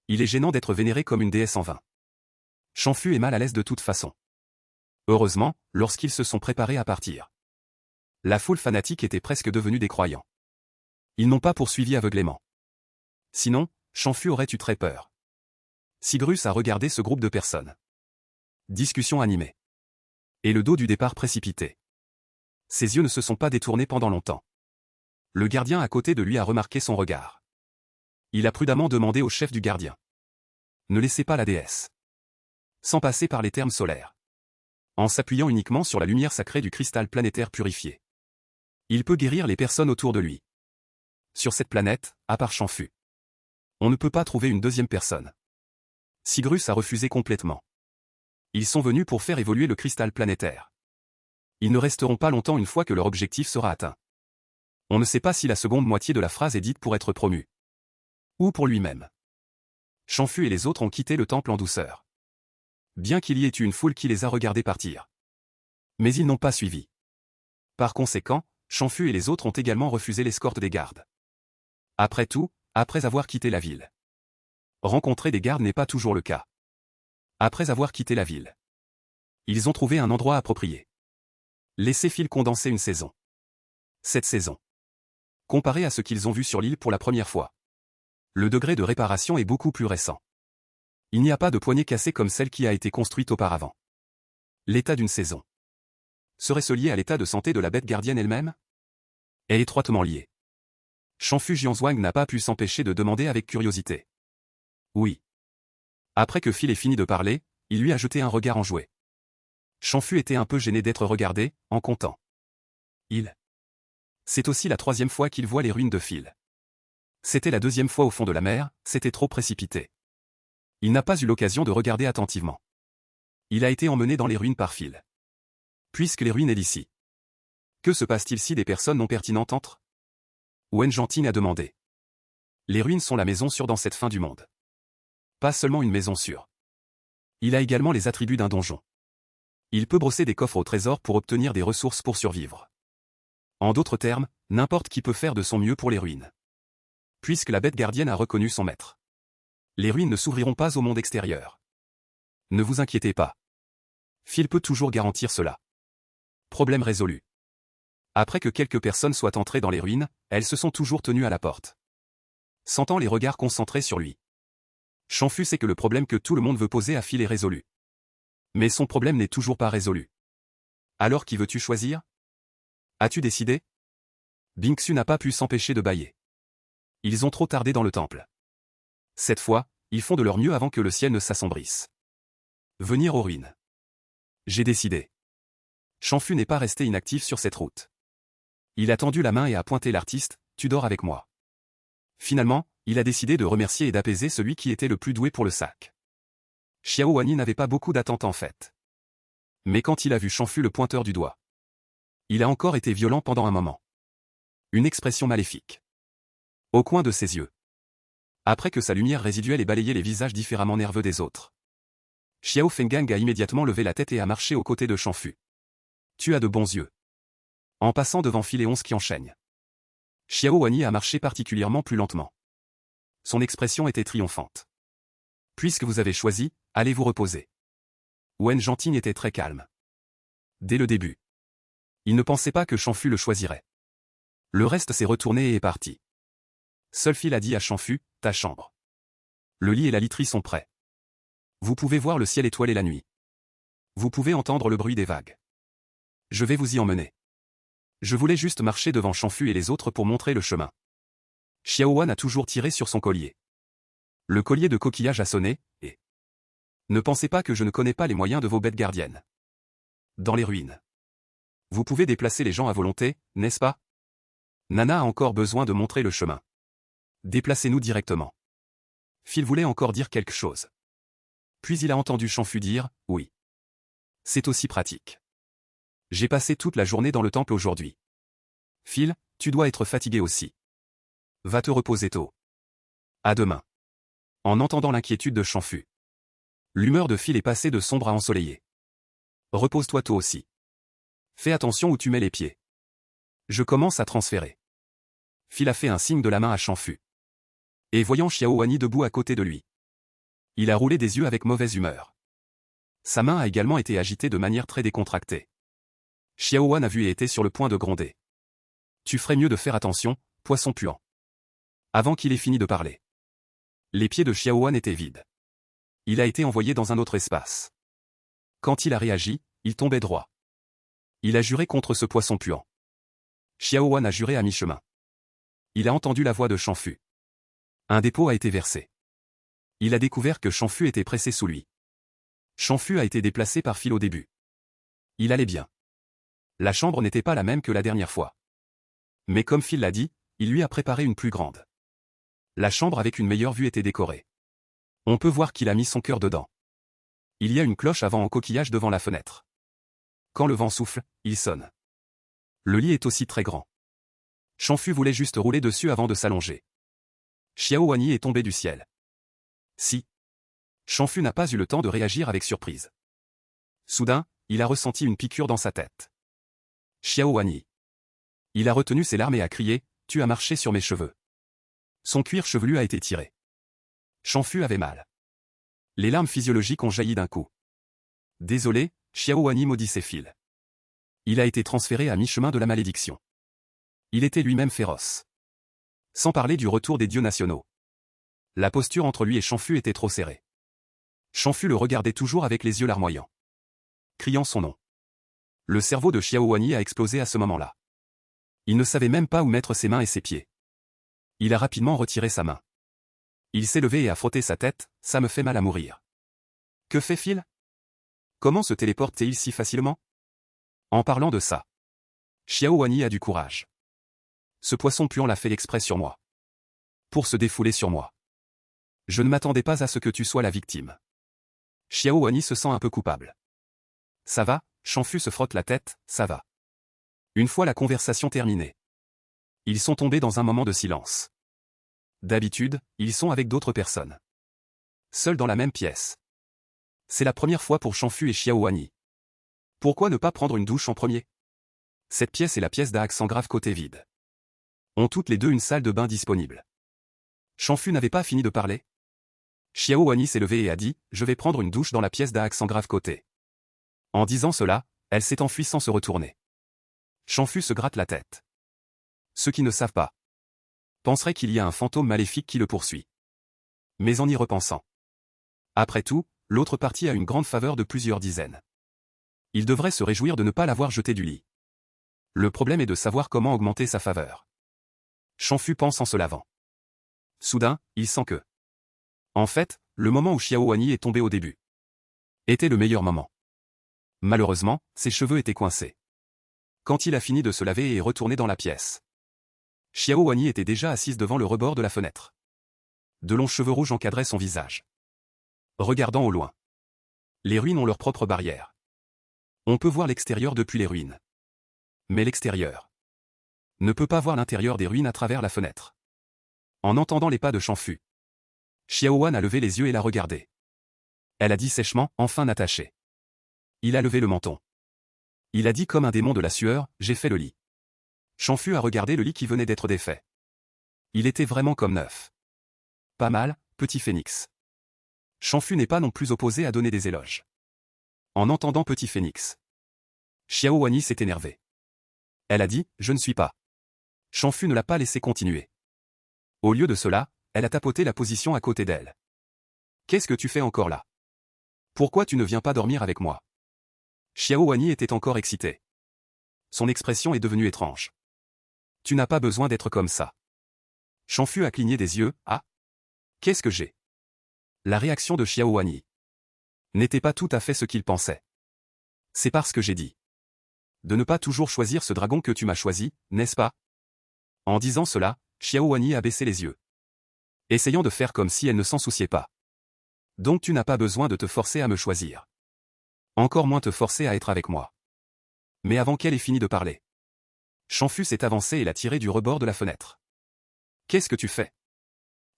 Il est gênant d'être vénéré comme une déesse en vain. Champfu est mal à l'aise de toute façon. Heureusement, lorsqu'ils se sont préparés à partir. La foule fanatique était presque devenue des croyants. Ils n'ont pas poursuivi aveuglément. Sinon, Champfu aurait eu très peur. Sigrus a regardé ce groupe de personnes. Discussion animée. Et le dos du départ précipité. Ses yeux ne se sont pas détournés pendant longtemps. Le gardien à côté de lui a remarqué son regard. Il a prudemment demandé au chef du gardien. Ne laissez pas la déesse. Sans passer par les termes solaires. En s'appuyant uniquement sur la lumière sacrée du cristal planétaire purifié. Il peut guérir les personnes autour de lui. Sur cette planète, à part Champfu. On ne peut pas trouver une deuxième personne. Sigrus a refusé complètement. Ils sont venus pour faire évoluer le cristal planétaire. Ils ne resteront pas longtemps une fois que leur objectif sera atteint. On ne sait pas si la seconde moitié de la phrase est dite pour être promu. Ou pour lui-même. Champfu et les autres ont quitté le temple en douceur. Bien qu'il y ait eu une foule qui les a regardés partir. Mais ils n'ont pas suivi. Par conséquent, Champfu et les autres ont également refusé l'escorte des gardes. Après tout, après avoir quitté la ville. Rencontrer des gardes n'est pas toujours le cas. Après avoir quitté la ville. Ils ont trouvé un endroit approprié. Laissez Phil condenser une saison. Cette saison. Comparé à ce qu'ils ont vu sur l'île pour la première fois. Le degré de réparation est beaucoup plus récent. Il n'y a pas de poignée cassée comme celle qui a été construite auparavant. L'état d'une saison. Serait-ce lié à l'état de santé de la bête gardienne elle-même? Est étroitement lié. Champfu Jianzhuang n'a pas pu s'empêcher de demander avec curiosité. Oui. Après que Phil ait fini de parler, il lui a jeté un regard enjoué. Champfu était un peu gêné d'être regardé, en comptant. C'est aussi la 3e fois qu'il voit les ruines de Phil. C'était la 2e fois au fond de la mer, c'était trop précipité. Il n'a pas eu l'occasion de regarder attentivement. Il a été emmené dans les ruines par Phil. Puisque les ruines est d'ici. Que se passe-t-il si des personnes non pertinentes entrent? Wen Zhanting a demandé. Les ruines sont la maison sûre dans cette fin du monde. Pas seulement une maison sûre. Il a également les attributs d'un donjon. Il peut brosser des coffres au trésor pour obtenir des ressources pour survivre. En d'autres termes, n'importe qui peut faire de son mieux pour les ruines. Puisque la bête gardienne a reconnu son maître. Les ruines ne s'ouvriront pas au monde extérieur. Ne vous inquiétez pas. Phil peut toujours garantir cela. Problème résolu. Après que quelques personnes soient entrées dans les ruines, elles se sont toujours tenues à la porte. Sentant les regards concentrés sur lui. Champfu sait que le problème que tout le monde veut poser à Phil est résolu. Mais son problème n'est toujours pas résolu. Alors qui veux-tu choisir? As-tu décidé? Bingxu n'a pas pu s'empêcher de bâiller. Ils ont trop tardé dans le temple. Cette fois, ils font de leur mieux avant que le ciel ne s'assombrisse. Venir aux ruines. J'ai décidé. Champfu n'est pas resté inactif sur cette route. Il a tendu la main et a pointé l'artiste, tu dors avec moi. Finalement, il a décidé de remercier et d'apaiser celui qui était le plus doué pour le sac. Xiao Wani n'avait pas beaucoup d'attentes en fait. Mais quand il a vu Champfu le pointeur du doigt. Il a encore été violent pendant un moment. Une expression maléfique. Au coin de ses yeux. Après que sa lumière résiduelle ait balayé les visages différemment nerveux des autres. Xiao Fenggang a immédiatement levé la tête et a marché aux côtés de Champfu. Tu as de bons yeux. En passant devant Phil et 11 qui enchaînent. Xiao Wani a marché particulièrement plus lentement. Son expression était triomphante. Puisque vous avez choisi, allez vous reposer. Wen Zhanting était très calme. Dès le début. Il ne pensait pas que Champfu le choisirait. Le reste s'est retourné et est parti. Seul Phil a dit à Champfu, ta chambre. Le lit et la literie sont prêts. Vous pouvez voir le ciel étoilé la nuit. Vous pouvez entendre le bruit des vagues. Je vais vous y emmener. Je voulais juste marcher devant Champfu et les autres pour montrer le chemin. Xiao Wan a toujours tiré sur son collier. Le collier de coquillage a sonné, et... Ne pensez pas que je ne connais pas les moyens de vos bêtes gardiennes. Dans les ruines. Vous pouvez déplacer les gens à volonté, n'est-ce pas? Nana a encore besoin de montrer le chemin. Déplacez-nous directement. Phil voulait encore dire quelque chose. Puis il a entendu Champfu dire, oui. C'est aussi pratique. J'ai passé toute la journée dans le temple aujourd'hui. Phil, tu dois être fatigué aussi. Va te reposer tôt. À demain. En entendant l'inquiétude de Chanfu. L'humeur de Phil est passée de sombre à ensoleillée. Repose-toi tôt aussi. Fais attention où tu mets les pieds. Je commence à transférer. Phil a fait un signe de la main à Chanfu. Et voyant Xiao Wani debout à côté de lui. Il a roulé des yeux avec mauvaise humeur. Sa main a également été agitée de manière très décontractée. Xiao Wan a vu et était sur le point de gronder. Tu ferais mieux de faire attention, poisson puant. Avant qu'il ait fini de parler. Les pieds de Xiao Wan étaient vides. Il a été envoyé dans un autre espace. Quand il a réagi, il tombait droit. Il a juré contre ce poisson puant. Xiao Wan a juré à mi-chemin. Il a entendu la voix de Chanfu. Un dépôt a été versé. Il a découvert que Chanfu était pressé sous lui. Chanfu a été déplacé par Phil au début. Il allait bien. La chambre n'était pas la même que la dernière fois. Mais comme Phil l'a dit, il lui a préparé une plus grande. La chambre avec une meilleure vue était décorée. On peut voir qu'il a mis son cœur dedans. Il y a une cloche à vent en coquillage devant la fenêtre. Quand le vent souffle, il sonne. Le lit est aussi très grand. Chanfu voulait juste rouler dessus avant de s'allonger. Xiao Wani est tombé du ciel. Si. Chanfu n'a pas eu le temps de réagir avec surprise. Soudain, il a ressenti une piqûre dans sa tête. Xiao Wani. Il a retenu ses larmes et a crié, « Tu as marché sur mes cheveux. » Son cuir chevelu a été tiré. Chanfu avait mal. Les larmes physiologiques ont jailli d'un coup. Désolé, Xiao Wani maudit ses fils. Il a été transféré à mi-chemin de la malédiction. Il était lui-même féroce. Sans parler du retour des dieux nationaux. La posture entre lui et Chanfu était trop serrée. Chanfu le regardait toujours avec les yeux larmoyants. Criant son nom. Le cerveau de Xiao Wani a explosé à ce moment-là. Il ne savait même pas où mettre ses mains et ses pieds. Il a rapidement retiré sa main. Il s'est levé et a frotté sa tête, ça me fait mal à mourir. Que fait Phil? Comment se téléporte-t-il si facilement? En parlant de ça. Xiao Wani a du courage. Ce poisson puant l'a fait exprès sur moi. Pour se défouler sur moi. Je ne m'attendais pas à ce que tu sois la victime. Xiao Wani se sent un peu coupable. Ça va, Chanfu se frotte la tête, ça va. Une fois la conversation terminée. Ils sont tombés dans un moment de silence. D'habitude, ils sont avec d'autres personnes. Seuls dans la même pièce. C'est la première fois pour Chanfu et Xiao Wani. Pourquoi ne pas prendre une douche en premier? Cette pièce est la pièce d'Accent Grave côté vide. Ont toutes les deux une salle de bain disponible. Chanfu n'avait pas fini de parler. Xiao Wani s'est levée et a dit, je vais prendre une douche dans la pièce d'Accent Grave côté. En disant cela, elle s'est enfuie sans se retourner. Chanfu se gratte la tête. Ceux qui ne savent pas penseraient qu'il y a un fantôme maléfique qui le poursuit. Mais en y repensant. Après tout, l'autre partie a une grande faveur de plusieurs dizaines. Il devrait se réjouir de ne pas l'avoir jeté du lit. Le problème est de savoir comment augmenter sa faveur. Chanfu pense en se lavant. Soudain, il sent que. En fait, le moment où Xiao Wani est tombé au début était le meilleur moment. Malheureusement, ses cheveux étaient coincés. Quand il a fini de se laver et est retourné dans la pièce. Xiao Wani était déjà assise devant le rebord de la fenêtre. De longs cheveux rouges encadraient son visage. Regardant au loin. Les ruines ont leur propre barrière. On peut voir l'extérieur depuis les ruines. Mais l'extérieur ne peut pas voir l'intérieur des ruines à travers la fenêtre. En entendant les pas de Chanfu, Xiao Wan a levé les yeux et l'a regardé. Elle a dit sèchement, enfin Nataché. Il a levé le menton. Il a dit comme un démon de la sueur, j'ai fait le lit. Chanfu a regardé le lit qui venait d'être défait. Il était vraiment comme neuf. Pas mal, petit phénix. Chanfu n'est pas non plus opposé à donner des éloges. En entendant petit phénix, Xiao Wani s'est énervé. Elle a dit, je ne suis pas. Chanfu ne l'a pas laissé continuer. Au lieu de cela, elle a tapoté la position à côté d'elle. Qu'est-ce que tu fais encore là? Pourquoi tu ne viens pas dormir avec moi? Xiao Wani était encore excité. Son expression est devenue étrange. Tu n'as pas besoin d'être comme ça. Chanfu a cligné des yeux, ah? Qu'est-ce que j'ai? La réaction de Xiao Wani n'était pas tout à fait ce qu'il pensait. C'est parce que j'ai dit. De ne pas toujours choisir ce dragon que tu m'as choisi, n'est-ce pas? En disant cela, Xiao Wani a baissé les yeux. Essayant de faire comme si elle ne s'en souciait pas. Donc tu n'as pas besoin de te forcer à me choisir. Encore moins te forcer à être avec moi. Mais avant qu'elle ait fini de parler, Chanfu s'est avancé et l'a tiré du rebord de la fenêtre. Qu'est-ce que tu fais?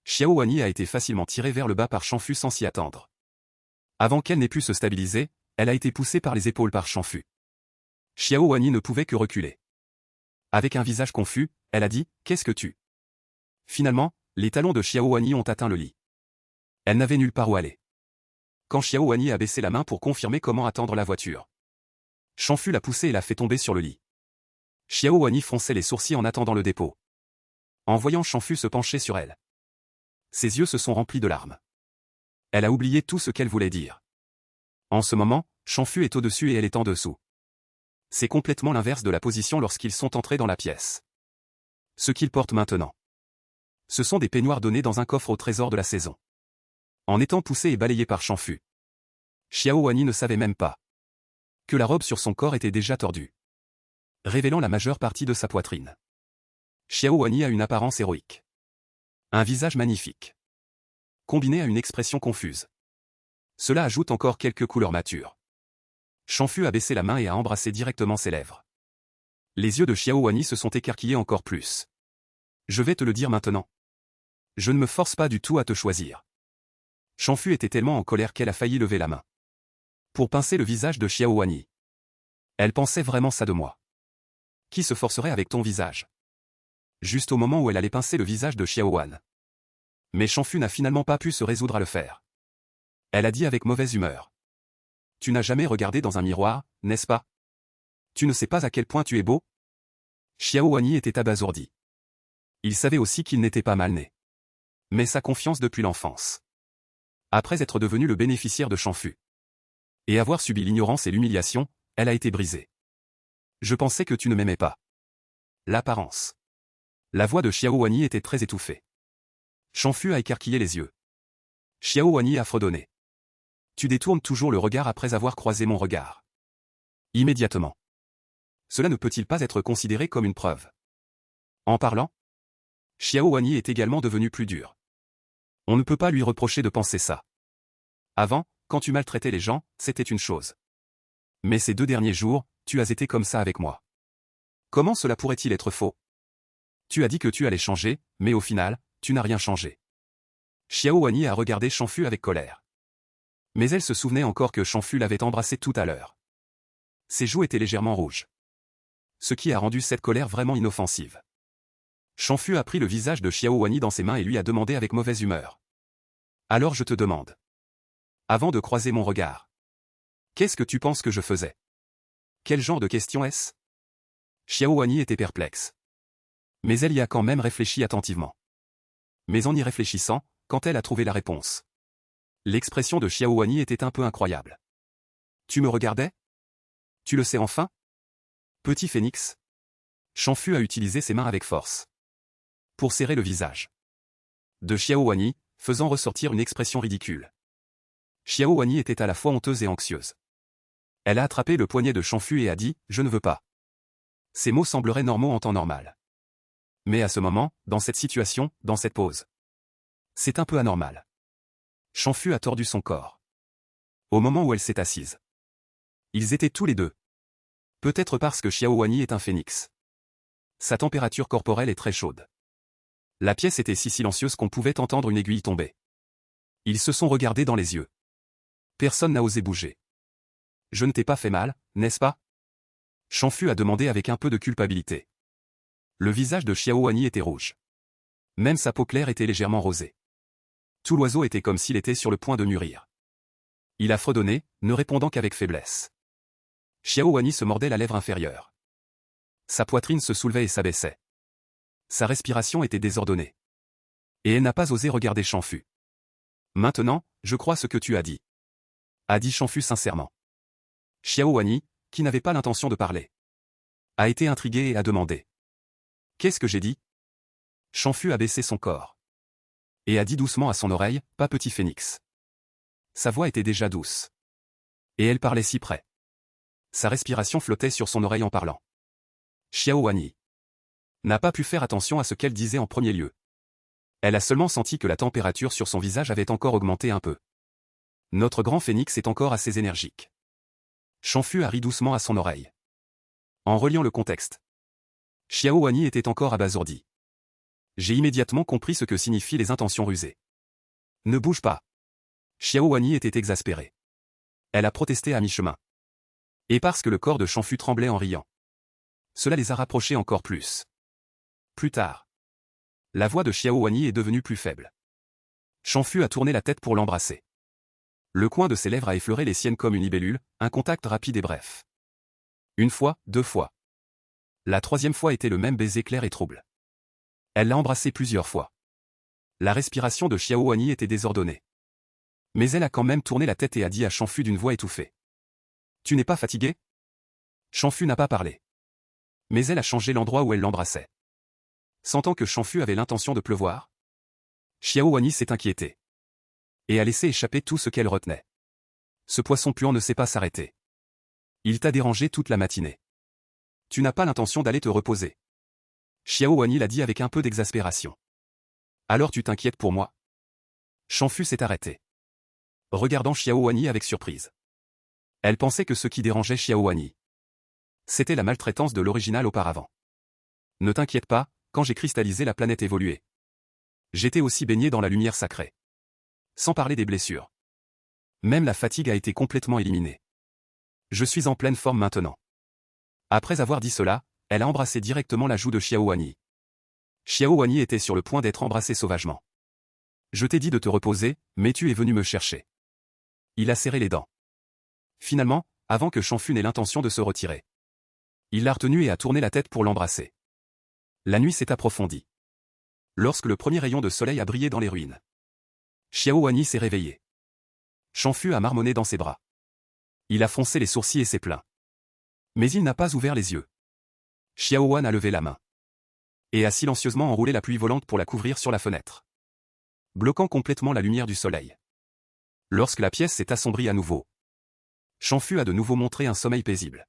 Xiao Wani a été facilement tirée vers le bas par Shanfu sans s'y attendre. Avant qu'elle n'ait pu se stabiliser, elle a été poussée par les épaules par Shanfu. Xiao Wani ne pouvait que reculer. Avec un visage confus, elle a dit « Qu'est-ce que tu ?» Finalement, les talons de Xiao Wani ont atteint le lit. Elle n'avait nulle part où aller. Quand Xiao Wani a baissé la main pour confirmer comment attendre la voiture, Shanfu l'a poussée et l'a fait tomber sur le lit. Xiao Wani fronçait les sourcils en attendant le dépôt. En voyant Shanfu se pencher sur elle, ses yeux se sont remplis de larmes. Elle a oublié tout ce qu'elle voulait dire. En ce moment, Shanfu est au-dessus et elle est en dessous. C'est complètement l'inverse de la position lorsqu'ils sont entrés dans la pièce. Ce qu'ils portent maintenant, ce sont des peignoirs donnés dans un coffre au trésor de la saison. En étant poussés et balayés par Shanfu, Xiao Wani ne savait même pas que la robe sur son corps était déjà tordue, révélant la majeure partie de sa poitrine. Xiao Wani a une apparence héroïque. Un visage magnifique, combiné à une expression confuse. Cela ajoute encore quelques couleurs matures. Shanfu a baissé la main et a embrassé directement ses lèvres. Les yeux de Xiao Wani se sont écarquillés encore plus. Je vais te le dire maintenant. Je ne me force pas du tout à te choisir. Shanfu était tellement en colère qu'elle a failli lever la main pour pincer le visage de Xiao Wani. Elle pensait vraiment ça de moi. Qui se forcerait avec ton visage? Juste au moment où elle allait pincer le visage de Xiao Wan. Mais Shanfu n'a finalement pas pu se résoudre à le faire. Elle a dit avec mauvaise humeur. Tu n'as jamais regardé dans un miroir, n'est-ce pas? Tu ne sais pas à quel point tu es beau? Xiao Wani était abasourdi. Il savait aussi qu'il n'était pas mal né. Mais sa confiance depuis l'enfance, après être devenu le bénéficiaire de Shanfu, et avoir subi l'ignorance et l'humiliation, elle a été brisée. Je pensais que tu ne m'aimais pas. L'apparence. La voix de Xiao Wani était très étouffée. Shanfu a écarquillé les yeux. Xiao Wani a fredonné. Tu détournes toujours le regard après avoir croisé mon regard. Immédiatement. Cela ne peut-il pas être considéré comme une preuve? En parlant, Xiao Wani est également devenu plus dur. On ne peut pas lui reprocher de penser ça. Avant, quand tu maltraitais les gens, c'était une chose. Mais ces 2 derniers jours, tu as été comme ça avec moi. Comment cela pourrait-il être faux? Tu as dit que tu allais changer, mais au final, tu n'as rien changé. Xiao Wani a regardé Shanfu avec colère. Mais elle se souvenait encore que Shanfu l'avait embrassée tout à l'heure. Ses joues étaient légèrement rouges. Ce qui a rendu cette colère vraiment inoffensive. Shanfu a pris le visage de Xiao Wani dans ses mains et lui a demandé avec mauvaise humeur. Alors je te demande. Avant de croiser mon regard, qu'est-ce que tu penses que je faisais? Quel genre de question est-ce? Xiao Wani était perplexe. Mais elle y a quand même réfléchi attentivement. Mais en y réfléchissant, quand elle a trouvé la réponse, l'expression de Xiao Wani était un peu incroyable. Tu me regardais? Tu le sais enfin? Petit phénix. Shanfu a utilisé ses mains avec force pour serrer le visage de Xiao Wani, faisant ressortir une expression ridicule. Xiao Wani était à la fois honteuse et anxieuse. Elle a attrapé le poignet de Shanfu et a dit « Je ne veux pas ». Ces mots sembleraient normaux en temps normal. Mais à ce moment, dans cette situation, dans cette pose, c'est un peu anormal. Shanfu a tordu son corps. Au moment où elle s'est assise. Ils étaient tous les deux. Peut-être parce que Xiao Wani est un phénix. Sa température corporelle est très chaude. La pièce était si silencieuse qu'on pouvait entendre une aiguille tomber. Ils se sont regardés dans les yeux. Personne n'a osé bouger. Je ne t'ai pas fait mal, n'est-ce pas? Shanfu a demandé avec un peu de culpabilité. Le visage de Xiao Wani était rouge. Même sa peau claire était légèrement rosée. Tout l'oiseau était comme s'il était sur le point de mûrir. Il a fredonné, ne répondant qu'avec faiblesse. Xiao Wani se mordait la lèvre inférieure. Sa poitrine se soulevait et s'abaissait. Sa respiration était désordonnée. Et elle n'a pas osé regarder Shanfu. Maintenant, je crois ce que tu as dit. A dit Shanfu sincèrement. Xiao Wani, qui n'avait pas l'intention de parler, a été intrigué et a demandé. Qu'est-ce que j'ai dit? Shanfu a baissé son corps. Et a dit doucement à son oreille, pas petit phénix. Sa voix était déjà douce. Et elle parlait si près. Sa respiration flottait sur son oreille en parlant. Xiao Wani n'a pas pu faire attention à ce qu'elle disait en premier lieu. Elle a seulement senti que la température sur son visage avait encore augmenté un peu. Notre grand phénix est encore assez énergique. Shanfu a ri doucement à son oreille. En reliant le contexte, Xiao Wani était encore abasourdi. J'ai immédiatement compris ce que signifient les intentions rusées. Ne bouge pas. Xiao Wanyi était exaspérée. Elle a protesté à mi-chemin. Et parce que le corps de Shanfu tremblait en riant. Cela les a rapprochés encore plus. Plus tard. La voix de Xiao Wanyi est devenue plus faible. Shanfu a tourné la tête pour l'embrasser. Le coin de ses lèvres a effleuré les siennes comme une libellule, un contact rapide et bref. Une fois, deux fois. La troisième fois était le même baiser clair et trouble. Elle l'a embrassé plusieurs fois. La respiration de Xiao Wanyi était désordonnée. Mais elle a quand même tourné la tête et a dit à Shanfu d'une voix étouffée. « Tu n'es pas fatigué ?» Shanfu n'a pas parlé. Mais elle a changé l'endroit où elle l'embrassait. Sentant que Shanfu avait l'intention de pleuvoir, Xiao Wanyi s'est inquiétée. Et a laissé échapper tout ce qu'elle retenait. Ce poisson puant ne sait pas s'arrêter. Il t'a dérangé toute la matinée. Tu n'as pas l'intention d'aller te reposer. Xiao Wanyi l'a dit avec un peu d'exaspération. Alors tu t'inquiètes pour moi? Shanfu s'est arrêté. Regardant Xiao Wanyi avec surprise. Elle pensait que ce qui dérangeait Xiao Wanyi, c'était la maltraitance de l'original auparavant. Ne t'inquiète pas, quand j'ai cristallisé la planète évoluée. J'étais aussi baigné dans la lumière sacrée. Sans parler des blessures. Même la fatigue a été complètement éliminée. Je suis en pleine forme maintenant. Après avoir dit cela, elle a embrassé directement la joue de Xiao Wanyi. Xiao Wanyi était sur le point d'être embrassé sauvagement. Je t'ai dit de te reposer, mais tu es venu me chercher. Il a serré les dents. Finalement, avant que Shanfu n'ait l'intention de se retirer. Il l'a retenu et a tourné la tête pour l'embrasser. La nuit s'est approfondie. Lorsque le premier rayon de soleil a brillé dans les ruines. Xiao Wanyi s'est réveillé. Shanfu a marmonné dans ses bras. Il a froncé les sourcils et s'est plaint. Mais il n'a pas ouvert les yeux. Xiao Wan a levé la main. Et a silencieusement enroulé la pluie volante pour la couvrir sur la fenêtre. Bloquant complètement la lumière du soleil. Lorsque la pièce s'est assombrie à nouveau. Shanfu a de nouveau montré un sommeil paisible.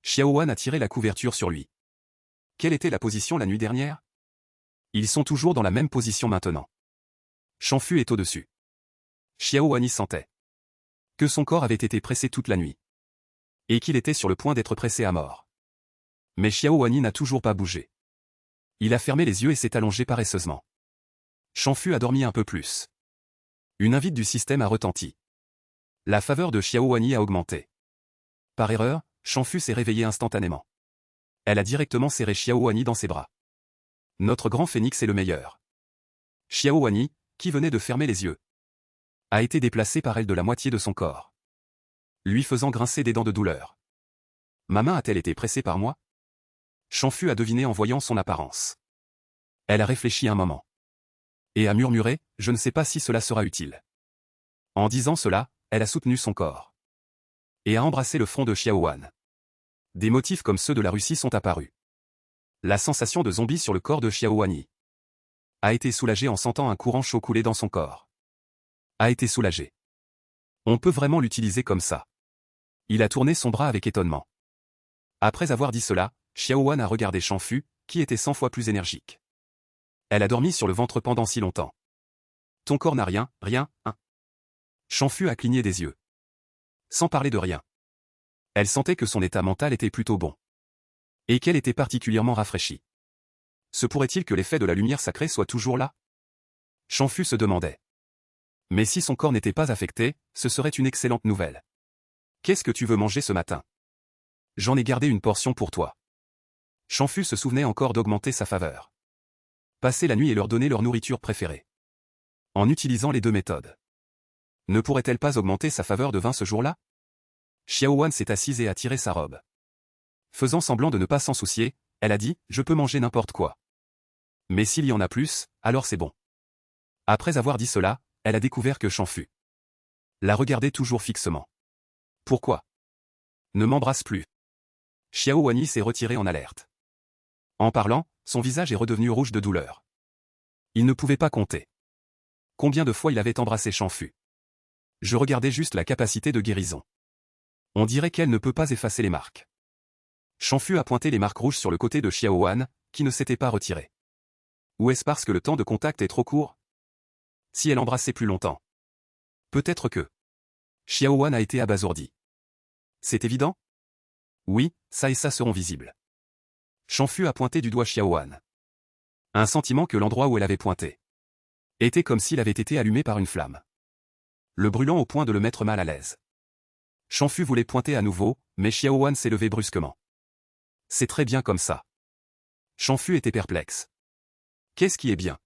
Xiao Wan a tiré la couverture sur lui. Quelle était la position la nuit dernière? Ils sont toujours dans la même position maintenant. Shanfu est au-dessus. Xiao Wanyi sentait que son corps avait été pressé toute la nuit. Et qu'il était sur le point d'être pressé à mort. Mais Xiao Wanyi n'a toujours pas bougé. Il a fermé les yeux et s'est allongé paresseusement. Shanfu a dormi un peu plus. Une invite du système a retenti. La faveur de Xiao Wanyi a augmenté. Par erreur, Shanfu s'est réveillé instantanément. Elle a directement serré Xiao Wanyi dans ses bras. Notre grand phénix est le meilleur. Xiao Wanyi, qui venait de fermer les yeux, a été déplacé par elle de la moitié de son corps, lui faisant grincer des dents de douleur. Ma main a-t-elle été pressée par moi? Shanfu a deviné en voyant son apparence. Elle a réfléchi un moment. Et a murmuré, je ne sais pas si cela sera utile. En disant cela, elle a soutenu son corps. Et a embrassé le front de Xiao Wan. Des motifs comme ceux de la Russie sont apparus. La sensation de zombie sur le corps de Xiao Wanyi a été soulagée en sentant un courant chaud couler dans son corps. A été soulagée. On peut vraiment l'utiliser comme ça. Il a tourné son bras avec étonnement. Après avoir dit cela, Xiao Wan a regardé Shanfu, qui était 100 fois plus énergique. Elle a dormi sur le ventre pendant si longtemps. Ton corps n'a rien, hein. Shanfu a cligné des yeux. Sans parler de rien. Elle sentait que son état mental était plutôt bon. Et qu'elle était particulièrement rafraîchie. Se pourrait-il que l'effet de la lumière sacrée soit toujours là? Shanfu se demandait. Mais si son corps n'était pas affecté, ce serait une excellente nouvelle. Qu'est-ce que tu veux manger ce matin? J'en ai gardé une portion pour toi. Shanfu se souvenait encore d'augmenter sa faveur. Passer la nuit et leur donner leur nourriture préférée. En utilisant les deux méthodes. Ne pourrait-elle pas augmenter sa faveur de 20 ce jour-là? Xiao Wan s'est assise et a tiré sa robe. Faisant semblant de ne pas s'en soucier, elle a dit, je peux manger n'importe quoi. Mais s'il y en a plus, alors c'est bon. Après avoir dit cela, elle a découvert que Shanfu la regardait toujours fixement. Pourquoi? Ne m'embrasse plus. Xiao Wanyi s'est retiré en alerte. En parlant, son visage est redevenu rouge de douleur. Il ne pouvait pas compter. Combien de fois il avait embrassé Shanfu? Je regardais juste la capacité de guérison. On dirait qu'elle ne peut pas effacer les marques. Shanfu a pointé les marques rouges sur le côté de Xiao Wan, qui ne s'était pas retiré. Ou est-ce parce que le temps de contact est trop court? Si elle embrassait plus longtemps. Peut-être que. Xiao Wan a été abasourdi. C'est évident? Oui, ça et ça seront visibles. Shanfu a pointé du doigt Xiao Wan. Un sentiment que l'endroit où elle avait pointé était comme s'il avait été allumé par une flamme, le brûlant au point de le mettre mal à l'aise. Shanfu voulait pointer à nouveau, mais Xiaowan s'est levé brusquement. C'est très bien comme ça. Shanfu était perplexe. Qu'est-ce qui est bien?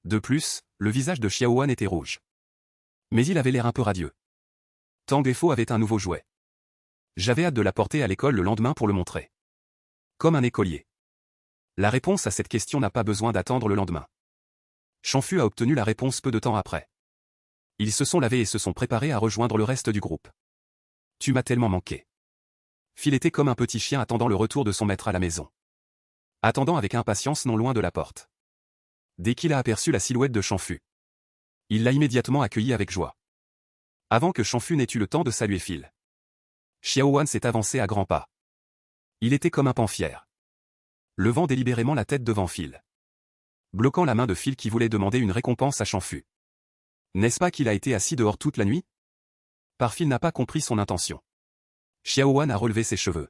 De plus, le visage de Xiaowan était rouge. Mais il avait l'air un peu radieux. Tang Efo avait un nouveau jouet. J'avais hâte de l'apporter à l'école le lendemain pour le montrer. Comme un écolier. La réponse à cette question n'a pas besoin d'attendre le lendemain. Shanfu a obtenu la réponse peu de temps après. Ils se sont lavés et se sont préparés à rejoindre le reste du groupe. Tu m'as tellement manqué. Phil était comme un petit chien attendant le retour de son maître à la maison. Attendant avec impatience non loin de la porte. Dès qu'il a aperçu la silhouette de Shanfu, il l'a immédiatement accueilli avec joie. Avant que Shanfu n'ait eu le temps de saluer Phil, Xiaowan s'est avancé à grands pas. Il était comme un pan fier, levant délibérément la tête devant Phil, bloquant la main de Phil qui voulait demander une récompense à Shanfu. N'est-ce pas qu'il a été assis dehors toute la nuit? Phil n'a pas compris son intention. Xiaowan a relevé ses cheveux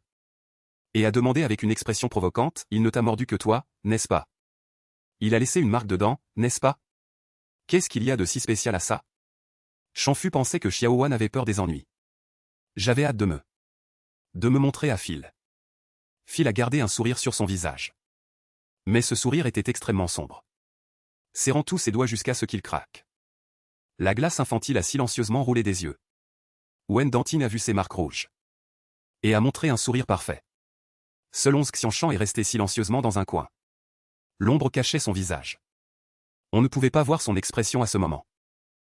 et a demandé avec une expression provocante, il ne t'a mordu que toi, n'est-ce pas? Il a laissé une marque de dent, n'est-ce pas? Qu'est-ce qu'il y a de si spécial à ça? Shanfu pensait que Xiaowan avait peur des ennuis. J'avais hâte de me montrer à Phil. Phil a gardé un sourire sur son visage. Mais ce sourire était extrêmement sombre, serrant tous ses doigts jusqu'à ce qu'il craque. La glace infantile a silencieusement roulé des yeux. Wen Dantine a vu ses marques rouges et a montré un sourire parfait. Seul Onze Xianshan est resté silencieusement dans un coin. L'ombre cachait son visage. On ne pouvait pas voir son expression à ce moment.